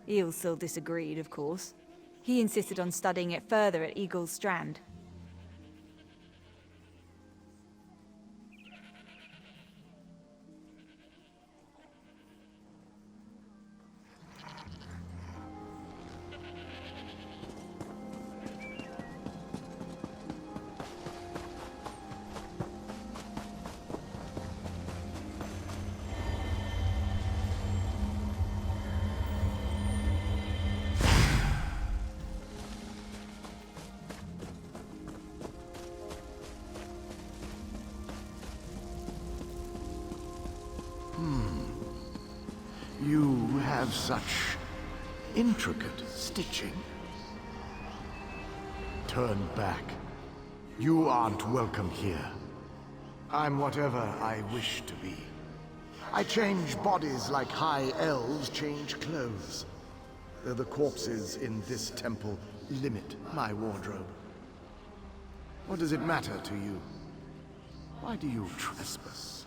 Ilsil disagreed, of course. He insisted on studying it further at Eagle's Strand. You have such intricate stitching. Turn back. You aren't welcome here. I'm whatever I wish to be. I change bodies like high elves change clothes. Though the corpses in this temple limit my wardrobe. What does it matter to you? Why do you trespass?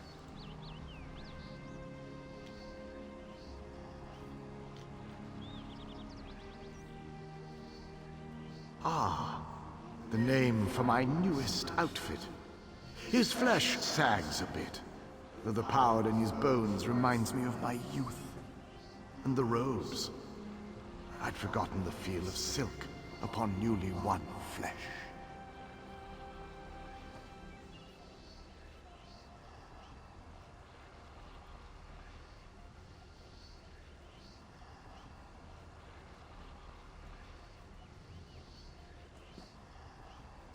Ah, the name for my newest outfit. His flesh sags a bit, though the power in his bones reminds me of my youth. And the robes. I'd forgotten the feel of silk upon newly won flesh.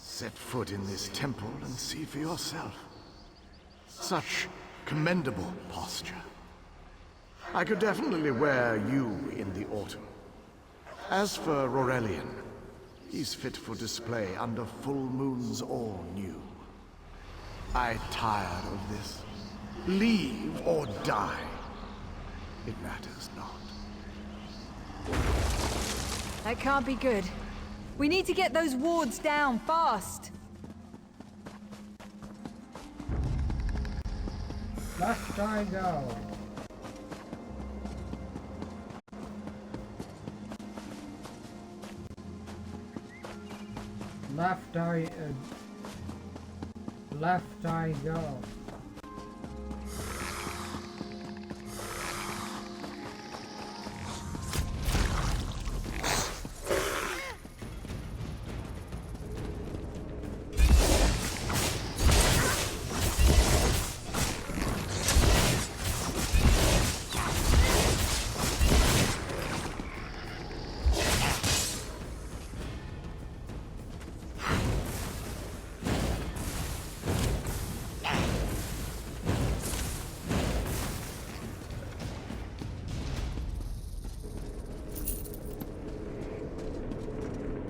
Set foot in this temple and see for yourself. Such commendable posture. I could definitely wear you in the autumn. As for Rorelian, he's fit for display under full moons all new. I'm tired of this. Leave or die. It matters not. That can't be good. We need to get those wards down, fast! Left I go. Left I go.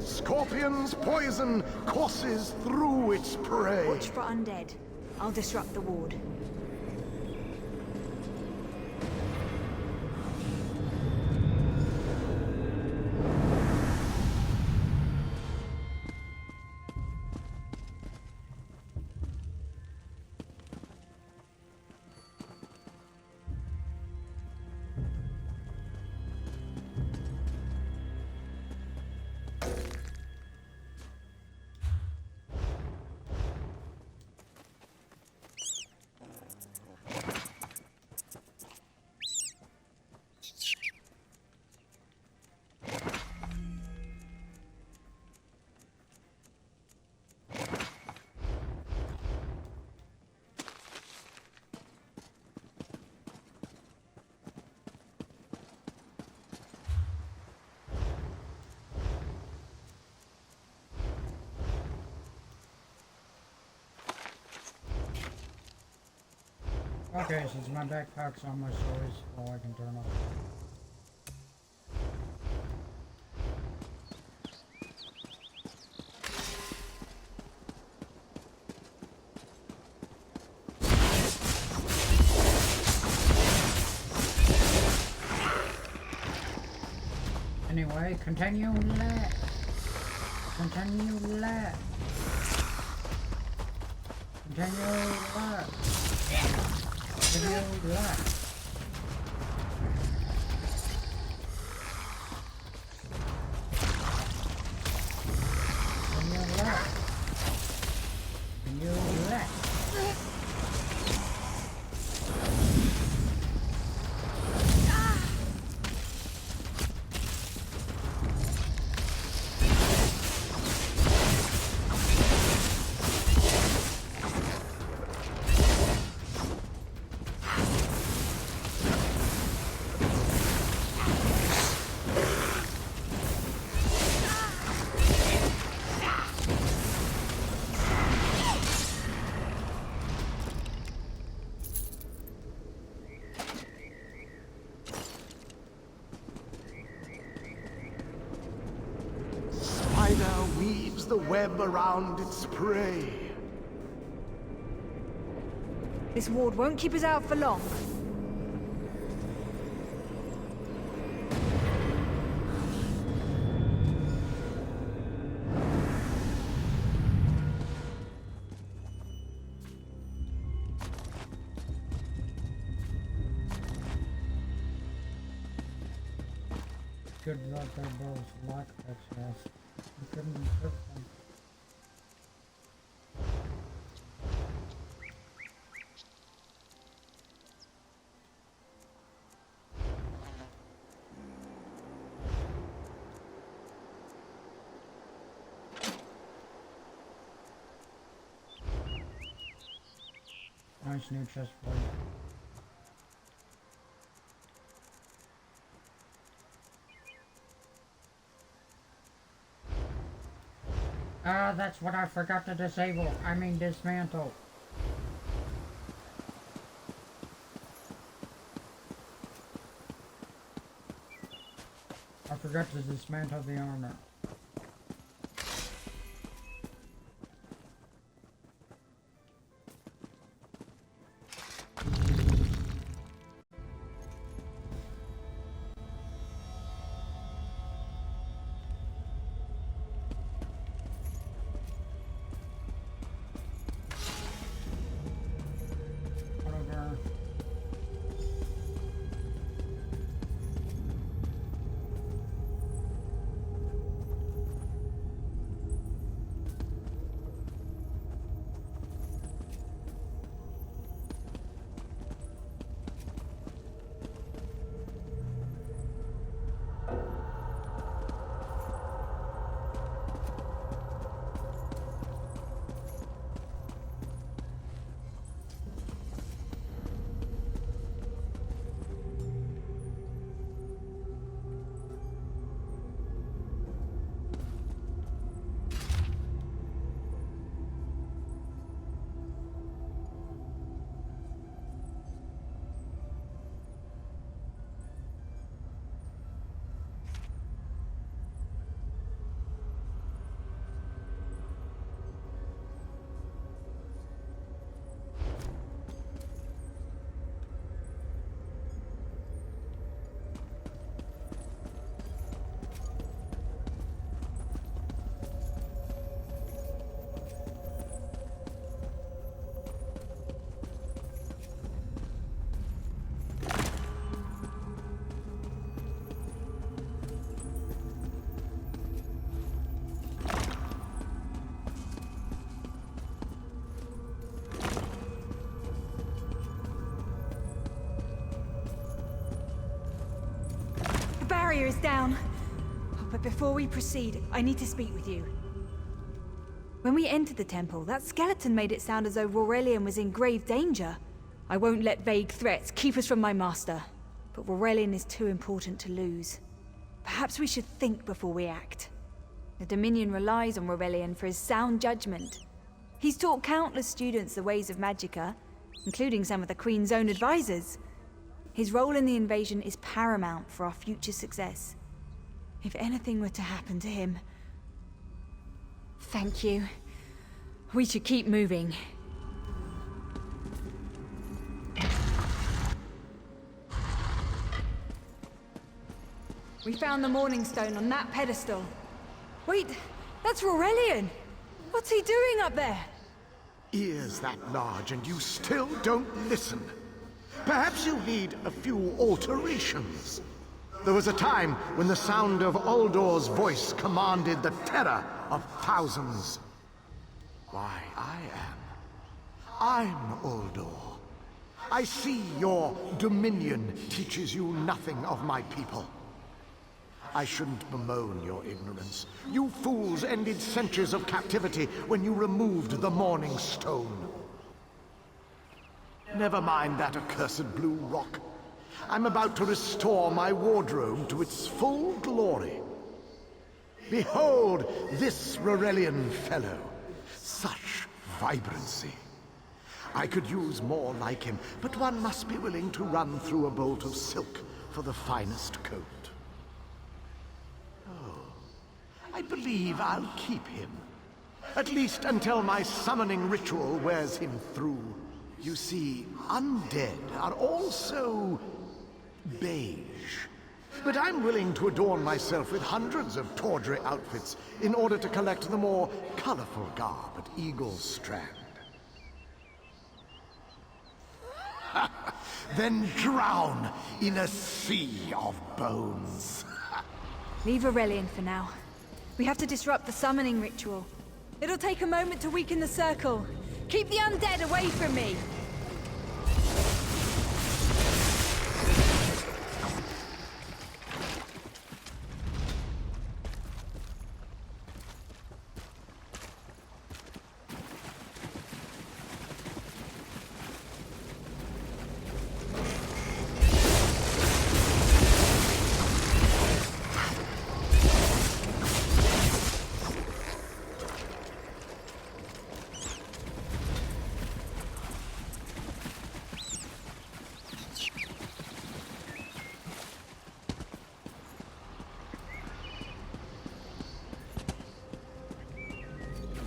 Scorpion's poison courses through its prey. Watch for undead. I'll disrupt the ward. Okay, since my backpack's on my swords, all I can turn off. Anyway, continue left. Continue left. Continue left. Continue left. Continue left. Continue left. the web around its prey. This ward won't keep us out for long. Good luck, our bows lock access. You couldn't equip them. Nice new chest plate. Ah, that's what I forgot to disable. I mean dismantle. I forgot to dismantle the armor. Barrier is down. But before we proceed, I need to speak with you. When we entered the temple, that skeleton made it sound as though Aurelian was in grave danger. I won't let vague threats keep us from my master. But Aurelian is too important to lose. Perhaps we should think before we act. The Dominion relies on Aurelian for his sound judgment. He's taught countless students the ways of Magicka, including some of the Queen's own advisors. His role in the invasion is paramount for our future success. If anything were to happen to him... Thank you. We should keep moving. We found the Morning Stone on that pedestal. Wait, that's Aurelian! What's he doing up there? Ears that large and you still don't listen. Perhaps you need a few alterations. There was a time when the sound of Uldor's voice commanded the terror of thousands. Why, I'm Uldor. I see your Dominion teaches you nothing of my people. I shouldn't bemoan your ignorance. You fools ended centuries of captivity when you removed the Morning Stone. Never mind that accursed blue rock. I'm about to restore my wardrobe to its full glory. Behold this Aurelian fellow. Such vibrancy. I could use more like him, but one must be willing to run through a bolt of silk for the finest coat. Oh, I believe I'll keep him. At least until my summoning ritual wears him through. You see, undead are also beige. But I'm willing to adorn myself with hundreds of tawdry outfits in order to collect the more colorful garb at Eagle's Strand. Then drown in a sea of bones. Leave Aurelian for now. We have to disrupt the summoning ritual. It'll take a moment to weaken the circle. Keep the undead away from me!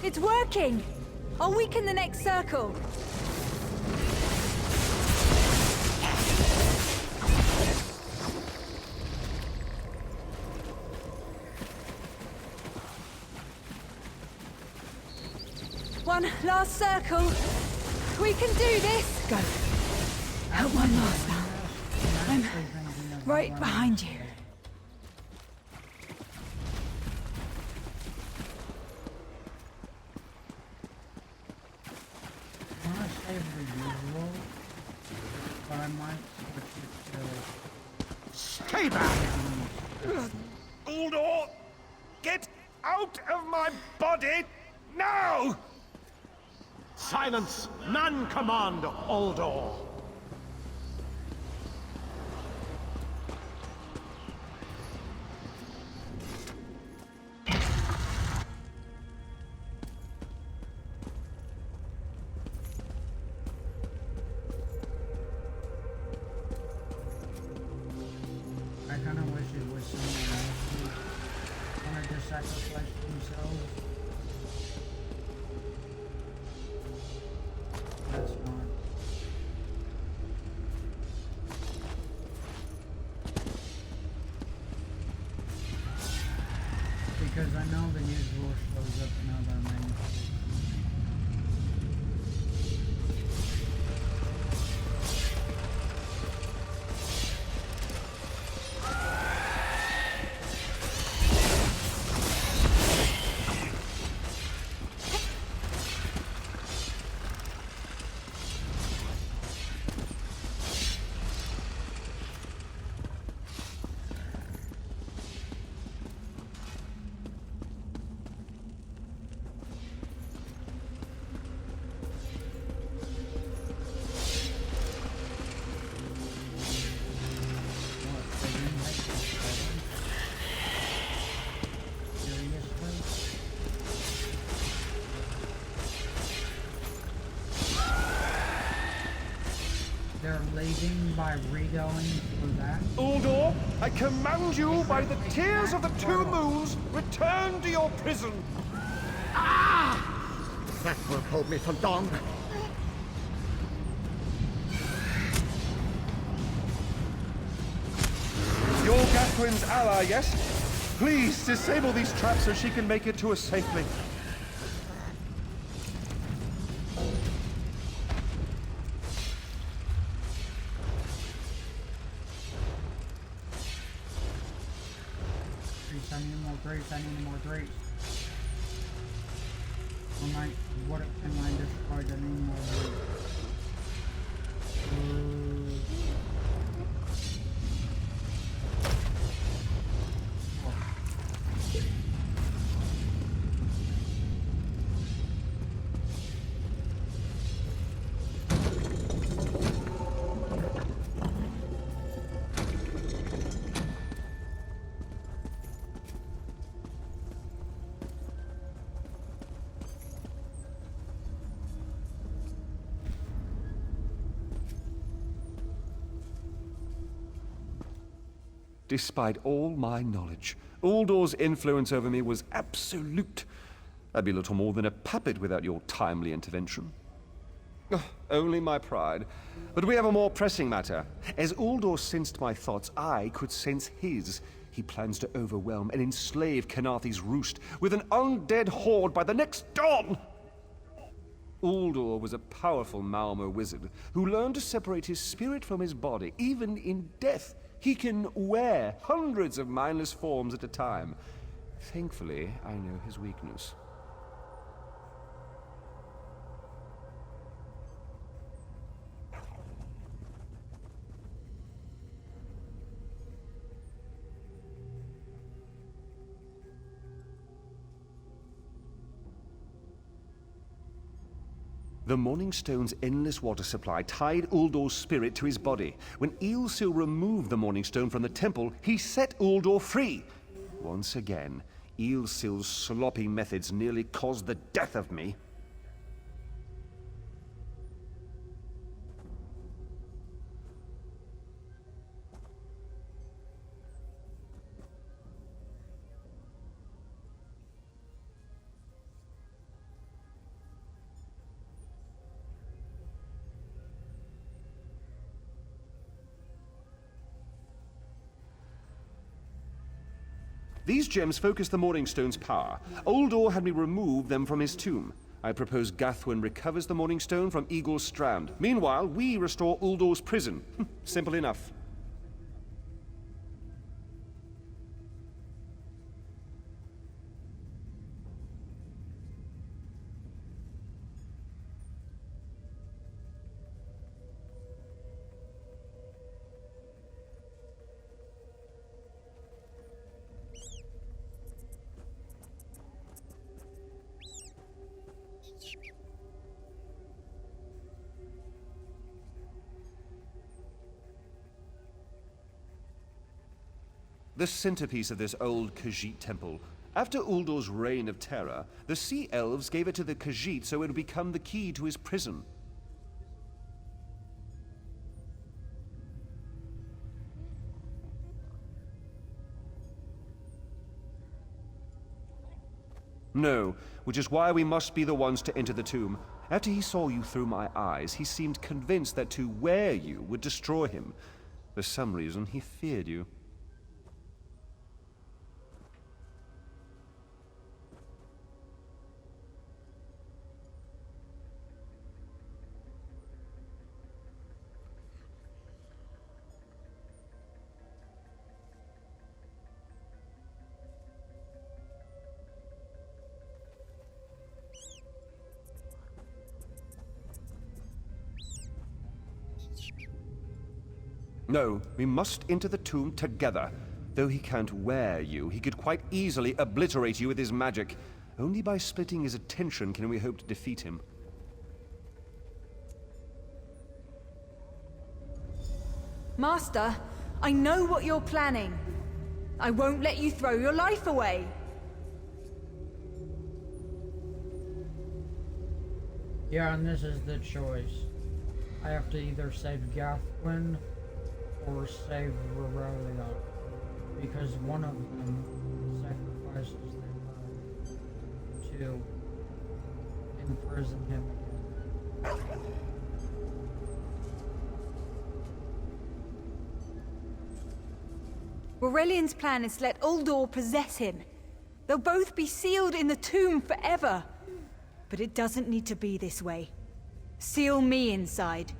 It's working! I'll weaken the next circle. One last circle. We can do this! Go. Help my master. I'm right behind you. Stay back! Uldor! Get out of my body now! Silence! None command, Uldor! I kind of wish it was someone else who wanted to sacrifice themselves. That's not. Because I know the usual shows up in other menus. They're leaving by regoing for that? Uldor, I command you by the tears of the two moons, return to your prison! Ah! That won't hold me for long. You're Gathwin's ally, yes? Please disable these traps so she can make it to us safely. I need more grapes, I need more grapes. What am I destroyed? I need more grapes. Despite all my knowledge, Uldor's influence over me was absolute. I'd be little more than a puppet without your timely intervention. Oh, only my pride. But we have a more pressing matter. As Uldor sensed my thoughts, I could sense his. He plans to overwhelm and enslave Kenathi's roost with an undead horde by the next dawn! Uldor was a powerful Malmo wizard who learned to separate his spirit from his body, even in death. He can wear hundreds of mindless forms at a time. Thankfully, I know his weakness. The Morning Stone's endless water supply tied Uldor's spirit to his body. When Eilsil removed the Morning Stone from the temple, he set Uldor free. Once again, Eilsil's sloppy methods nearly caused the death of me. These gems focus the Morning Stone's power. Uldor had me remove them from his tomb. I propose Gathwin recovers the Morning Stone from Eagle's Strand. Meanwhile, we restore Uldor's prison. Simple enough. The centerpiece of this old Khajiit temple. After Uldor's reign of terror, the Sea Elves gave it to the Khajiit so it would become the key to his prison. No, which is why we must be the ones to enter the tomb. After he saw you through my eyes, he seemed convinced that to wear you would destroy him. For some reason, he feared you. No, we must enter the tomb together. Though he can't wear you, he could quite easily obliterate you with his magic. Only by splitting his attention can we hope to defeat him. Master, I know what you're planning. I won't let you throw your life away. Yeah, and this is the choice. I have to either save Gathwin or save Rorelion, because one of them sacrifices their life to imprison him again. Rorelion's plan is to let Uldor possess him. They'll both be sealed in the tomb forever. But it doesn't need to be this way. Seal me inside.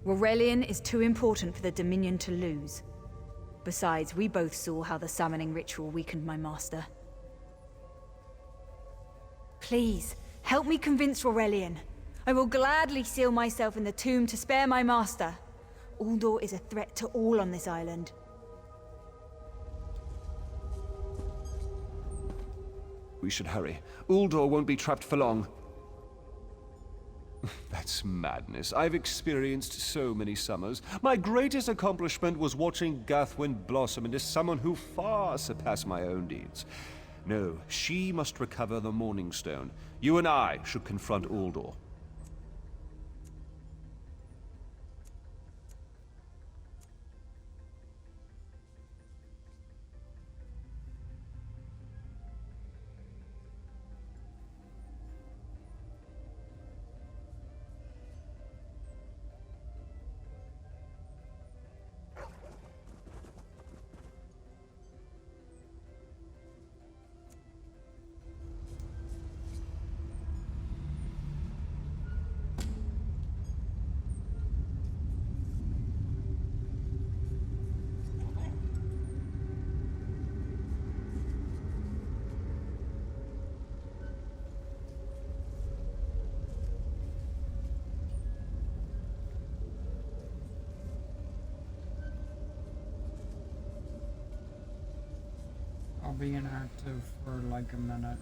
Rorelion is too important for the Dominion to lose. Besides, we both saw how the summoning ritual weakened my master. Please, help me convince Rorelion. I will gladly seal myself in the tomb to spare my master. Uldor is a threat to all on this island. We should hurry. Uldor won't be trapped for long. That's madness. I've experienced so many summers. My greatest accomplishment was watching Gathwin blossom into someone who far surpassed my own deeds. No, she must recover the Morning Stone. You and I should confront Uldor. I'll be inactive for like a minute.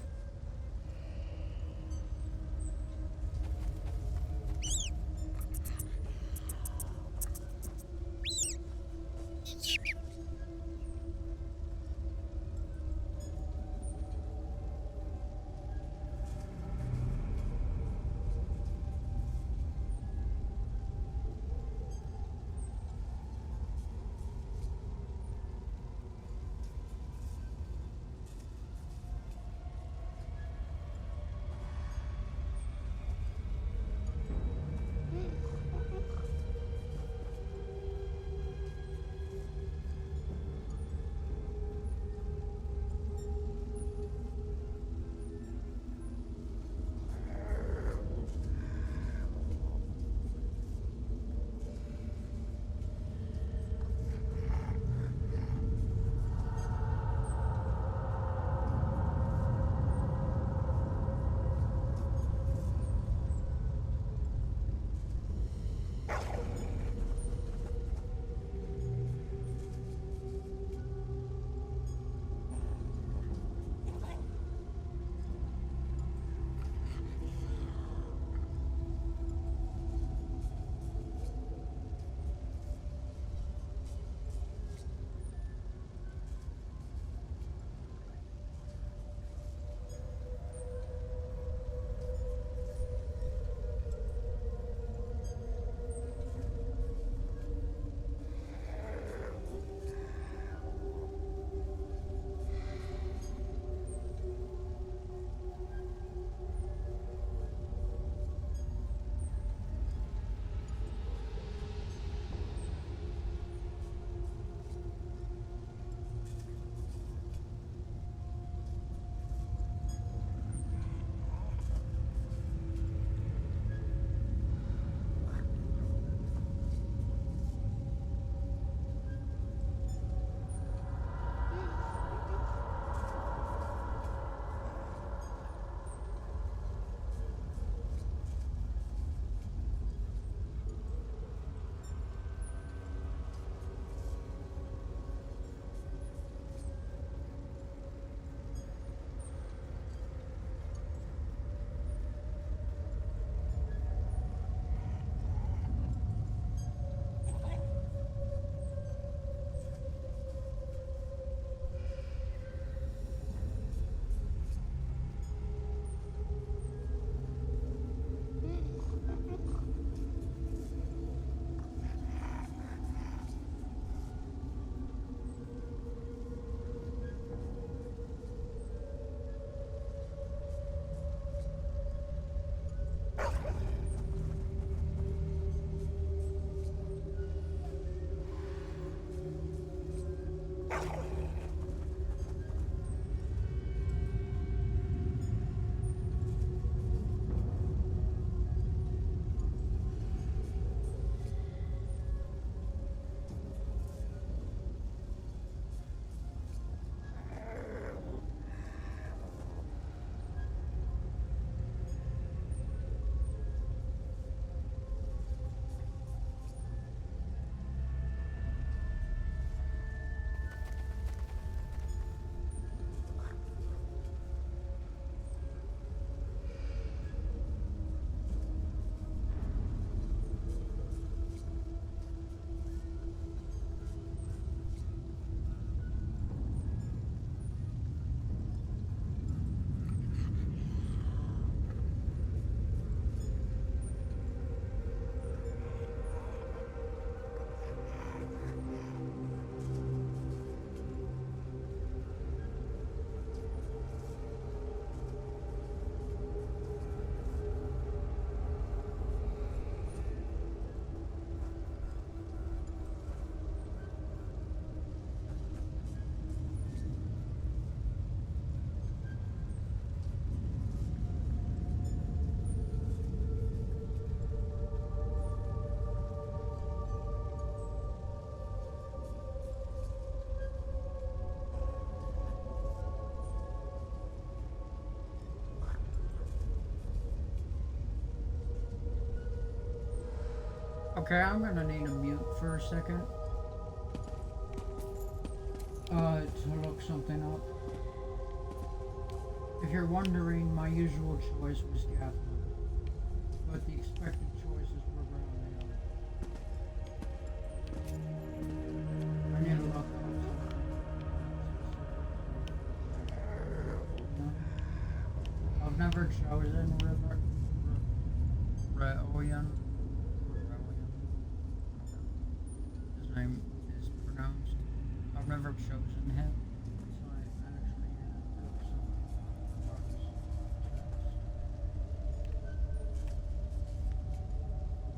Okay, I'm gonna need a mute for a second. To look something up. If you're wondering, my usual choice was Catholic, but the expected choices were brown ale. I need to look up something. I've never chosen Reolian. His name is pronounced. I've never chosen him, so I actually look something up.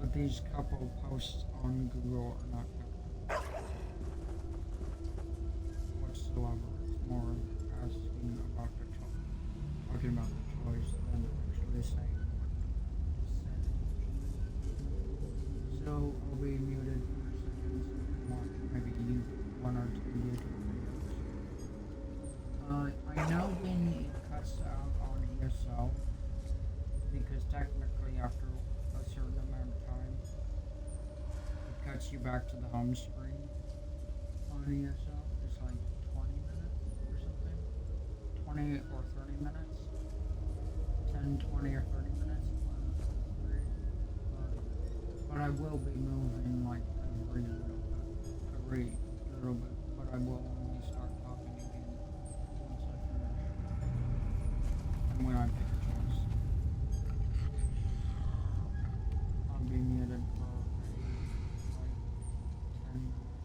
But these couple posts on Google are not whatsoever. It's more asking about the talking about the choice than actually saying what was said. So I'll be muted for a second so you can watch maybe one or two YouTube videos. I know when it cuts out on ESL because technically after a certain amount of time it cuts you back to the home screen on ESL. It's like 20 minutes or something. 20 or 30 minutes. 10, 20 or 30 minutes. But I will be moving like every little bit. But I will only start talking again once I finish. And when I pick a choice. I'll be muted for like 10 minutes.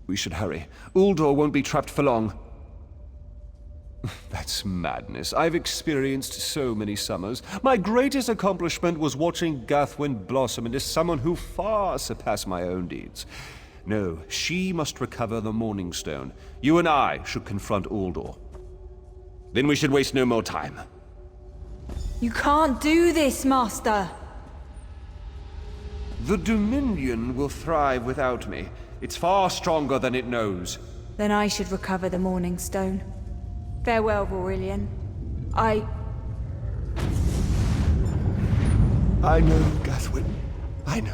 We should hurry. Uldor won't be trapped for long. That's madness. I've experienced so many summers. My greatest accomplishment was watching Gathwin blossom into someone who far surpassed my own deeds. No, she must recover the Morning Stone. You and I should confront Uldor. Then we should waste no more time. You can't do this, Master! The Dominion will thrive without me. It's far stronger than it knows. Then I should recover the Morning Stone. Farewell, Aurelian. I know, Gathwin. I know.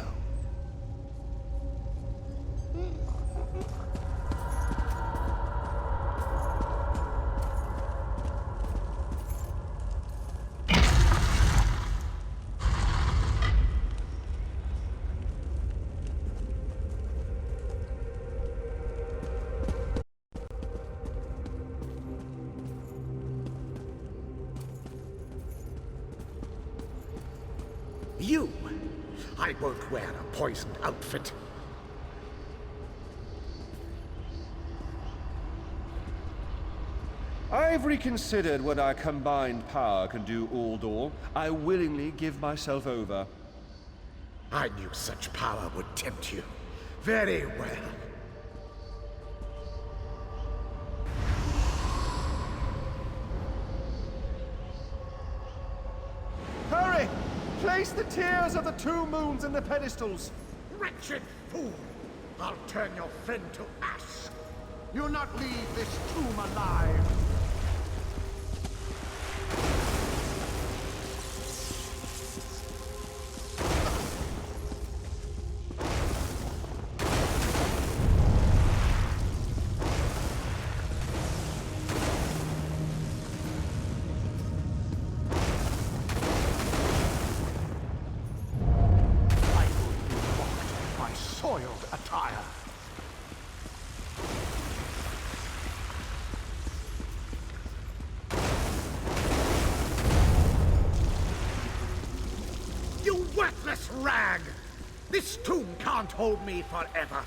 You! I won't wear a poisoned outfit. I've reconsidered what our combined power can do, Uldor. I willingly give myself over. I knew such power would tempt you. Very well. Hurry! Place the tears of the two moons in the pedestals. Wretched fool! I'll turn your friend to ash. You'll not leave this tomb alive. Soiled attire. rag! This tomb can't hold me forever.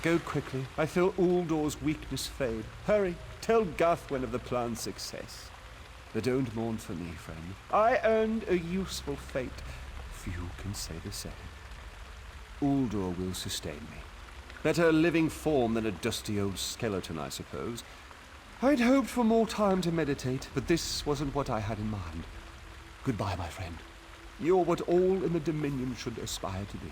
Go quickly. I feel Uldor's weakness fade. Hurry, tell Gathwen of the plan's success. But don't mourn for me, friend. I earned a useful fate. Few can say the same. Uldor will sustain me. Better a living form than a dusty old skeleton, I suppose. I'd hoped for more time to meditate, but this wasn't what I had in mind. Goodbye, my friend. You're what all in the Dominion should aspire to be.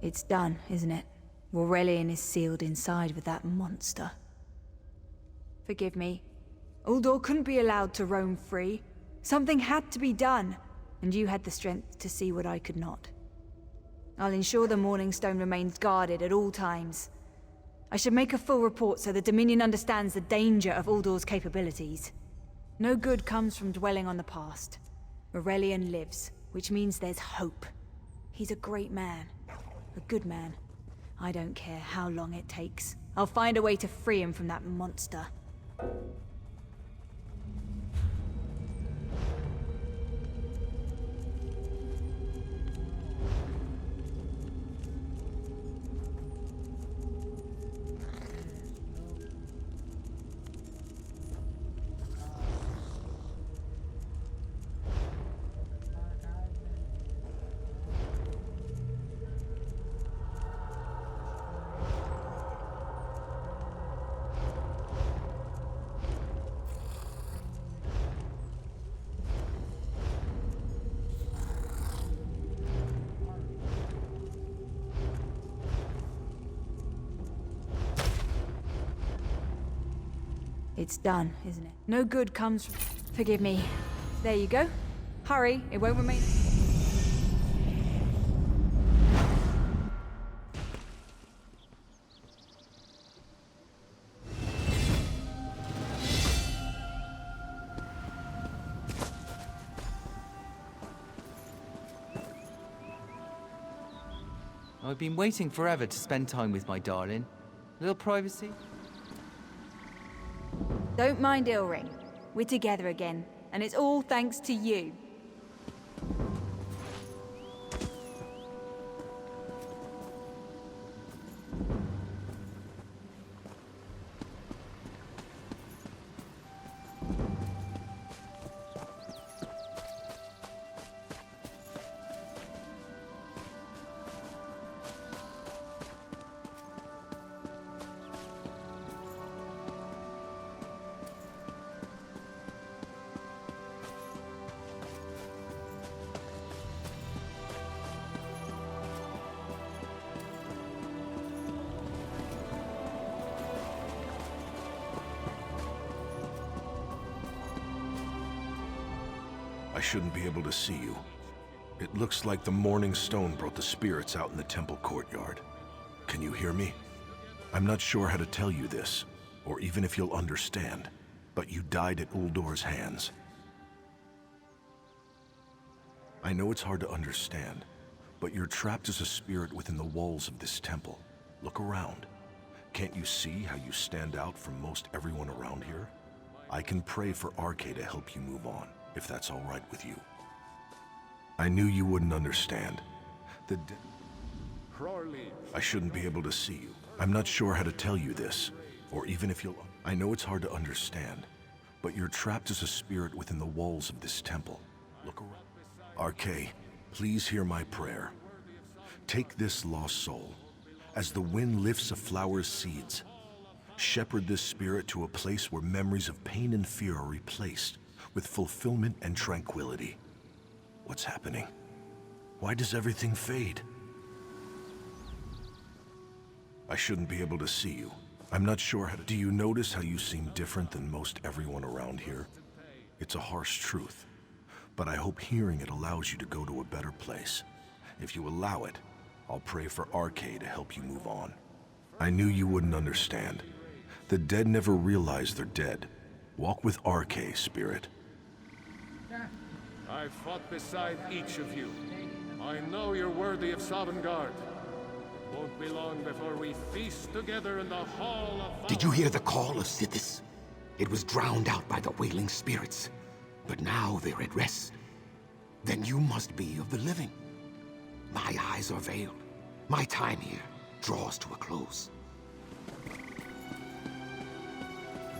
It's done, isn't it? Aurelian is sealed inside with that monster. Forgive me. Uldor couldn't be allowed to roam free. Something had to be done, and you had the strength to see what I could not. I'll ensure the Morning Stone remains guarded at all times. I should make a full report so the Dominion understands the danger of Uldor's capabilities. No good comes from dwelling on the past. Aurelian lives, which means there's hope. He's a great man. A good man. I don't care how long it takes. I'll find a way to free him from that monster. It's done, isn't it? No good comes from... Forgive me. There you go. Hurry, it won't remain... I've been waiting forever to spend time with my darling. A little privacy? Don't mind Ilring. We're together again, and it's all thanks to you. I shouldn't be able to see you. It looks like the Morning Stone brought the spirits out in the temple courtyard. Can you hear me? I'm not sure how to tell you this, or even if you'll understand, but you died at Uldor's hands. I know it's hard to understand, but you're trapped as a spirit within the walls of this temple. Look around. Can't you see how you stand out from most everyone around here? I can pray for Arkay to help you move on, if that's all right with you. I knew you wouldn't understand. I shouldn't be able to see you. I'm not sure how to tell you this, or even if you'll... I know it's hard to understand, but you're trapped as a spirit within the walls of this temple. Look around. Arkay, please hear my prayer. Take this lost soul. As the wind lifts a flower's seeds, Shepherd this spirit to a place where memories of pain and fear are replaced with fulfillment and tranquility. What's happening? Why does everything fade? I shouldn't be able to see you. I'm not sure how to... Do you notice how you seem different than most everyone around here? It's a harsh truth, but I hope hearing it allows you to go to a better place. If you allow it, I'll pray for Arkay to help you move on. I knew you wouldn't understand. The dead never realize they're dead. Walk with Arkay, spirit. I fought beside each of you. I know you're worthy of Sovngarde. It won't be long before we feast together in the Hall of... Did you hear the call of Sithis? It was drowned out by the wailing spirits, but now they're at rest. Then you must be of the living. My eyes are veiled. My time here draws to a close.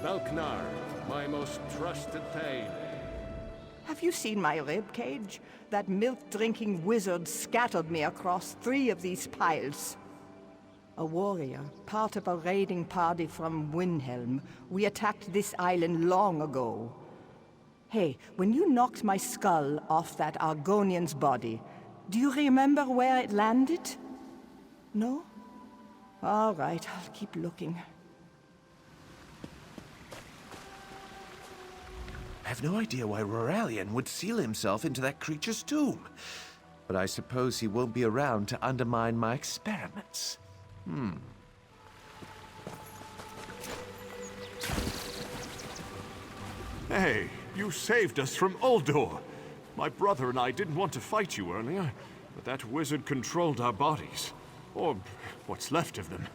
Velknar, my most trusted Thane. Have you seen my ribcage? That milk-drinking wizard scattered me across 3 of these piles. A warrior, part of a raiding party from Windhelm. We attacked this island long ago. Hey, when you knocked my skull off that Argonian's body, do you remember where it landed? No? All right, I'll keep looking. I have no idea why Roralian would seal himself into that creature's tomb. But I suppose he won't be around to undermine my experiments. Hey, you saved us from Uldor. My brother and I didn't want to fight you earlier, but that wizard controlled our bodies. Or what's left of them.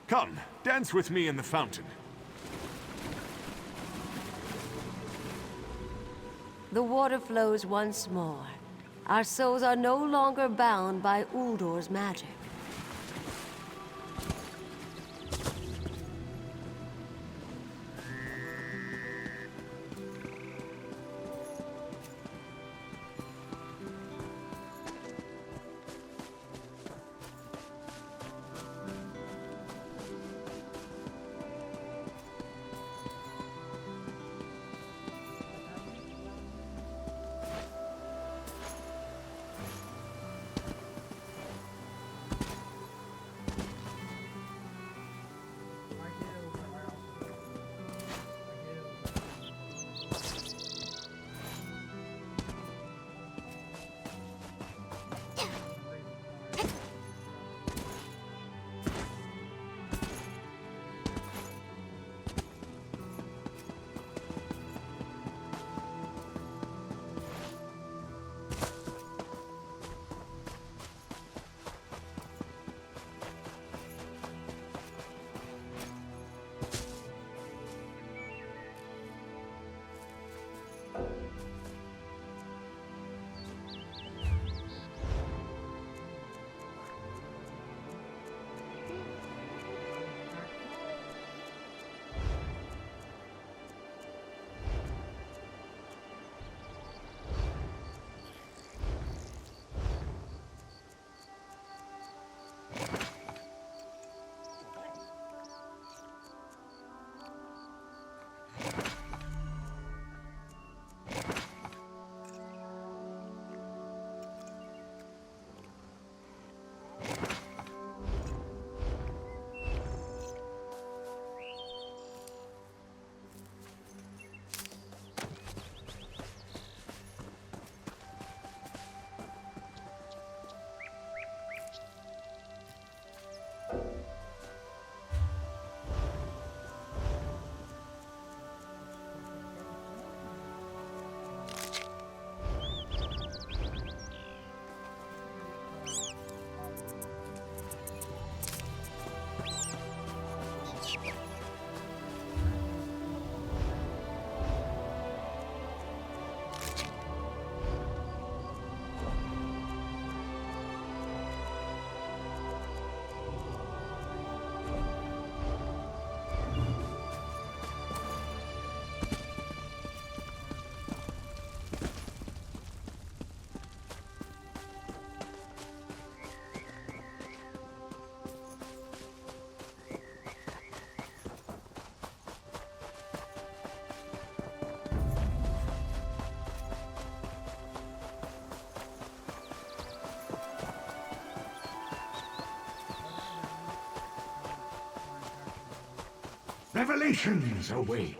Come, dance with me in the fountain. The water flows once more. Our souls are no longer bound by Uldor's magic. Revelations await.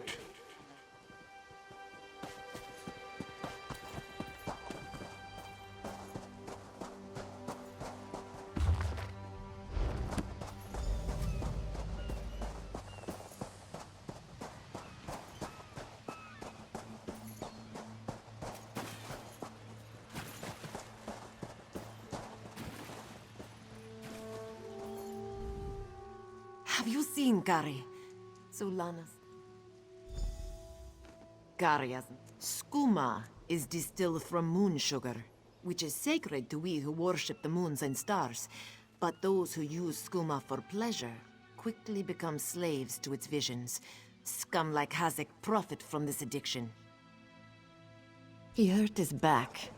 Have you seen Gary? Sulanas. Gary hasn't. Skooma is distilled from moon sugar, which is sacred to we who worship the moons and stars. But those who use skooma for pleasure quickly become slaves to its visions. Scum like Hazek profit from this addiction. He hurt his back.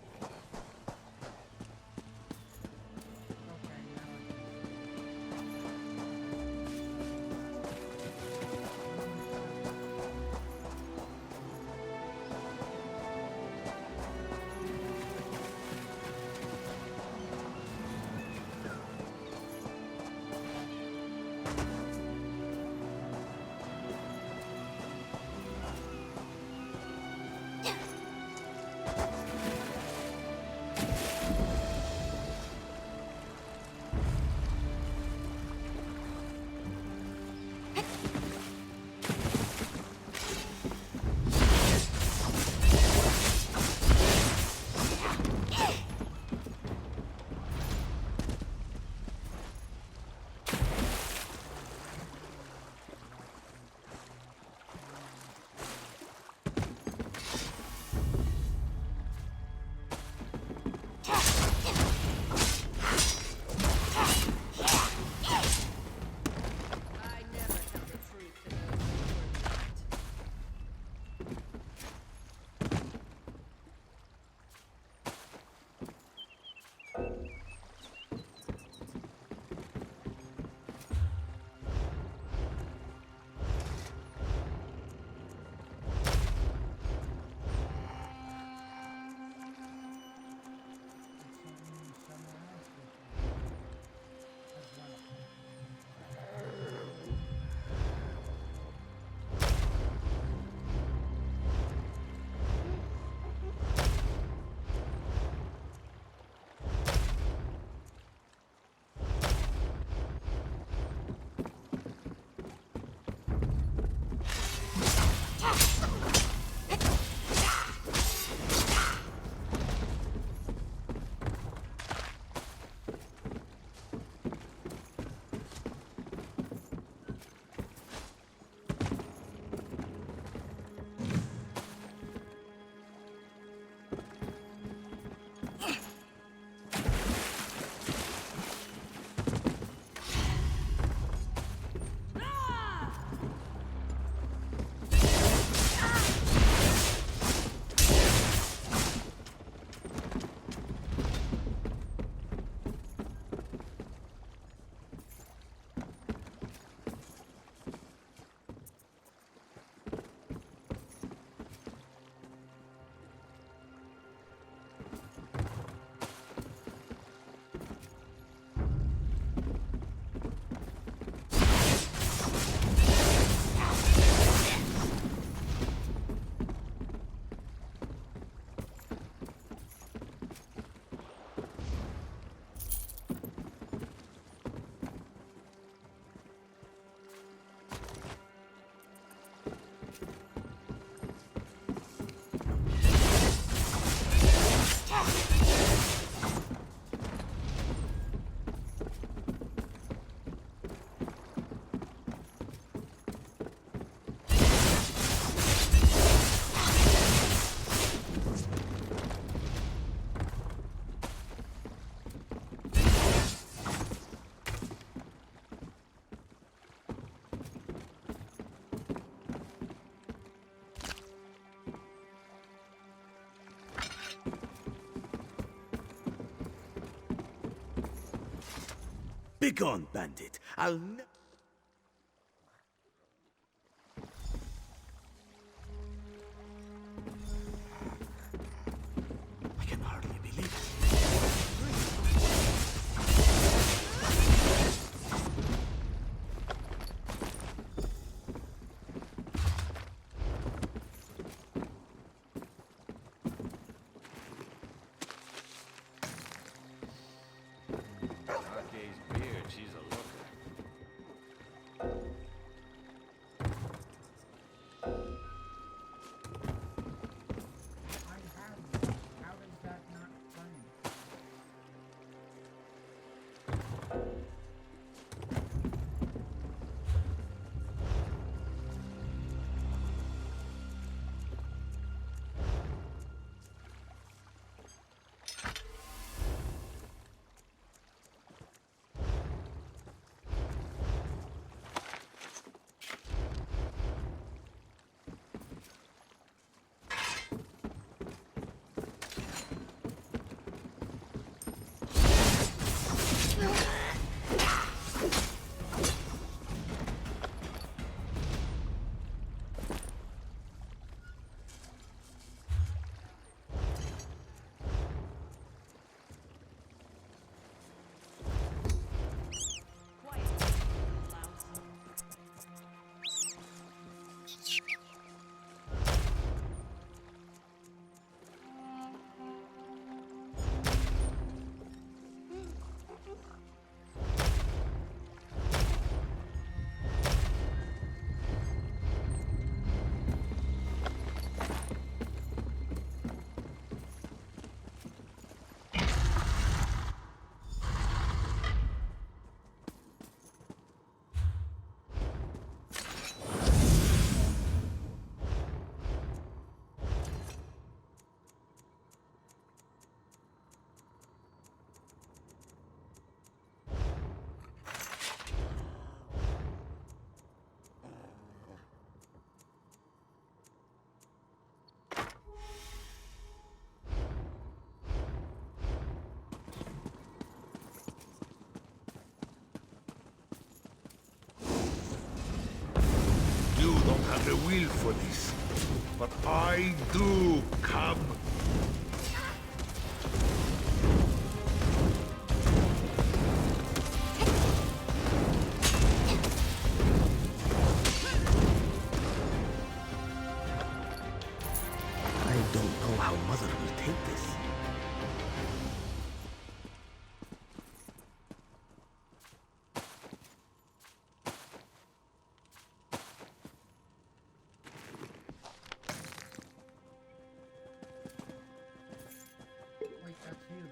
Begone, bandit. I'll I can hardly believe it. have the will for this, but I do come. I don't know how Mother will take this. Wait, that's you.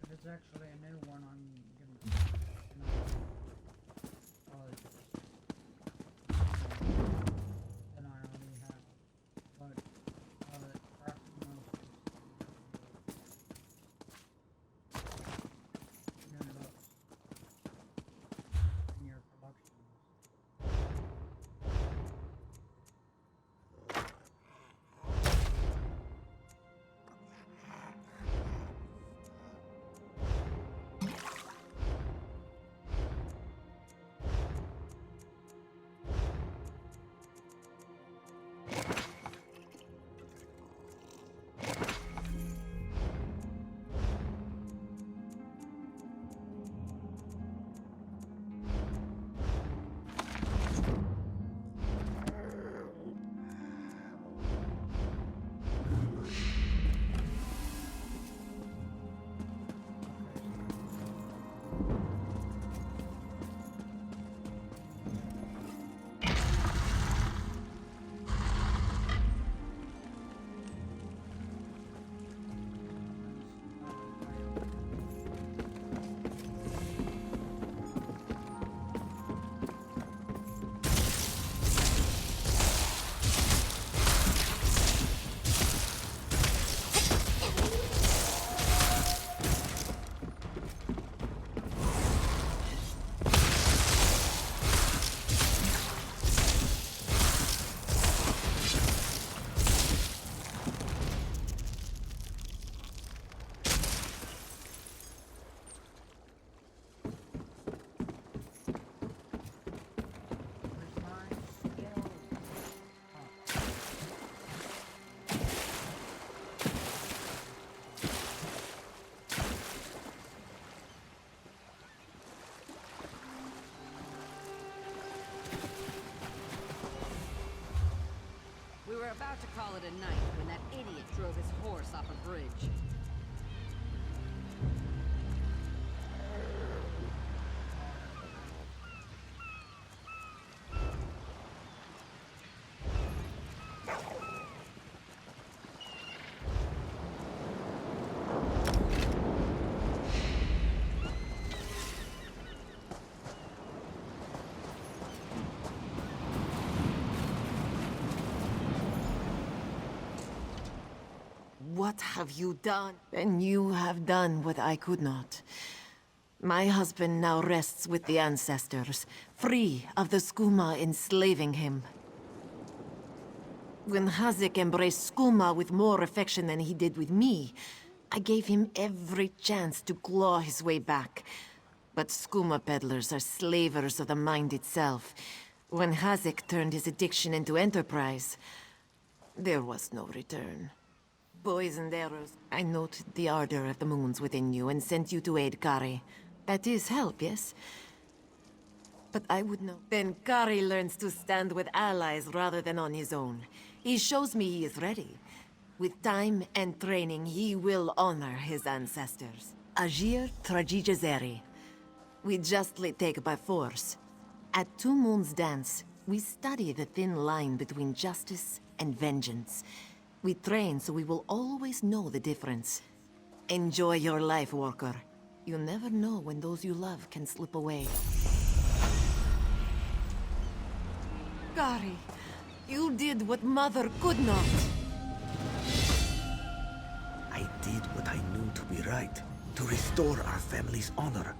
If it's actually a new one, I'm gonna than I already have. But crafting most here it is. In your collections. We were about to call it a night when that idiot drove his horse off a bridge. What have you done? And you have done what I could not. My husband now rests with the ancestors, free of the Skooma enslaving him. When Hazik embraced Skooma with more affection than he did with me, I gave him every chance to claw his way back. But Skooma peddlers are slavers of the mind itself. When Hazik turned his addiction into enterprise, there was no return. Poisoned arrows. I noted the ardor of the moons within you and sent you to aid Kari. That is help, yes? But I would know. Then Kari learns to stand with allies rather than on his own. He shows me he is ready. With time and training, he will honor his ancestors. Agir Trajijazeri. We justly take by force. At Two Moons Dance, we study the thin line between justice and vengeance. We train so we will always know the difference. Enjoy your life, Walker. You never know when those you love can slip away. Kari, you did what Mother could not. I did what I knew to be right, to restore our family's honor.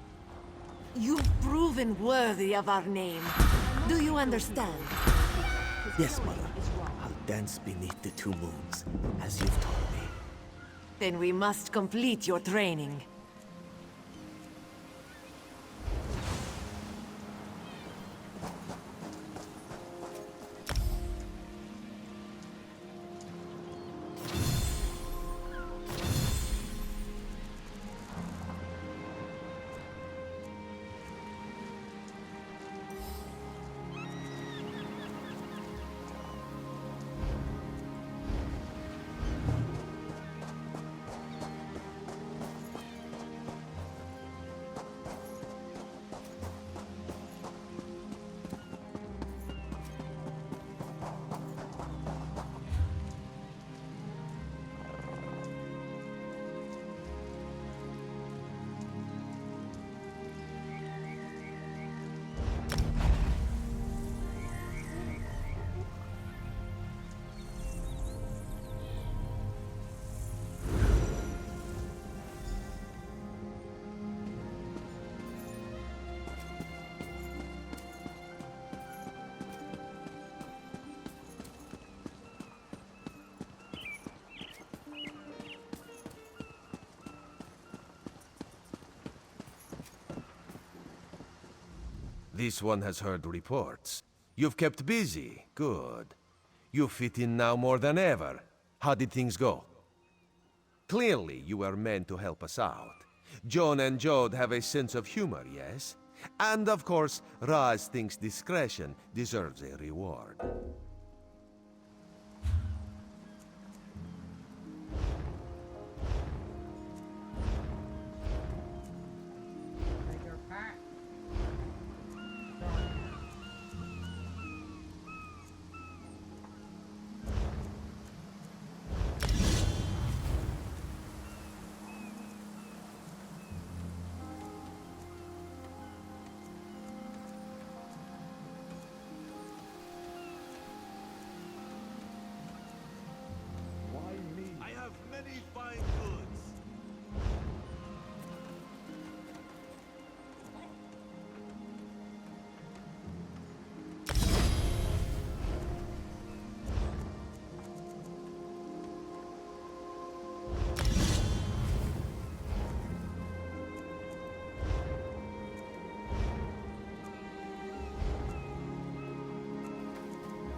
You've proven worthy of our name. Do you understand? Yes, Mother. I'll dance beneath the two moons, as you've taught me. Then we must complete your training. This one has heard reports. You've kept busy. Good. You fit in now more than ever. How did things go? Clearly, you were meant to help us out. John and Jode have a sense of humor, yes? And of course, Raz thinks discretion deserves a reward. I have many fine goods.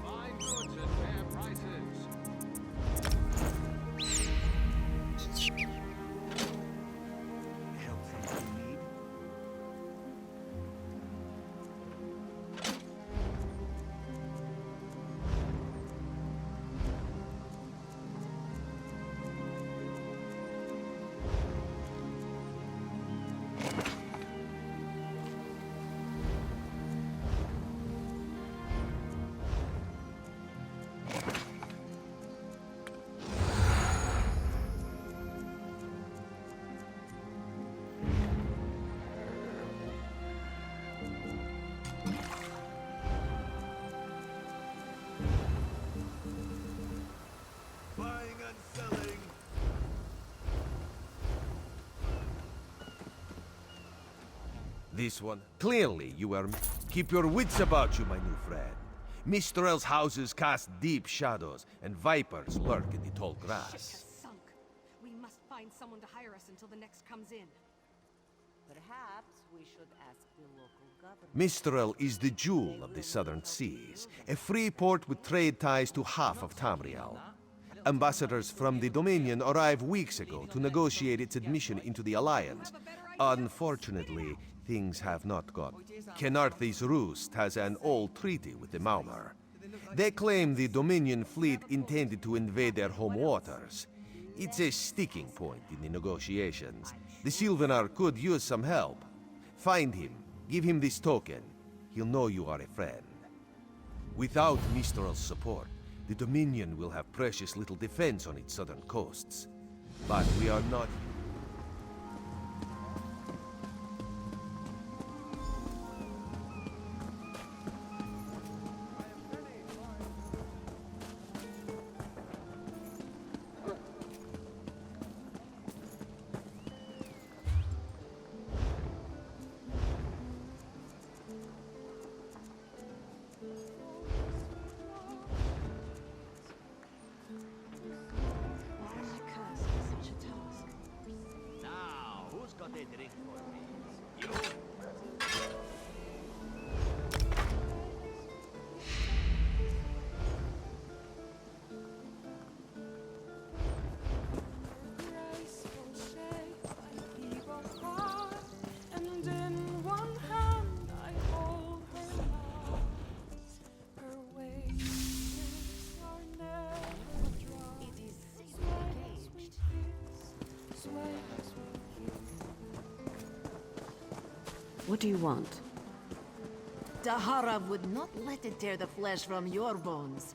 Fine goods at fair prices. Buying and selling. This one. Clearly, you were... Keep your wits about you, my new friend. Mistral's houses cast deep shadows, and vipers lurk in the tall grass. Sunk. We must find someone to hire us until the next comes in. Perhaps we should ask the local government. Mistral is the jewel of the southern seas, a free port with trade ties to half of Tamriel. Ambassadors from the Dominion arrived weeks ago to negotiate its admission into the Alliance. Unfortunately, things have not gone. Kenarthi's Roost has an old treaty with the Maumar. They claim the Dominion fleet intended to invade their home waters. It's a sticking point in the negotiations. The Sylvanar could use some help. Find him, give him this token. He'll know you are a friend. Without Mistral's support, the Dominion will have precious little defense on its southern coasts. But we are not... What do you want? Tahara would not let it tear the flesh from your bones.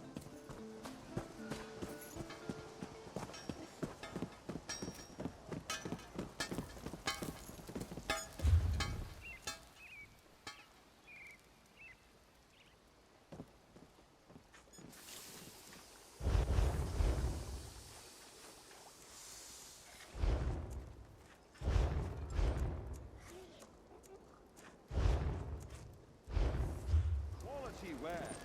Quality wares.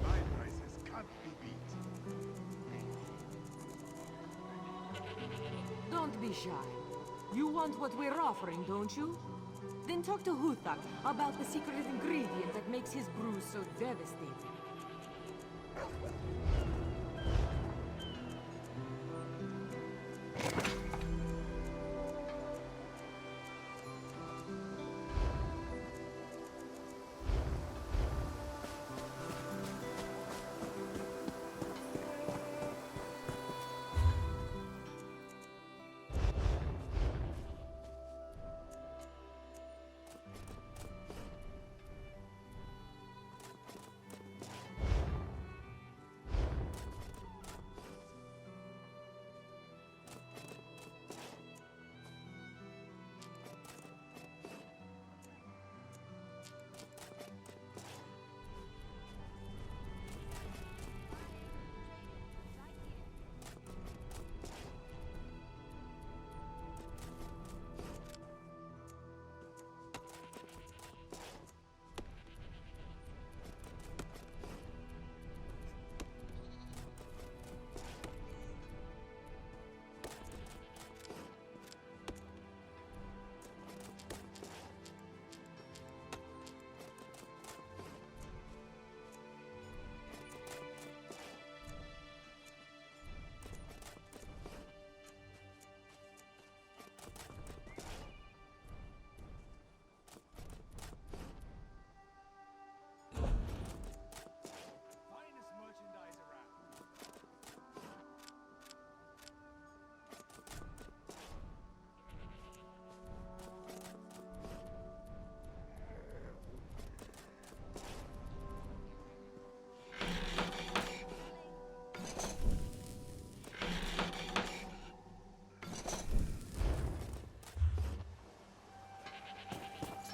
My prices can't be beat. Don't be shy. You want what we're offering, don't you? Then talk to Huthak about the secret ingredient that makes his brew so devastating.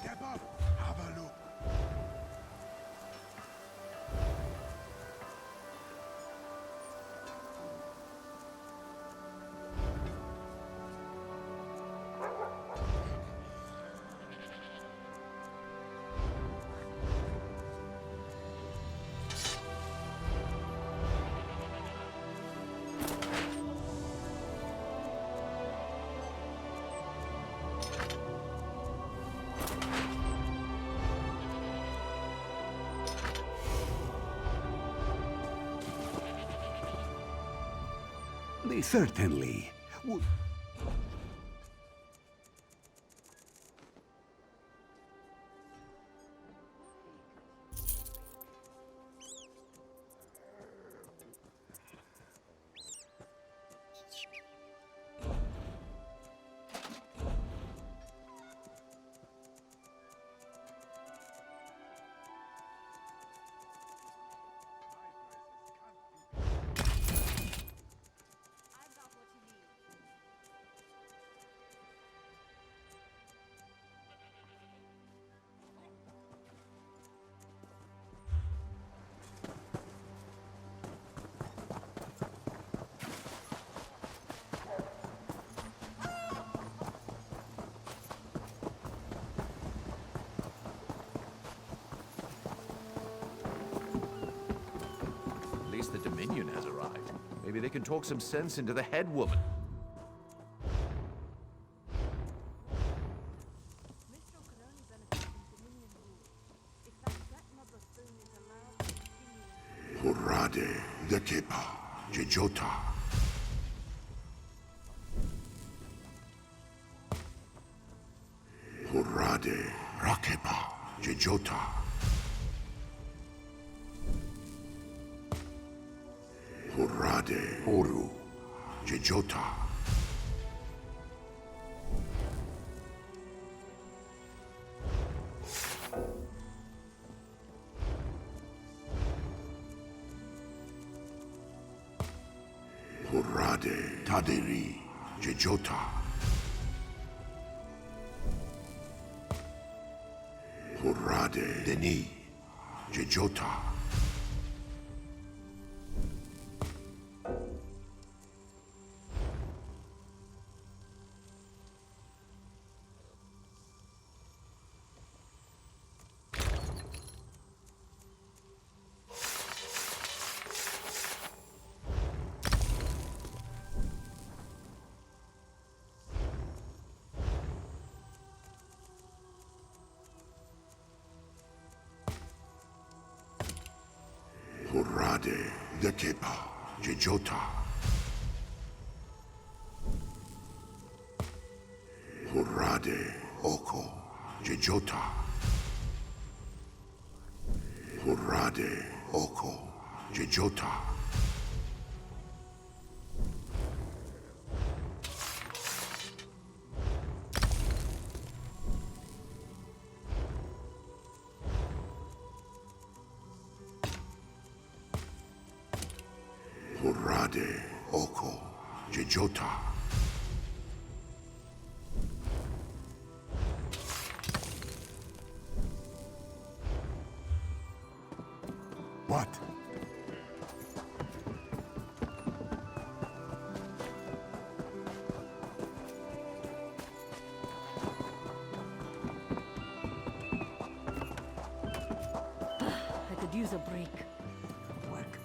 Step up, have a look. They certainly would. Maybe they can talk some sense into the head woman. Hurrade, Dekepa, Jejota. Hurrade, Rakepa, Jejota. Hurrade, Oru, Jejota. Hurrade, Taderi, Jejota. Hurrade, Deni, Jejota. Hurrade, Dekepa, Jejota. Hurrade, Oko, Jejota. Hurrade, Oko, Jejota. Hurrade, Oko, Jejota. What? I could use a break. Work.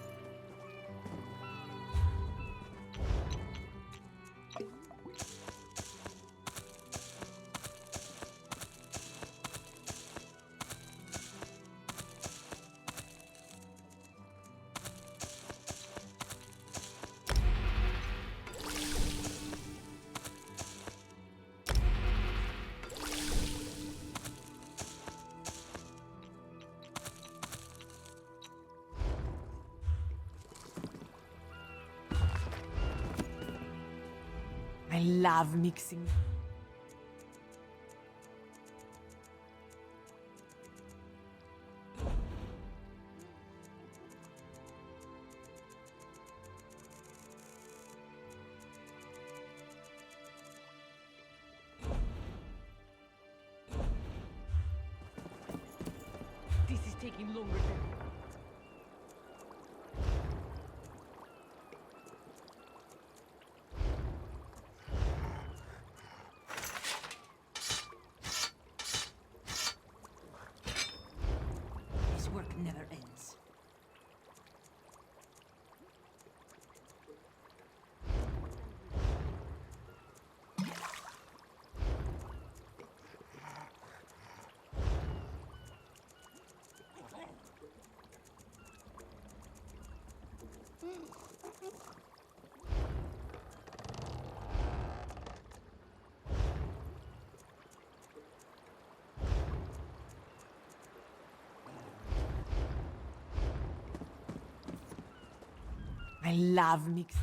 I love mixing. This is taking longer than... This work never ends. I love mixing.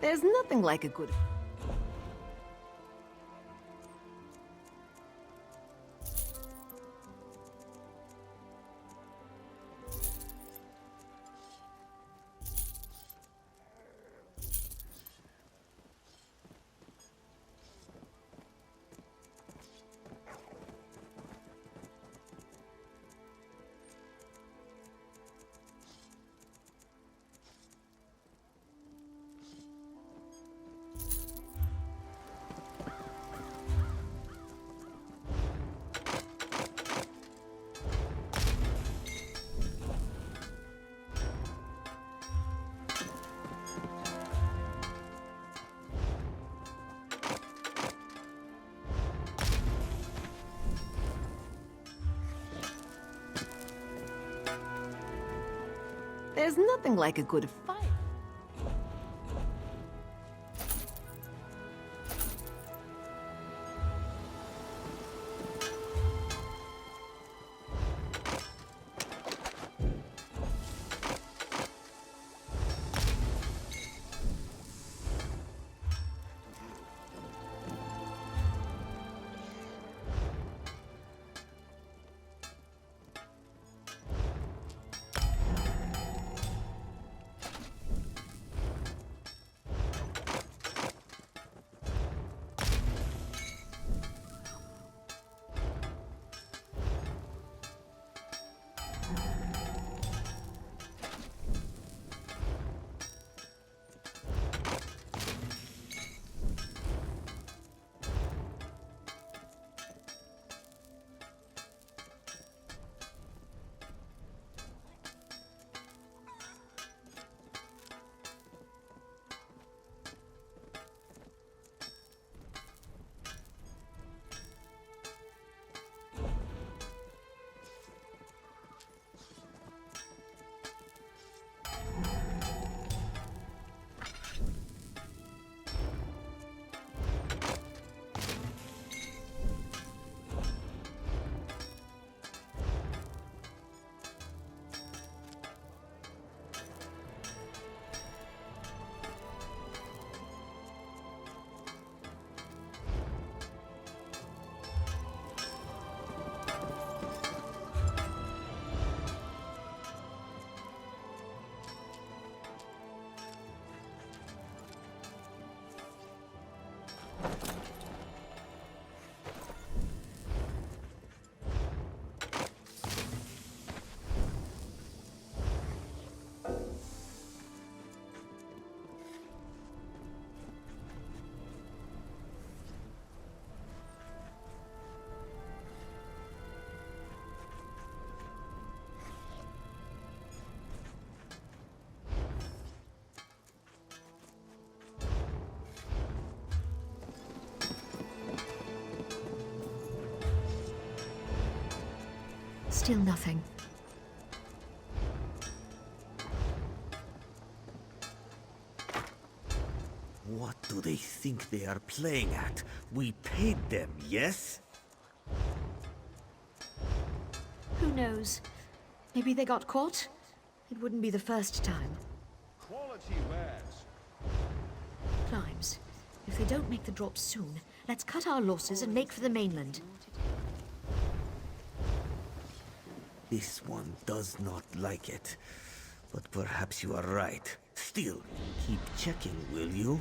There's nothing like a good... There's nothing like a good fight. Still nothing. What do they think they are playing at? We paid them, yes? Who knows? Maybe they got caught? It wouldn't be the first time. Quality wares. Climbs. If they don't make the drop soon, let's cut our losses and make for the mainland. This one does not like it. But perhaps you are right. Still, keep checking, will you?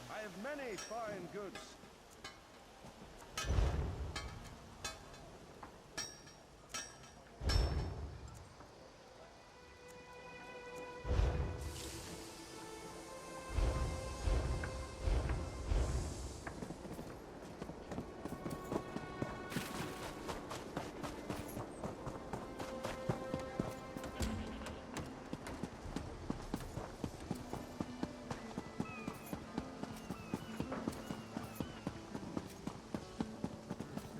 I have many fine goods.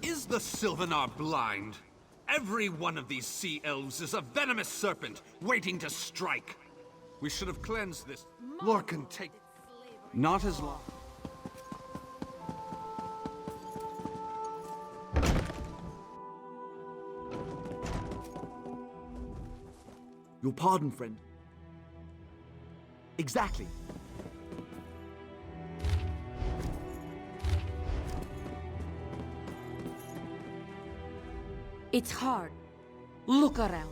Is the Sylvanar blind? Every one of these sea elves is a venomous serpent, waiting to strike. We should have cleansed this. Lorcan, take... Not as long. Your pardon, friend. Exactly. It's hard. Look around.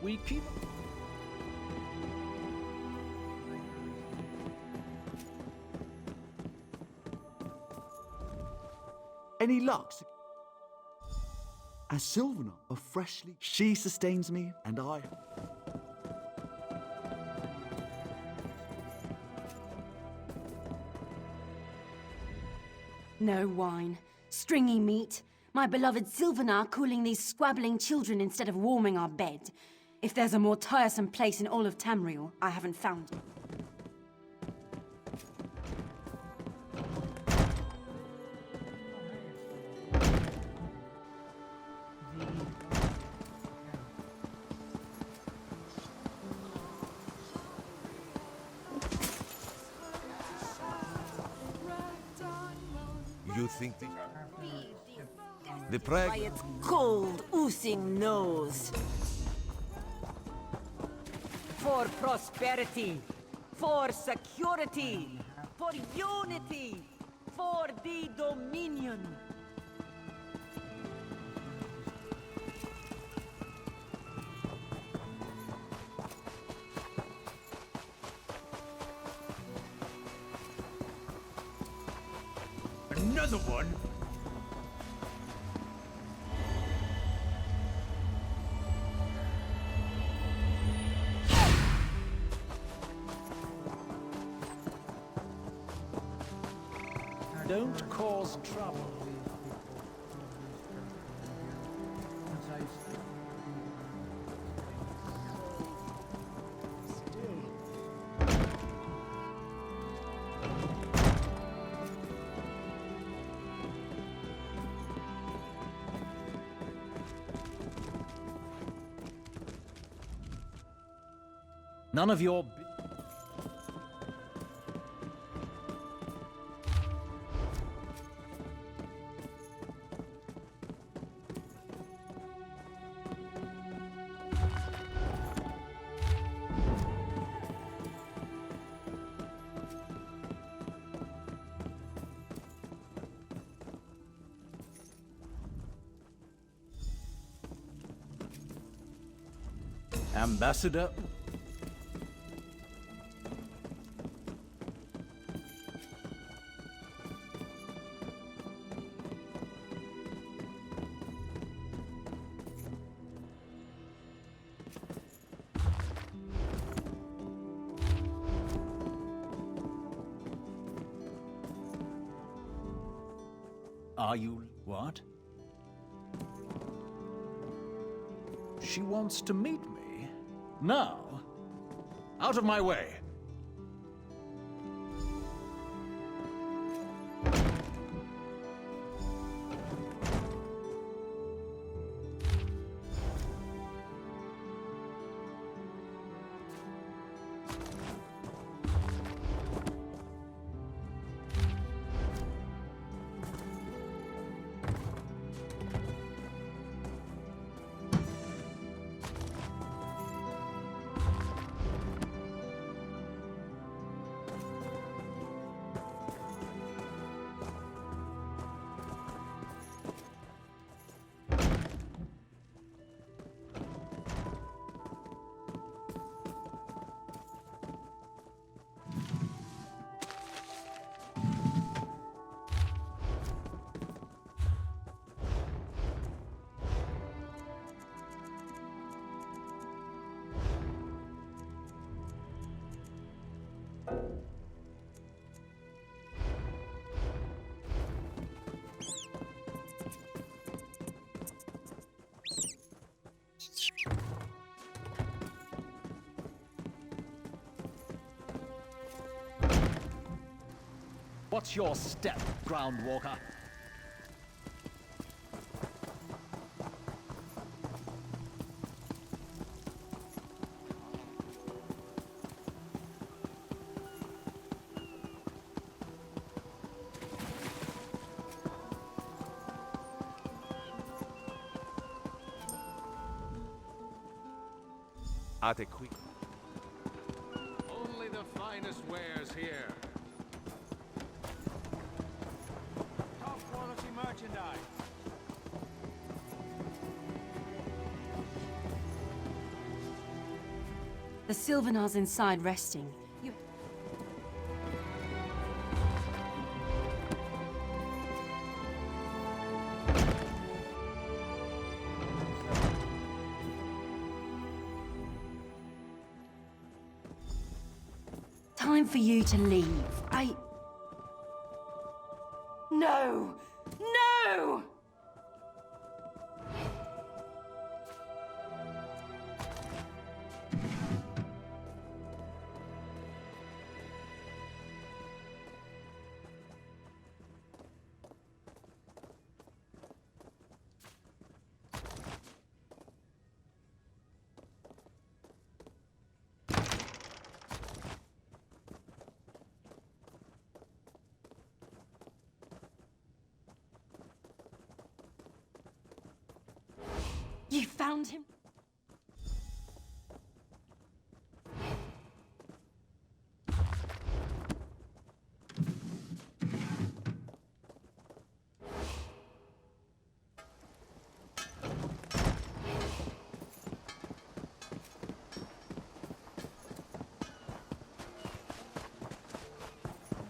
We keep... Any luck? As Sylvana of Freshly, she sustains me, and I... No wine. Stringy meat. My beloved Sylvanar cooling these squabbling children instead of warming our bed. If there's a more tiresome place in all of Tamriel, I haven't found it. You think the prag... By its cold, oozing nose. For prosperity, for security, for unity, for the Dominion. Another one? Don't cause trouble. None of your... Ambassador... Are you... what? She wants to meet me. Now? Out of my way! Watch your step, Groundwalker. At a quick. Only the finest wares here. Top quality merchandise. The Sylvanar's inside resting. You... Time for you to leave. No! No! You found him?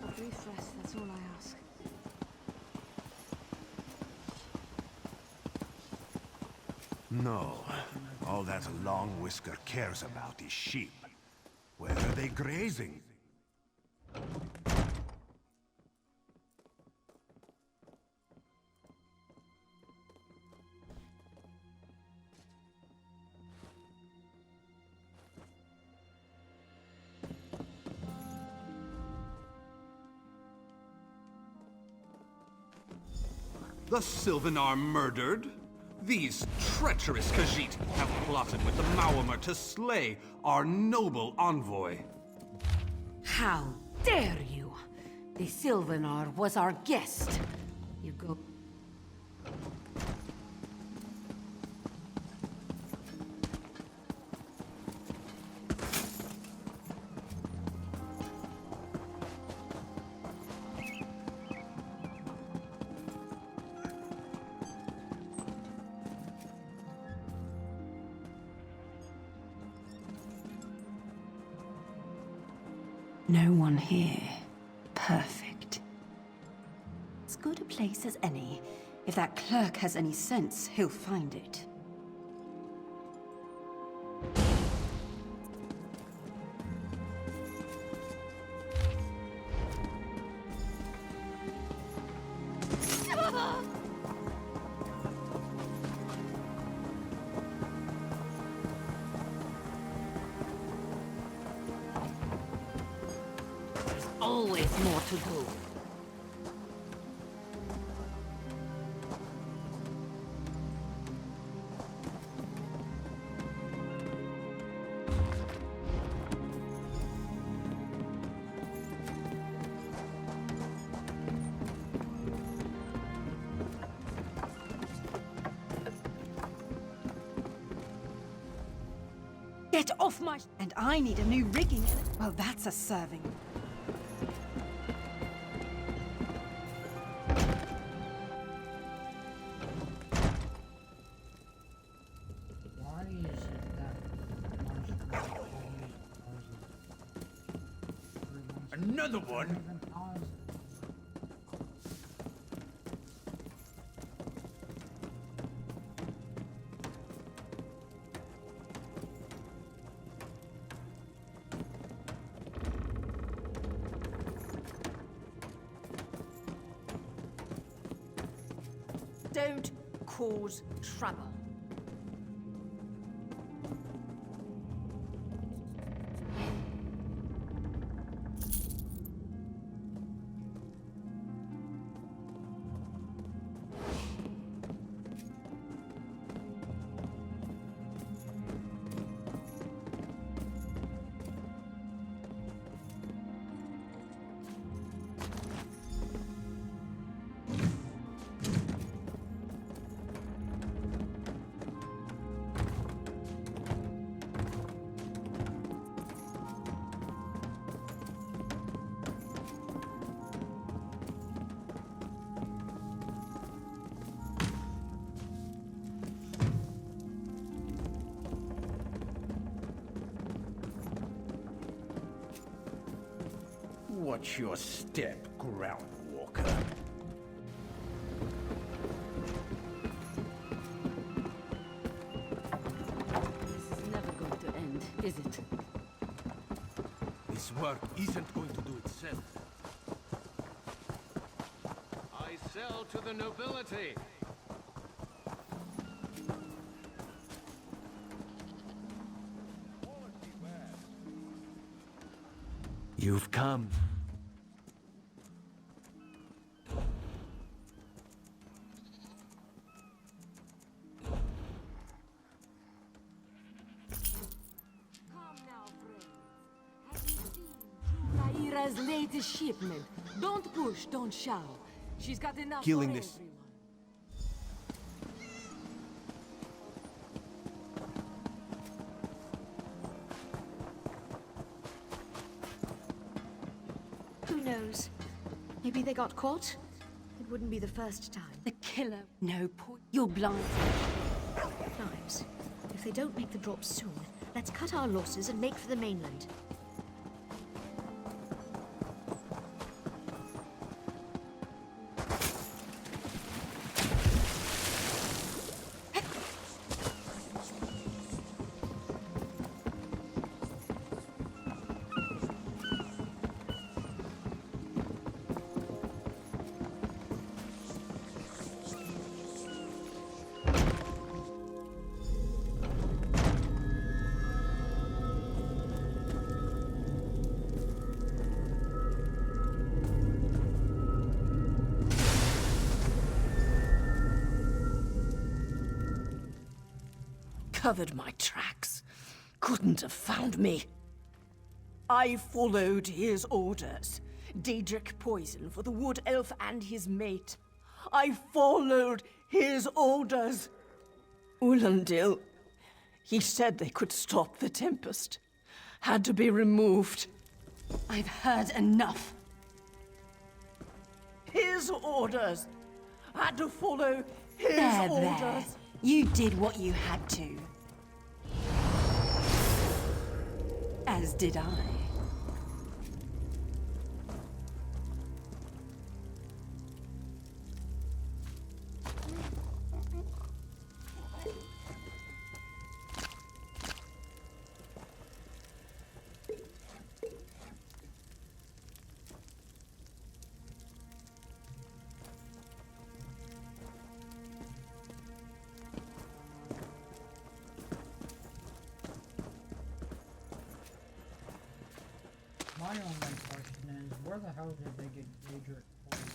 A brief rest, that's all I ask. No. All that Long Whisker cares about is sheep. Where are they grazing? The Sylvanar murdered? These treacherous Khajiit have plotted with the Maormer to slay our noble envoy. How dare you! The Sylvanar was our guest. You go... No one here. Perfect. As good a place as any. If that clerk has any sense, he'll find it. Always more to do. Get off my... And I need a new rigging. Well, that's a serving. Why is it that Another one? Don't cause trouble. Watch your step, Groundwalker. This is never going to end, is it? This work isn't going to do itself. I sell to the nobility. You've come. Naira's latest shipment. Don't push, don't shout. She's got enough Killing for this. everyone. Who knows? Maybe they got caught? It wouldn't be the first time. The killer. No point. You're blind. Knives. If they don't make the drop soon, let's cut our losses and make for the mainland. Covered my tracks. Couldn't have found me. I followed his orders. Daedric poison for the wood elf and his mate. I followed his orders. Ulandil. He said they could stop the Tempest. Had to be removed. I've heard enough. His orders. Had to follow his There. orders. You did what you had to. As did I. My only question is, where the hell did they get Daedric poison?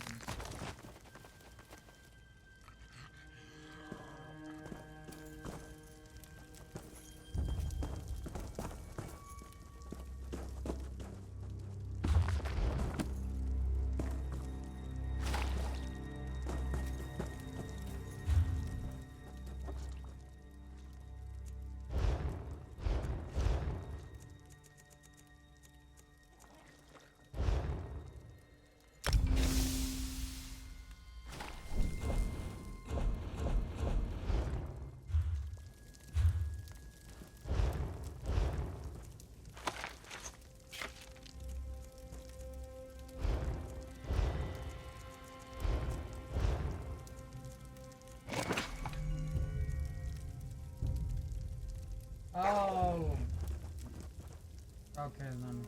Oh. Okay then.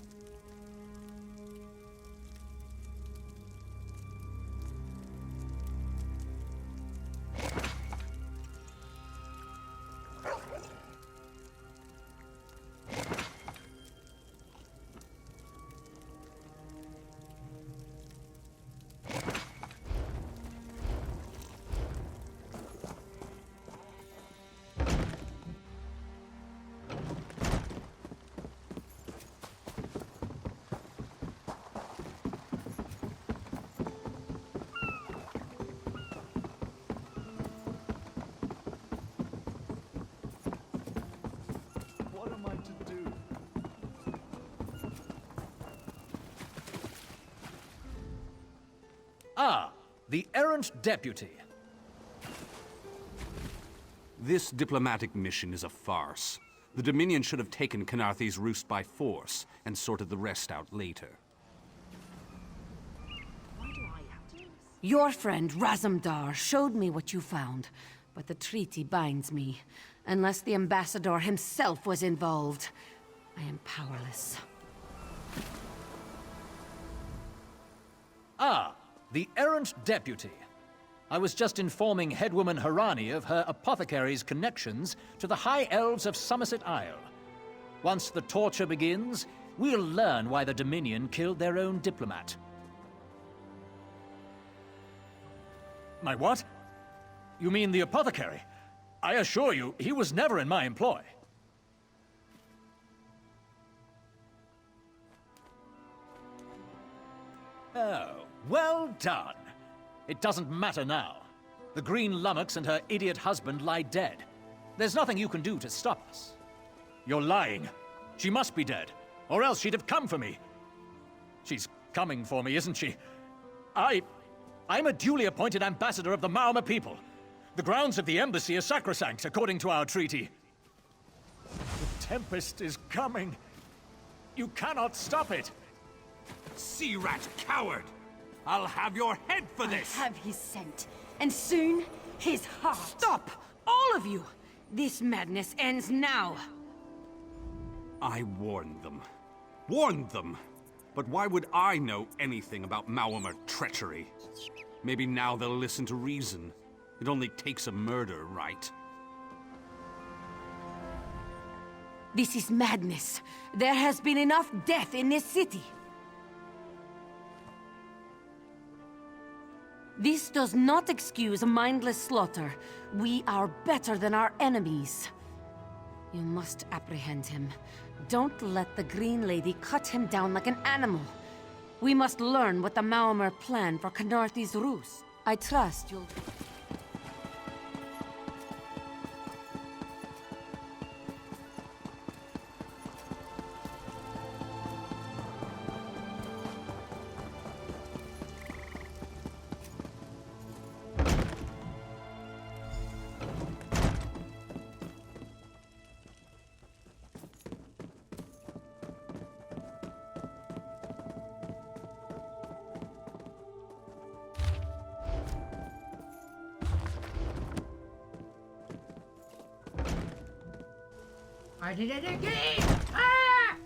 What am I to do? Ah, the errant deputy. This diplomatic mission is a farce. The Dominion should have taken Khenarthi's roost by force and sorted the rest out later. Your friend Razumdar showed me what you found, but the treaty binds me. Unless the ambassador himself was involved, I am powerless. Ah, the errant deputy. I was just informing headwoman Harani of her apothecary's connections to the High Elves of Somerset Isle. Once the torture begins, we'll learn why the Dominion killed their own diplomat. My what? You mean the apothecary? I assure you, he was never in my employ. Oh, well done. It doesn't matter now. The Green Lummox and her idiot husband lie dead. There's nothing you can do to stop us. You're lying. She must be dead, or else she'd have come for me. She's coming for me, isn't she? I'm a duly appointed ambassador of the Maormer people. The grounds of the embassy are sacrosanct, according to our treaty. The Tempest is coming. You cannot stop it. Sea rat coward! I'll have your head for this! I have his scent, and soon, his heart. Stop! All of you! This madness ends now. I warned them. Warned them! But why would I know anything about Maormer treachery? Maybe now they'll listen to reason. It only takes a murder, right? This is madness. There has been enough death in this city. This does not excuse mindless slaughter. We are better than our enemies. You must apprehend him. Don't let the Green Lady cut him down like an animal. We must learn what the Maormer plan for Khenarthi's ruse. I trust you'll... I did it again! Ah!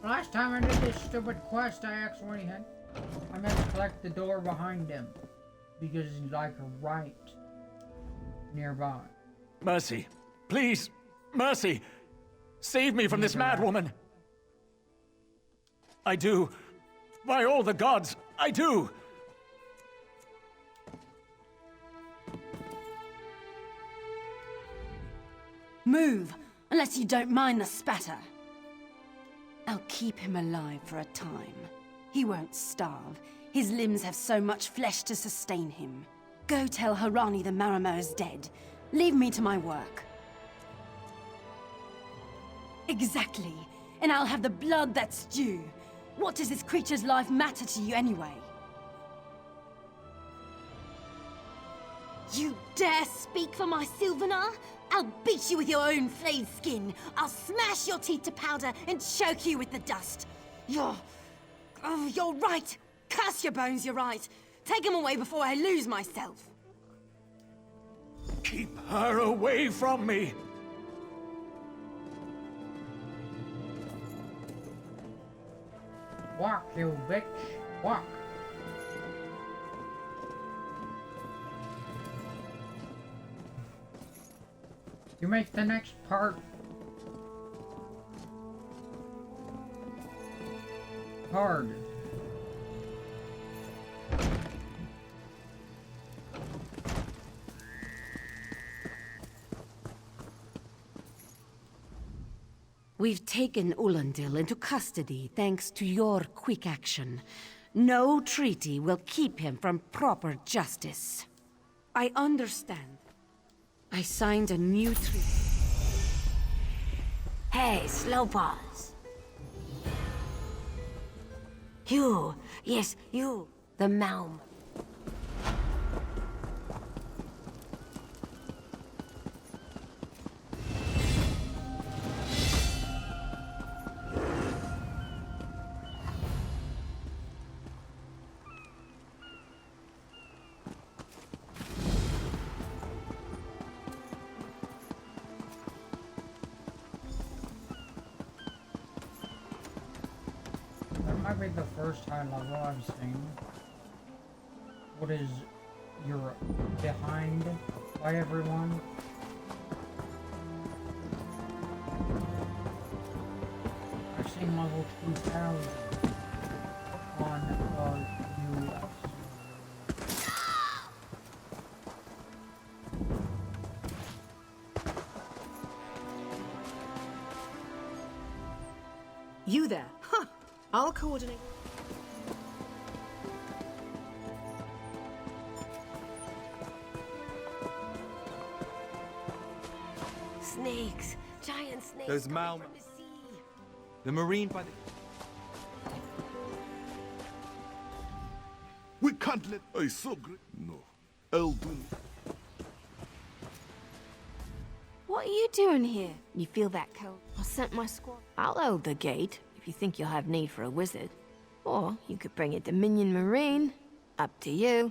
Last time I did this stupid quest, I actually had... I meant to collect the door behind him. Because he's like right nearby. Mercy. Please. Mercy. Save me from this madwoman. I do. By all the gods, I do. Move, unless you don't mind the spatter. I'll keep him alive for a time. He won't starve. His limbs have so much flesh to sustain him. Go tell Harani the Maormer is dead. Leave me to my work. Exactly. And I'll have the blood that's due. What does this creature's life matter to you anyway? You dare speak for my Sylvanar? I'll beat you with your own flayed skin. I'll smash your teeth to powder and choke you with the dust. You're right. Curse your bones, you're right. Take him away before I lose myself. Keep her away from me. Walk, you bitch. Walk. You make the next part hard. We've taken Ulandil into custody thanks to your quick action. No treaty will keep him from proper justice. I understand. I signed a new treaty. Hey, Slowpaws. You, yes, you, the Maormer. might be the first high level I've seen. What is you're behind by everyone? I've seen level 2000 on US. You there? Huh. I'll coordinate. Snakes! Giant snakes! There's Mal. The marine by the... We can't let I so great. No. I'll do it. What are you doing here? You feel that cold? I sent my squad. I'll hold the gate if you think you'll have need for a wizard. Or you could bring a Dominion Marine. Up to you.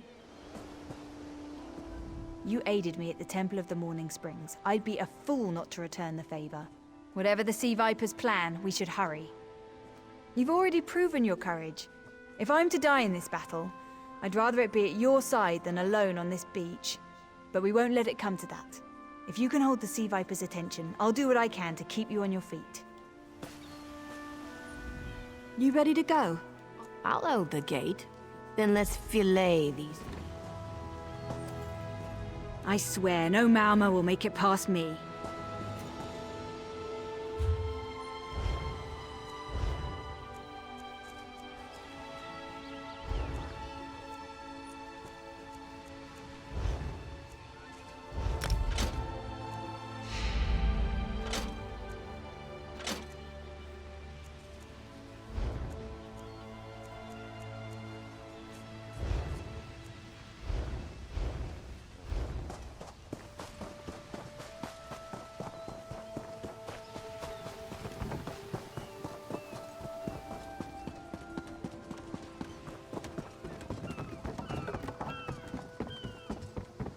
You aided me at the Temple of the Morning Springs. I'd be a fool not to return the favor. Whatever the Sea Viper's plan, we should hurry. You've already proven your courage. If I'm to die in this battle, I'd rather it be at your side than alone on this beach. But we won't let it come to that. If you can hold the Sea Viper's attention, I'll do what I can to keep you on your feet. You ready to go? I'll hold the gate. Then let's fillet these. I swear, no Malma will make it past me.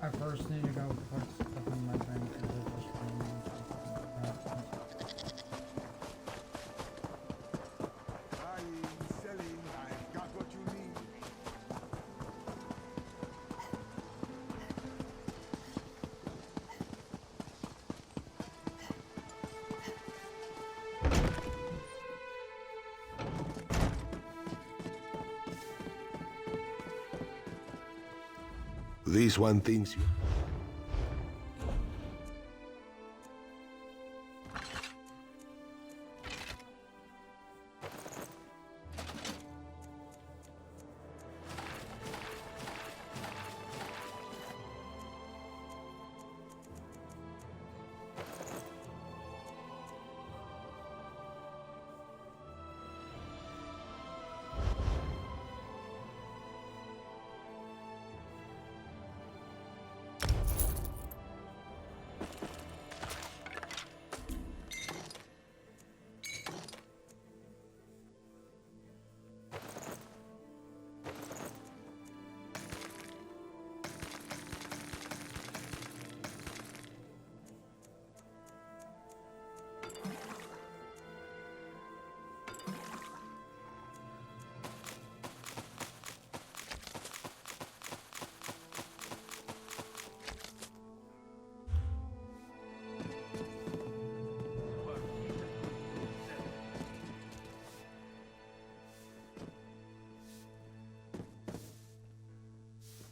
I first need to go put stuff in my bank because it just Selling, I've got what you need. This one thinks you.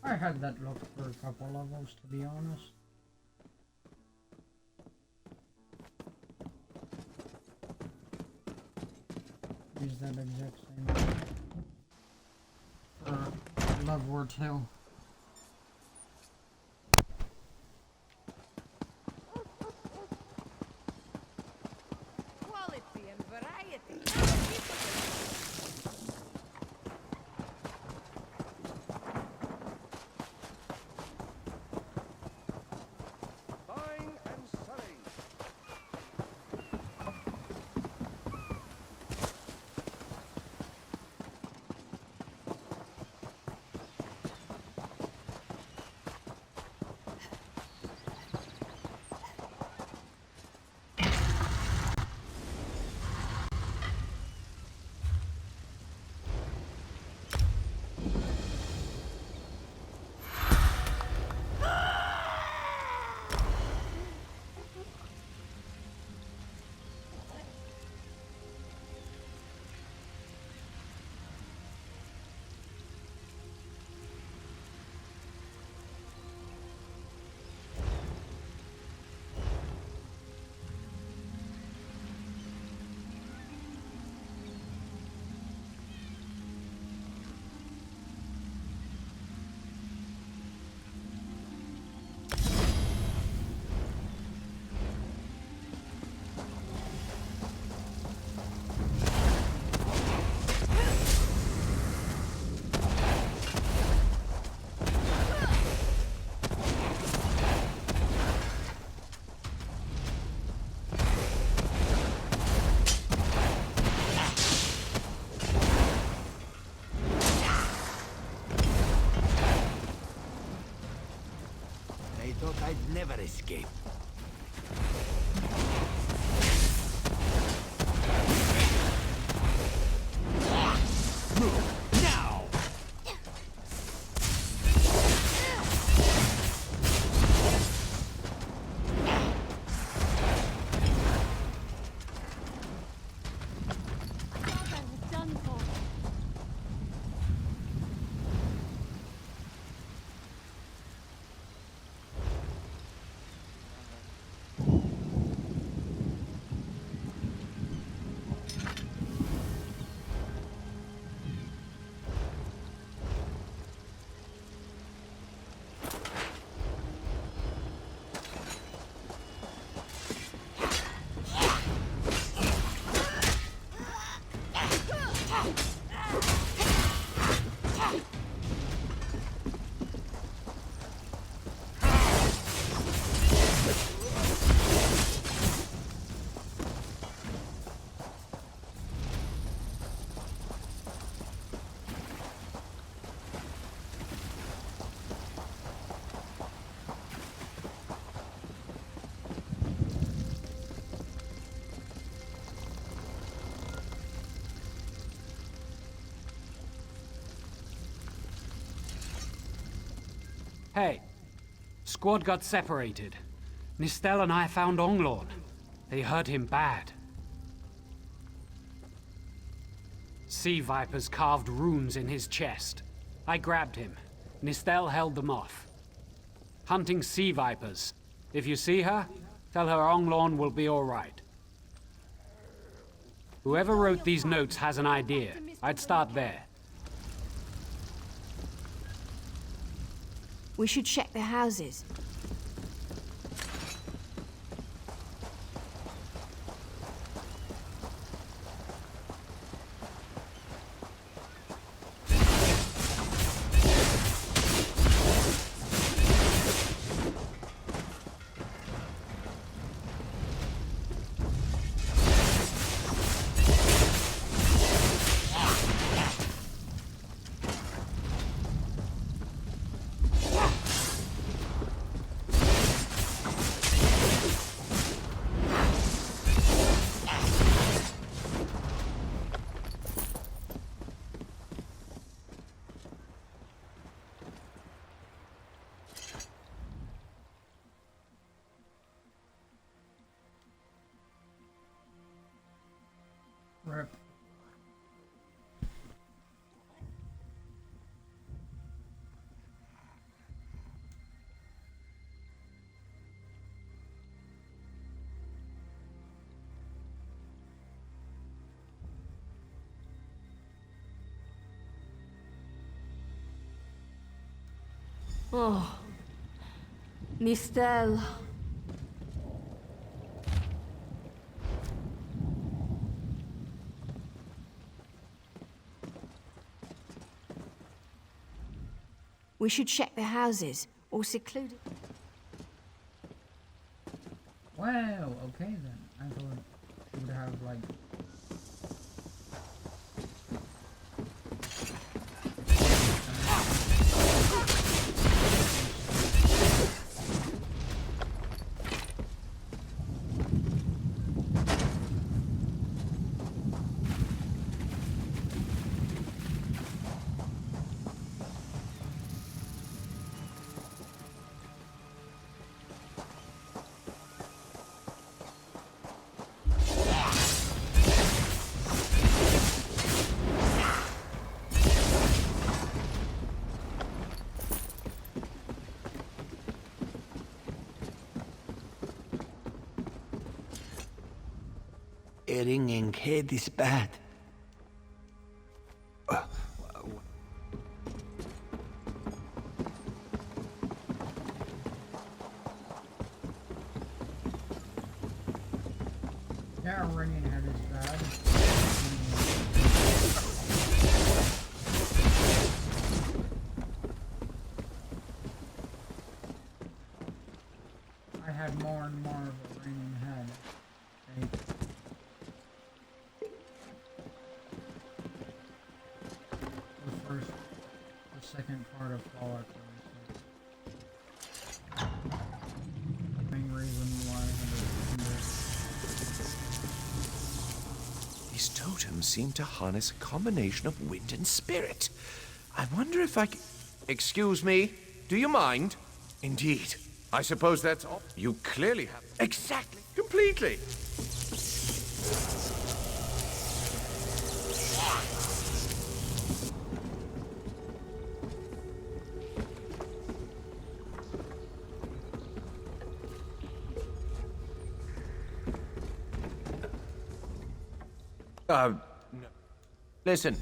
I had that look for a couple levels, to be honest. Use that exact same for Love War 2. Quality and variety. Buying and selling. I thought I'd never escape. Move now! Hey, squad got separated. Nistel and I found Onglorn. They hurt him bad. Sea vipers carved runes in his chest. I grabbed him. Nistel held them off. Hunting sea vipers. If you see her, tell her Onglorn will be all right. Whoever wrote these notes has an idea. I'd start there. We should check the houses. Rip. Oh, Nistel. We should check the houses, or secluded. Wow, okay then. I thought we would have like... A ringing head is bad. Yeah, a ringing head is bad. I had more and more of a ringing head. The second part of Fallout 76. totems seem to harness a combination of wind and spirit. I wonder if I c... Excuse me, do you mind? Indeed. I suppose that's all. You clearly have... Exactly. Completely. No. Listen.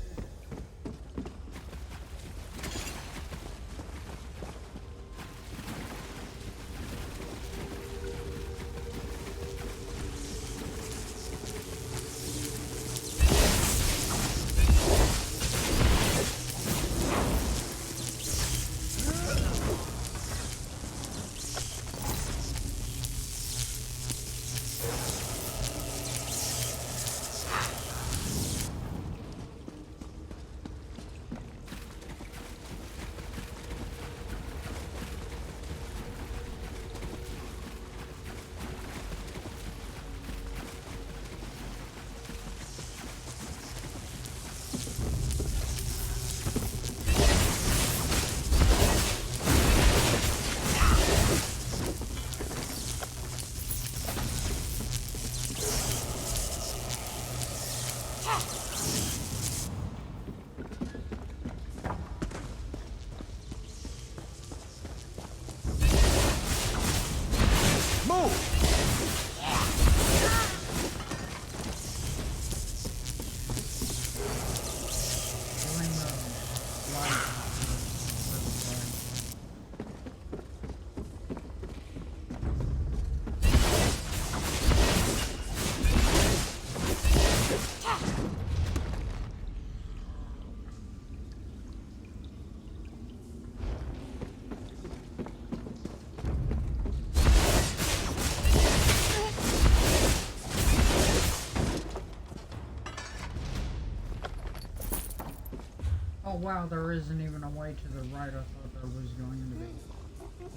Oh wow, there isn't even a way to the right. I thought there was going to be.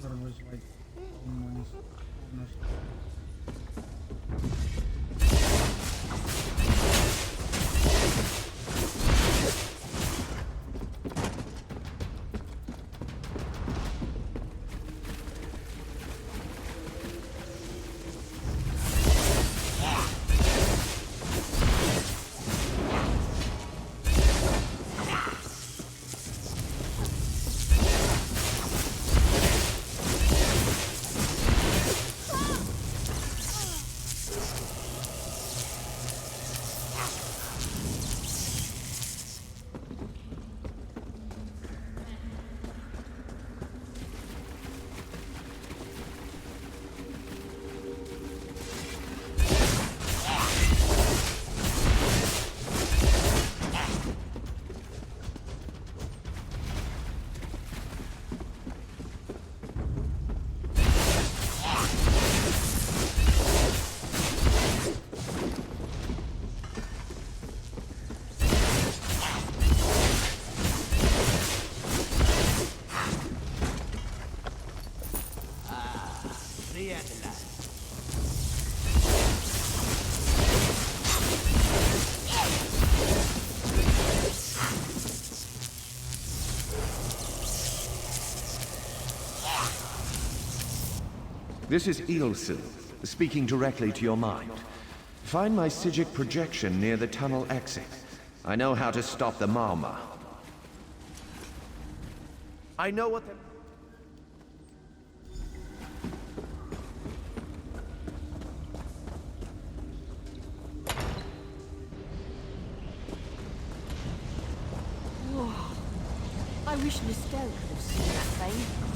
But it was like almost. This is Ilsil, speaking directly to your mind. Find my Psijic projection near the tunnel exit. I know how to stop the Marma. I know what the... Whoa. I wish Nistel could have seen that thing.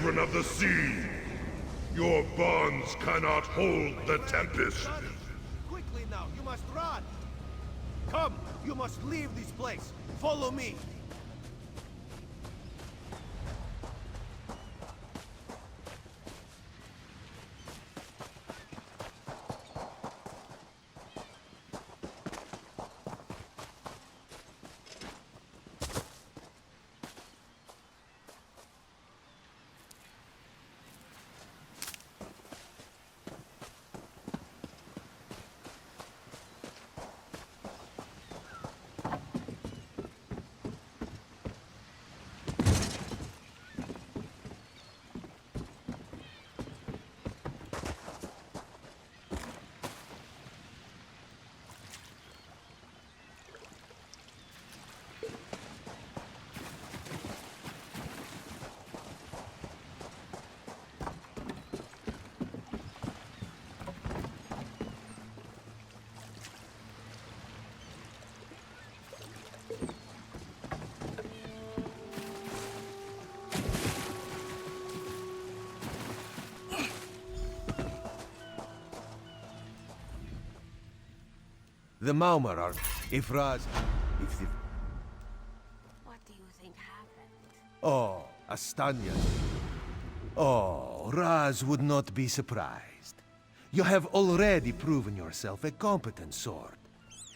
children of the sea! Your bonds cannot hold the Tempest! Quickly now, you must run! Come, you must leave this place! Follow me! The Maumar are... If Raz... If the... What do you think happened? Oh, Astanya. Oh, Raz would not be surprised. You have already proven yourself a competent sword.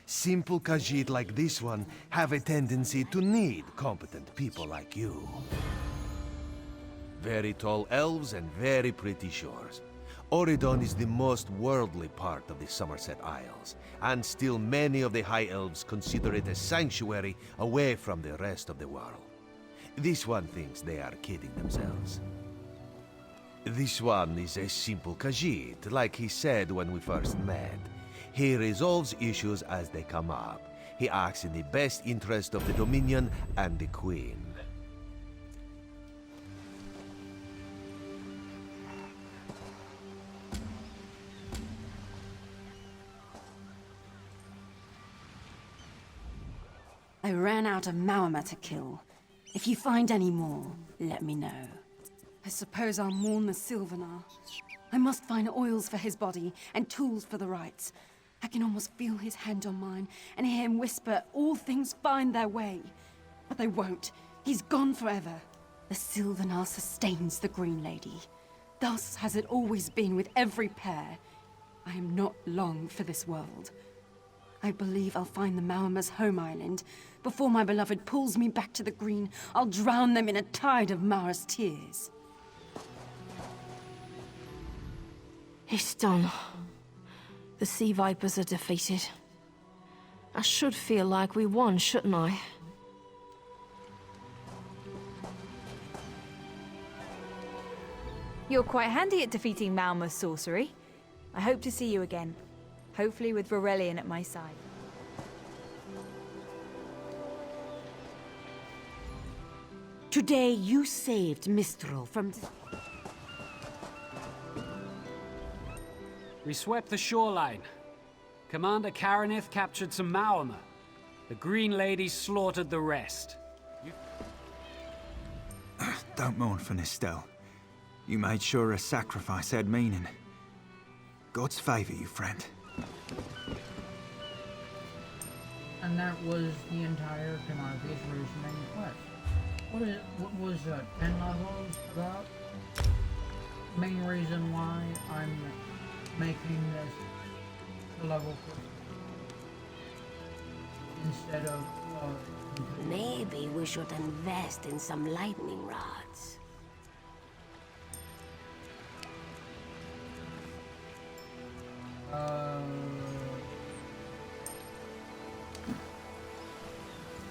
Simple Khajiit like this one have a tendency to need competent people like you. Very tall elves and very pretty shores. Oridon is the most worldly part of the Somerset Isles, and still many of the High Elves consider it a sanctuary away from the rest of the world. This one thinks they are kidding themselves. This one is a simple Khajiit, like he said when we first met. He resolves issues as they come up. He acts in the best interest of the Dominion and the Queen. I ran out of Maumar to kill. If you find any more, let me know. I suppose I'll mourn the Sylvanar. I must find oils for his body and tools for the rites. I can almost feel his hand on mine and hear him whisper, all things find their way. But they won't. He's gone forever. The Sylvanar sustains the Green Lady. Thus has it always been with every pair. I am not long for this world. I believe I'll find the Maumar's home island. Before my beloved pulls me back to the Green, I'll drown them in a tide of Mara's tears. It's done. The Sea Vipers are defeated. I should feel like we won, shouldn't I? You're quite handy at defeating Malma's sorcery. I hope to see you again. Hopefully with Varelian at my side. Today you saved Mistral from... We swept the shoreline. Commander Karanith captured some Maumar. The Green Lady slaughtered the rest. Don't mourn for Nistel. You made sure her sacrifice had meaning. God's favor you, friend. And that was the entire Timothy's main quest. What was 10 levels about? Main reason why I'm making this a level 4 instead of Maybe we should invest in some lightning rods.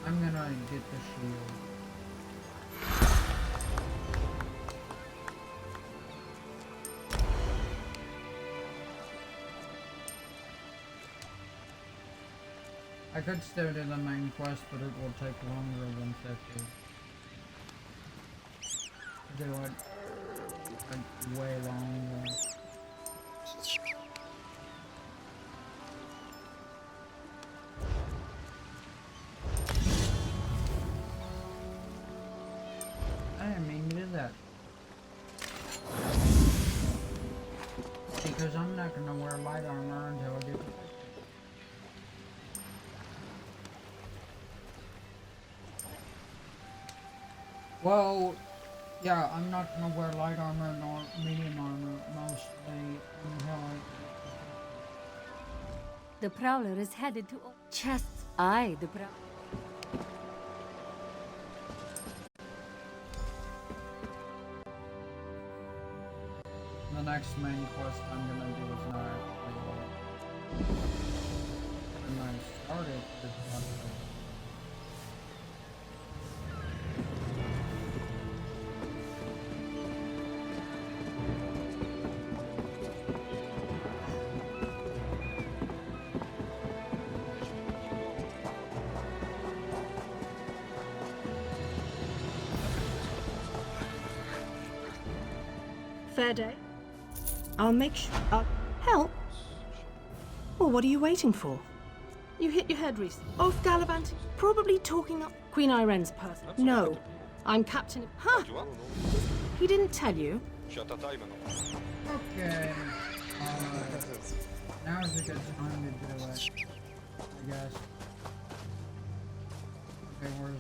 I'm gonna get the shield. I could still do the main quest, but it will take longer than 50. Do it like way longer. I didn't mean to do that. because I'm not gonna wear light armor until I get to Well, yeah, I'm not gonna wear light armor nor medium armor mostly until I... The Prowler is headed to chests. Aye, the Prowler. The next main quest I'm gonna do is not actually when I started this episode. Fair day. I'll make sure. Help? Well, what are you waiting for? You hit your head recently. Off gallivanting? Probably talking up Queen Irene's person. No. I'm Captain... Huh? He didn't tell you? Okay. Now's a good time to do it, I guess. Okay, where's...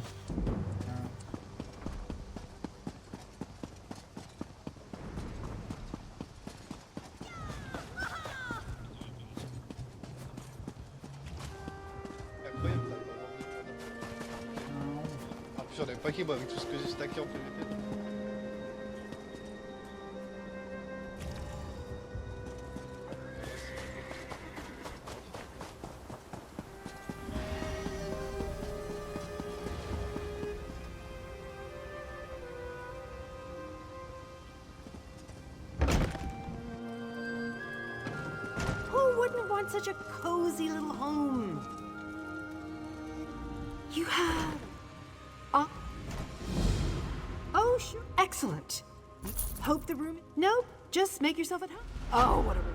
J'en ai pas qui avec tout ce que j'ai stacké en PvP. Who wouldn't want such a cozy little home? You have... Oh, sure. Excellent. Hope the room... Nope. Just make yourself at home. Oh, what a room.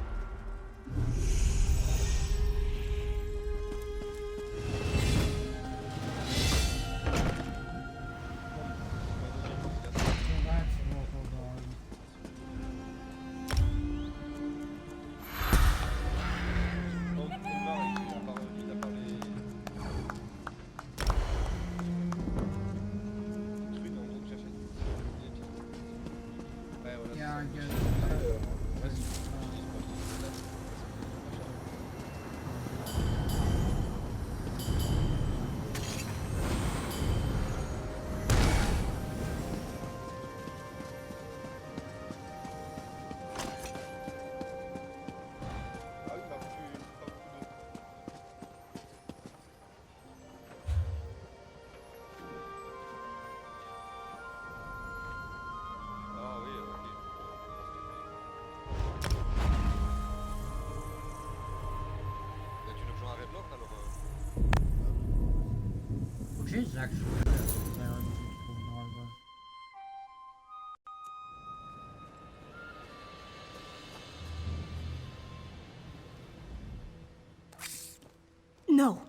Which is actually necessary to Cold Harbor. No.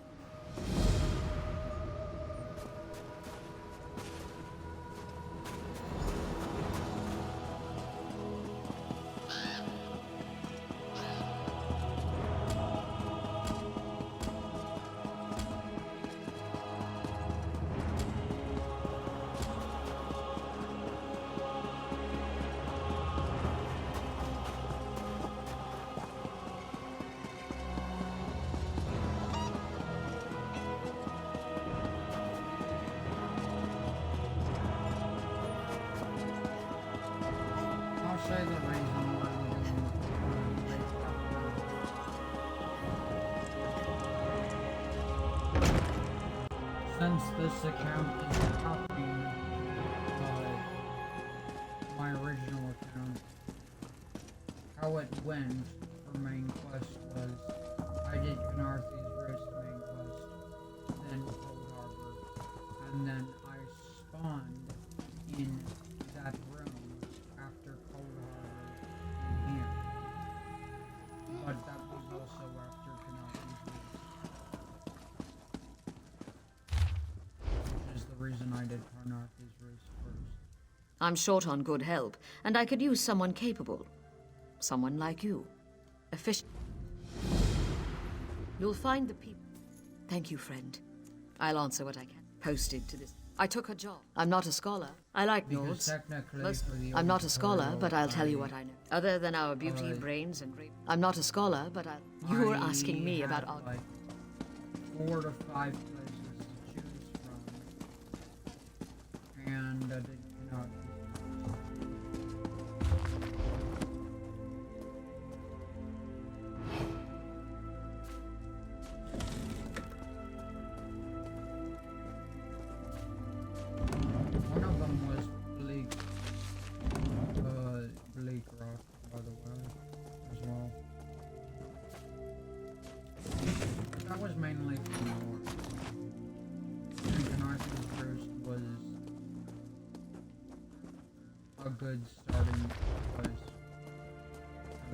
Say the reason why I'm doing since this account is copying my original account, how it went for main quest was I did Canarthi's Race main quest, then Cold Harbor, and then I spawned in that room after Cold Harbor in here. But that was also after Canarthi's Race. Which is the reason I did Canarthi's Race first. I'm short on good help, and I could use someone capable. Someone like you. You'll find the people. Thank you, friend. I'll answer what I can. Posted to this. I took a job. I'm not a scholar. I like Because Nords. technically for the I'm not a old scholar, tutorial, but I'll tell you I- what I know. Other than our beauty, Alright. brains, and rape. I'm not a scholar, but you were asking me about had, our. like 4 to 5 places to choose from, and they did not. One of them was Bleak Rock, by the way, as well. That was mainly for North. And Canarsie Roost was a good starting place. I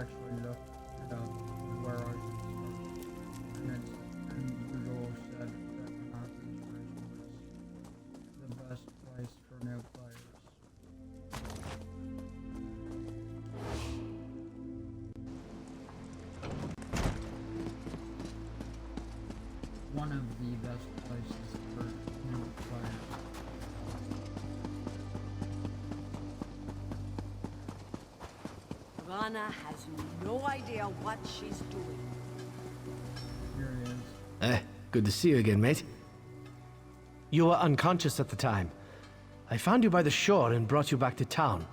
actually looked it up where I should start. And Google said that Canarsie Roost was the best place for new players. One of the best places for new players. Rana has no idea what she's doing. Here he is. Good to see you again, mate. You were unconscious at the time. I found you by the shore and brought you back to town.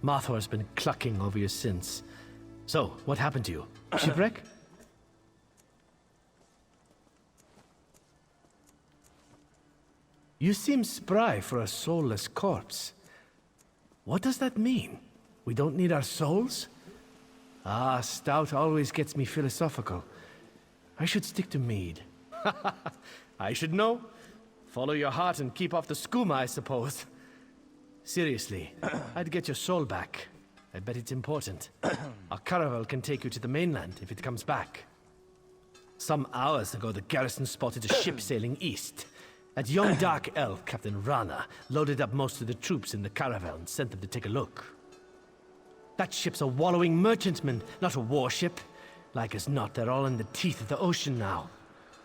Marthor's been clucking over you since. So, what happened to you? Shipwreck? You seem spry for a soulless corpse. What does that mean? We don't need our souls? Ah, stout always gets me philosophical. I should stick to mead. I should know. Follow your heart and keep off the skooma, I suppose. Seriously, I'd get your soul back. I bet it's important. Our caravel can take you to the mainland if it comes back. Some hours ago, the garrison spotted a ship sailing east. That young dark elf, Captain Rana, loaded up most of the troops in the caravel and sent them to take a look. That ship's a wallowing merchantman, not a warship. Like as not, they're all in the teeth of the ocean now.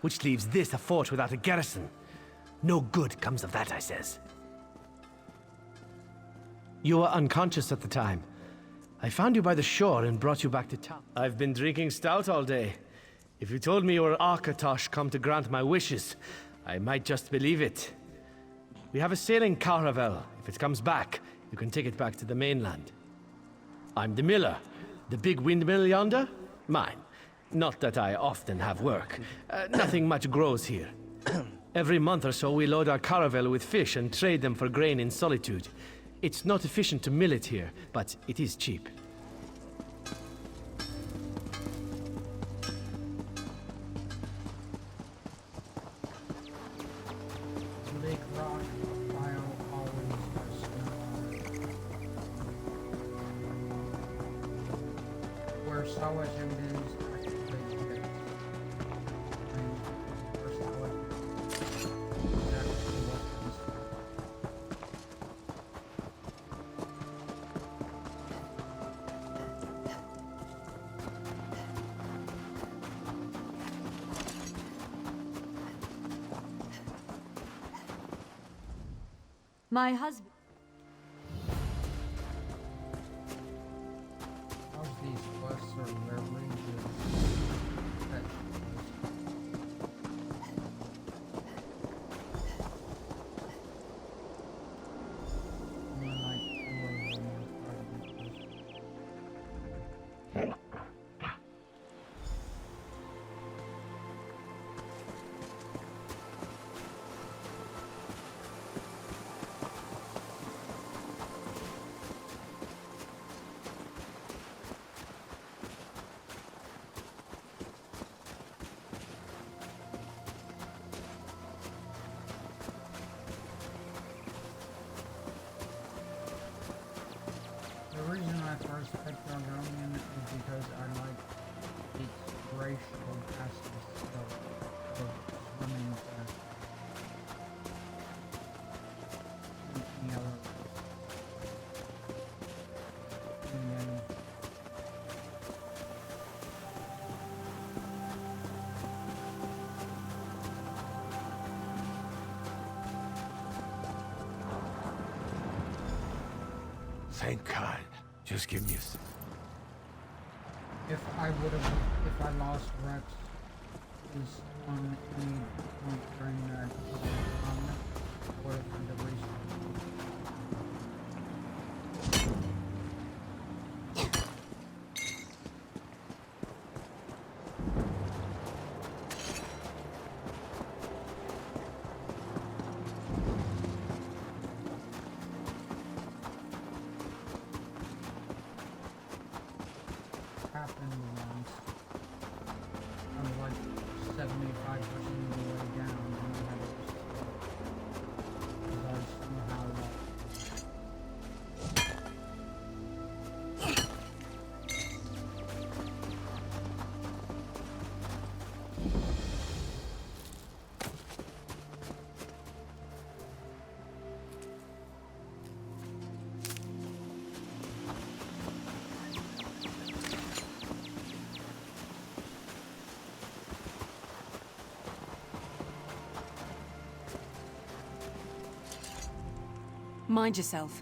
Which leaves this a fort without a garrison. No good comes of that, I says. You were unconscious at the time. I found you by the shore and brought you back to town. I've been drinking stout all day. If you told me you were Arkatosh come to grant my wishes, I might just believe it. We have a sailing caravel. If it comes back, you can take it back to the mainland. I'm the miller. The big windmill yonder? Mine. Not that I often have work. Nothing much grows here. Every month or so we load our caravel with fish and trade them for grain in Solitude. It's not efficient to mill it here, but it is cheap. Bleak Rock, I'll always snow on it. Where Solitude is, actually good. Where Solitude is actually what is. My husband. How's these quests are rarely good. The reason I first picked Argonian is because I like its racial justice of swimming fast. Any other in-game. Thank God. Just give me a sec. If I lost Rex, is on any point during that would have been the reason. Happened once. I was like 75% of the way down and I had to because I somehow Mind yourself.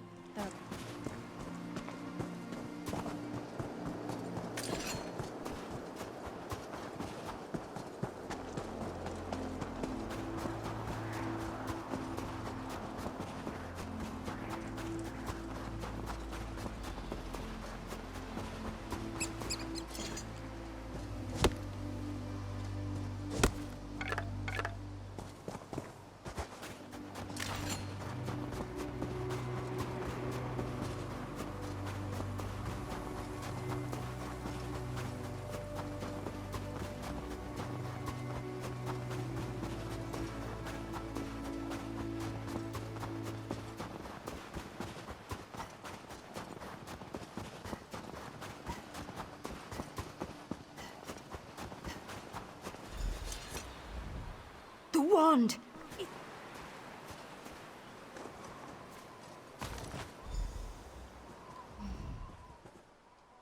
The wand!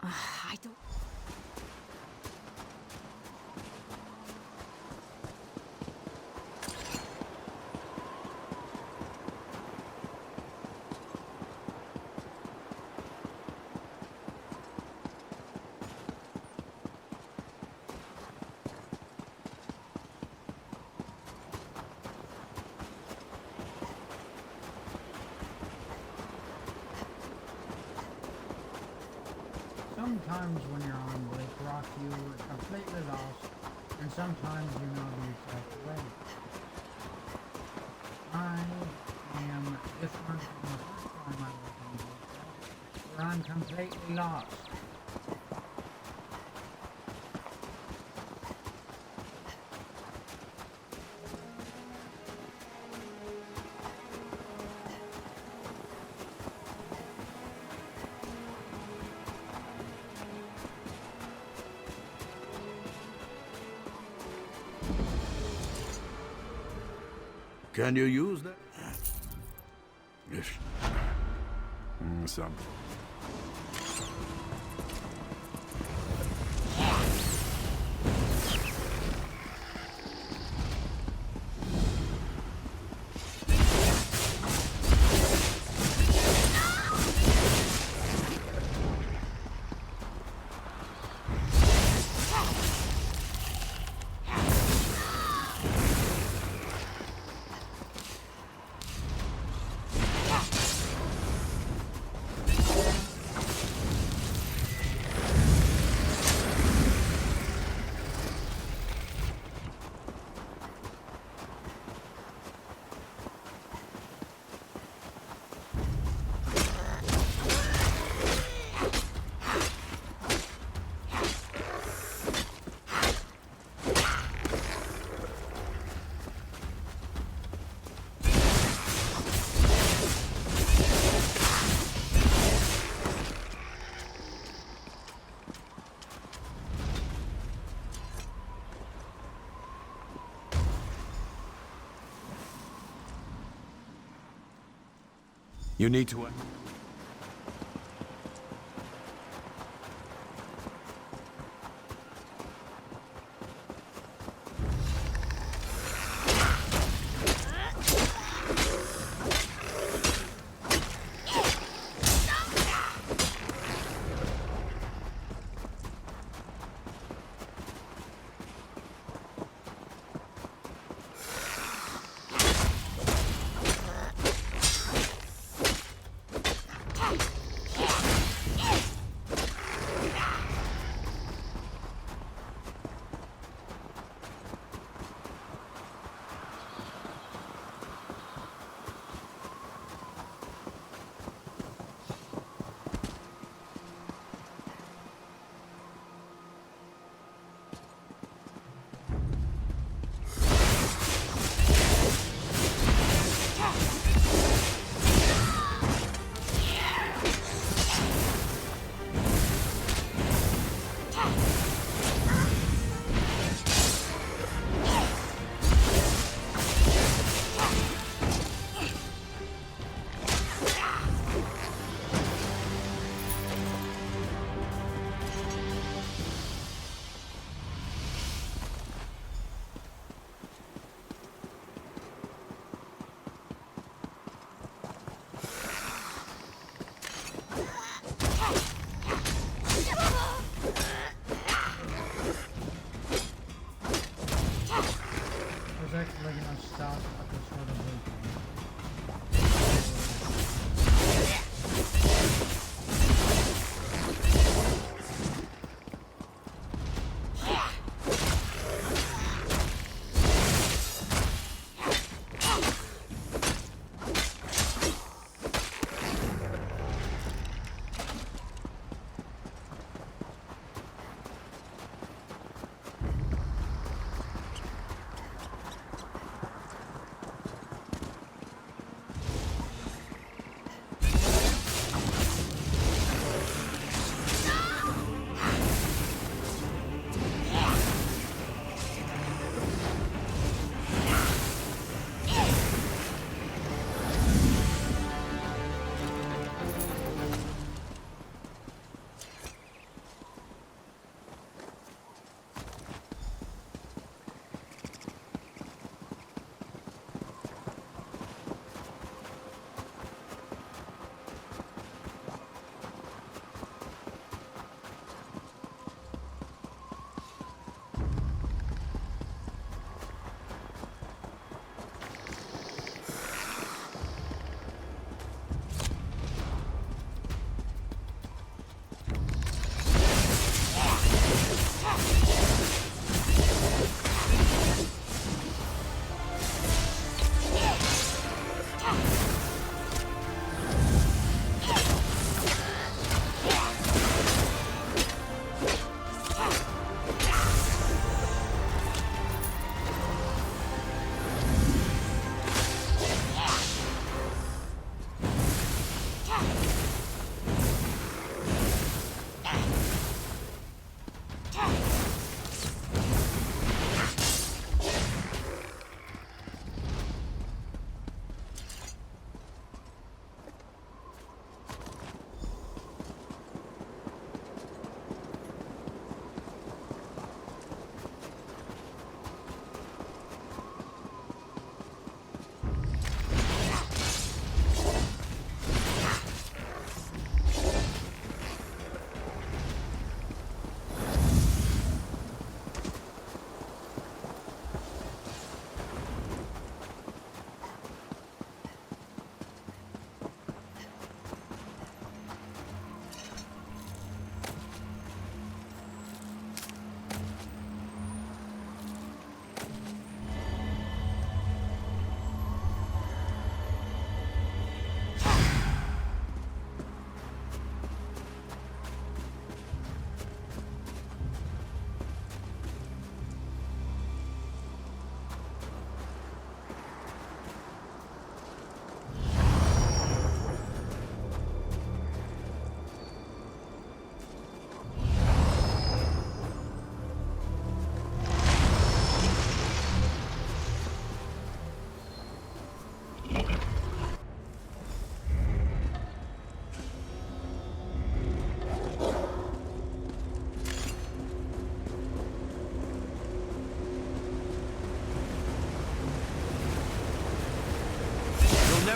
I don't... Sometimes when you're on Blake Rock, you're completely lost, and sometimes you know the exact way. I am different from the first time I was on Blake Rock, where I'm completely lost. Can you use that? Yes. Some. You need to...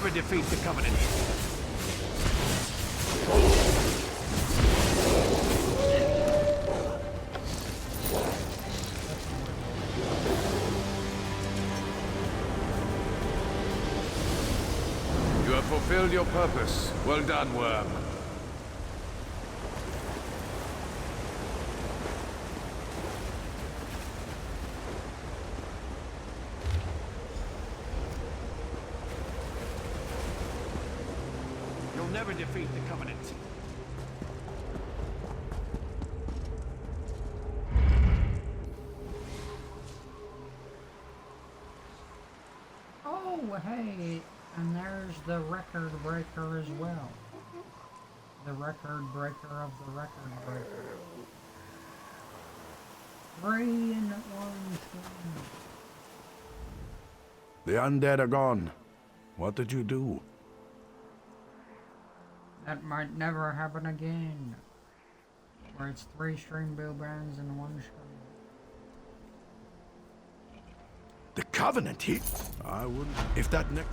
never defeat the Covenant. You have fulfilled your purpose. Well done, Worm. You'll never defeat the Covenant. Oh, hey, and there's the record breaker as well. The record breaker of the record breaker. 3 in 1 thing. The undead are gone. What did you do? That might never happen again. Where it's 3 string bill bands and 1 string. The Covenant? I wouldn't. If that necro.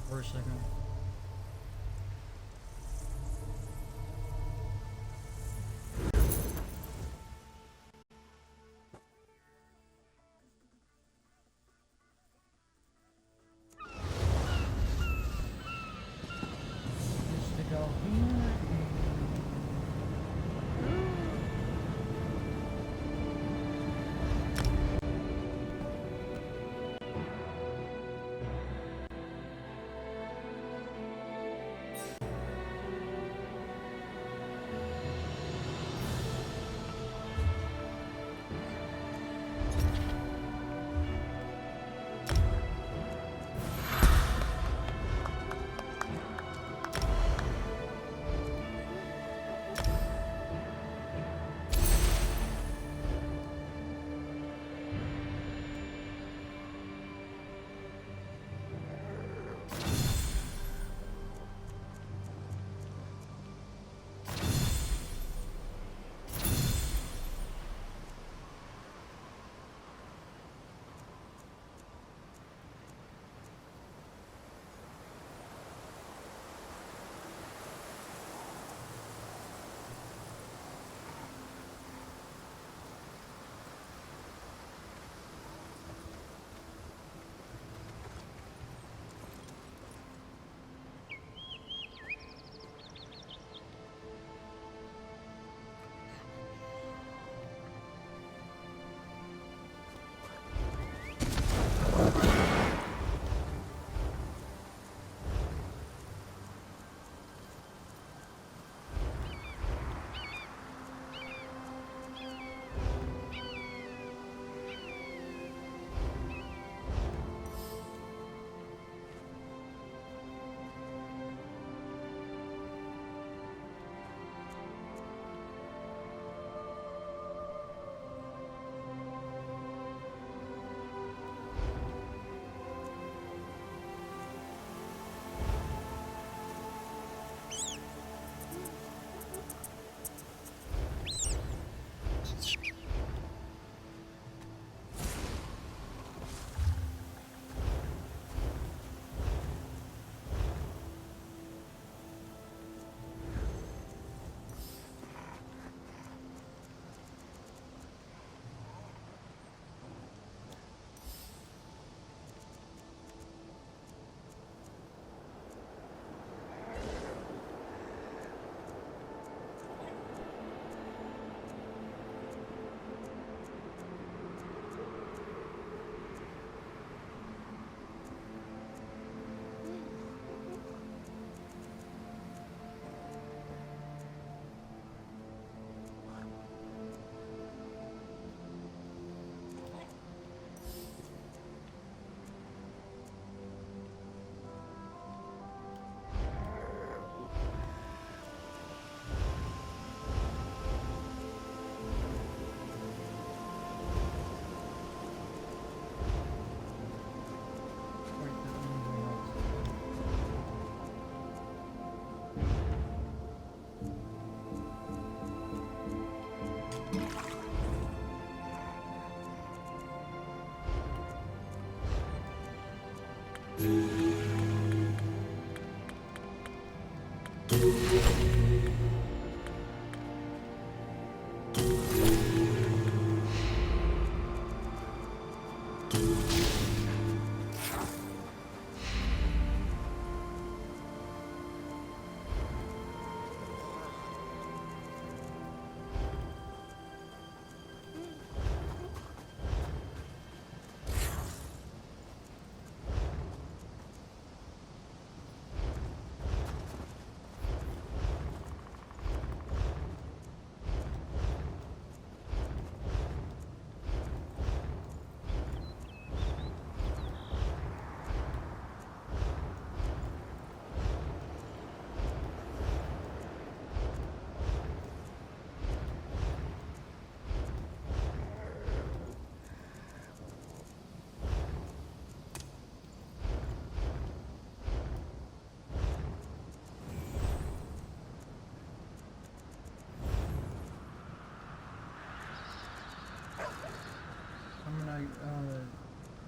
For a second. Just to go here.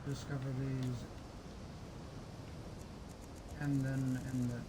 discover these, and then end it.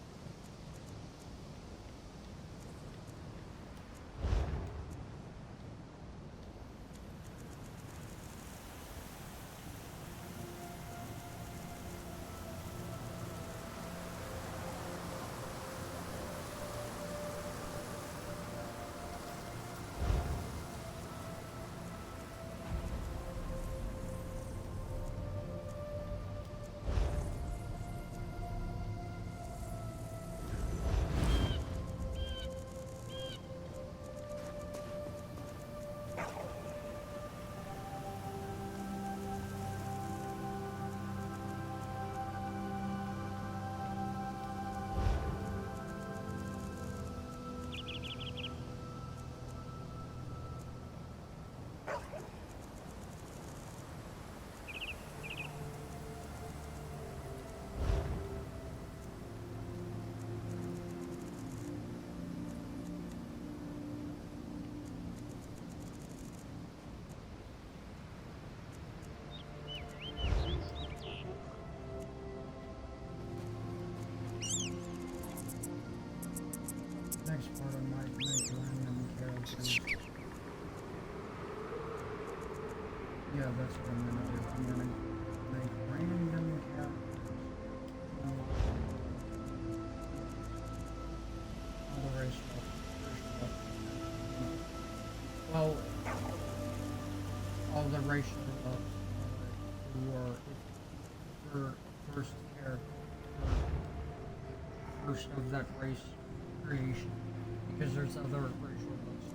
Next part of my random characters. Yeah, that's what I'm gonna do. I'm gonna make random characters. All the race stuff. Well, all the racial stuff. For first character, first of that race creation, because there's other racial books.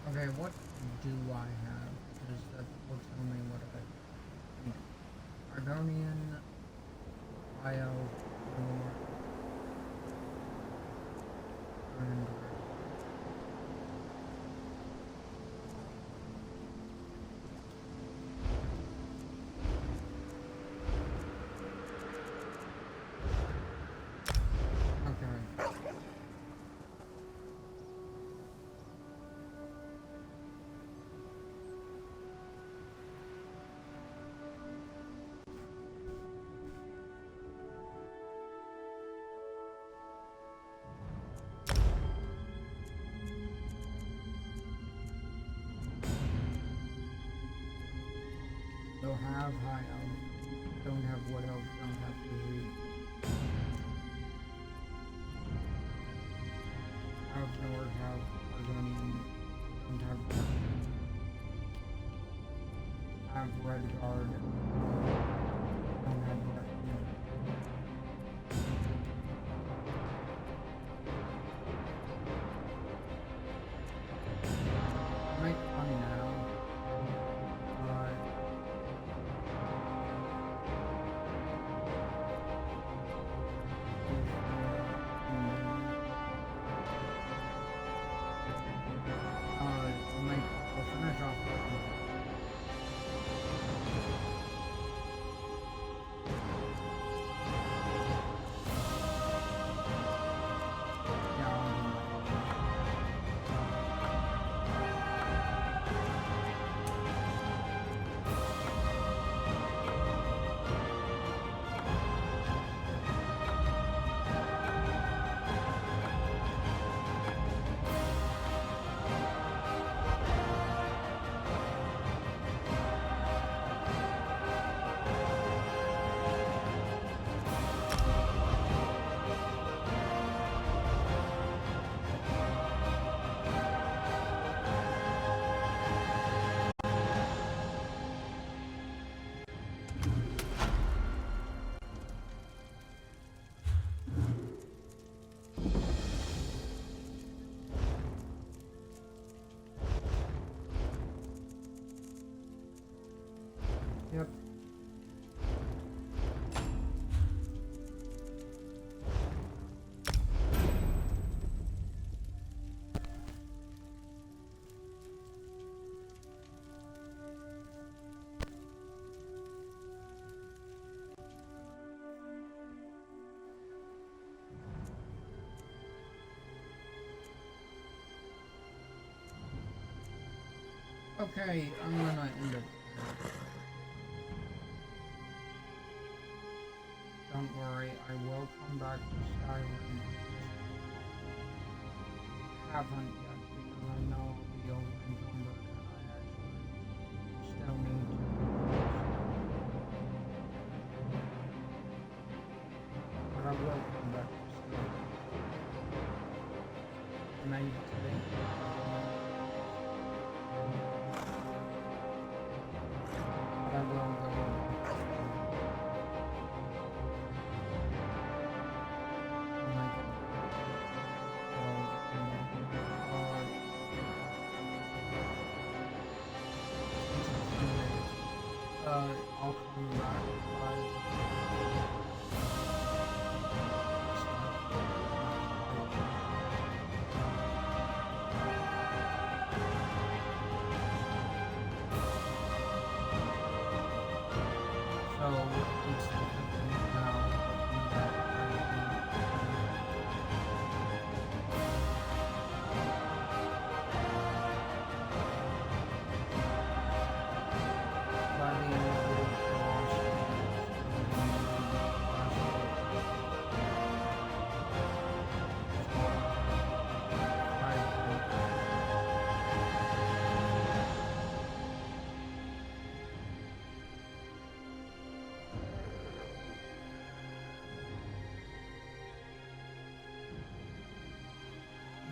Okay, what do I have? Because that will tell me what I need. Argonian, Bio, and don't have high elf, don't have wood elf, don't have physique. Have Nord, have Argonian, don't have Dark. Have Red Guard, don't have Dark. Make fun now. Yep. Okay, I'm gonna end it. Don't worry, I will come back to Skyrim. Haven't yet because I know I'll be over-encumbered and I actually still need to. But I will come back to Skyrim. Maybe today. I will go. I'll come back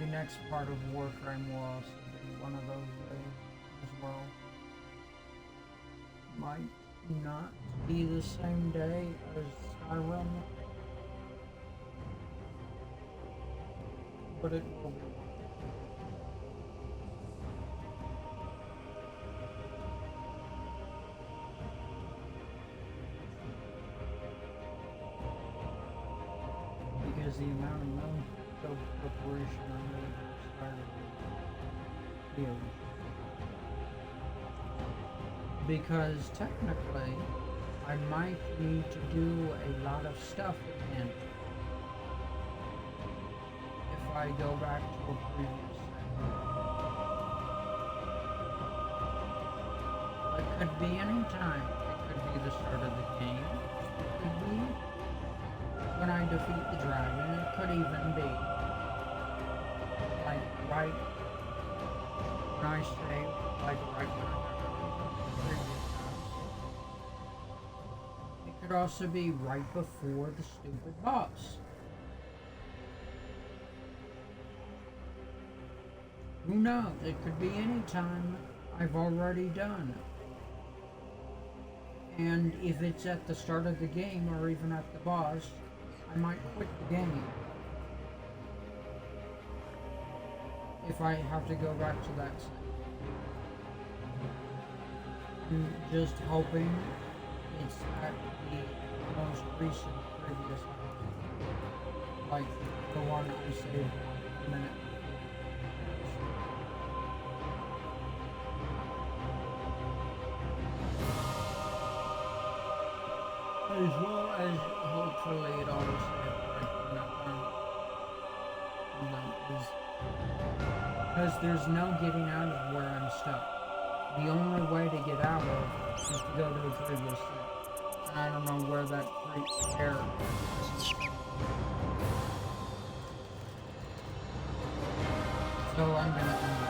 the next part of Warframe will also be one of those days as well. Might not be the same day as Skyrim, but it will be. Because the amount of money preparation on the here. Because technically, I might need to do a lot of stuff again if I go back to a previous setting. It could be any time. It could be the start of the game. It could be when I defeat the dragon. It could even be like right when I say like right when I got the previous house. It could also be right before the stupid boss. Who knows? It could be any time I've already done it. And if it's at the start of the game or even at the boss, I might quit the game. If I have to go back to that site. I'm just hoping it's at the most recent previous house. Like the one I saved a minute. As well as hopefully it always said like when I'm done. Because there's no getting out of where I'm stuck. The only way to get out of is to go to a previous step. And I don't know where that error is. So I'm gonna end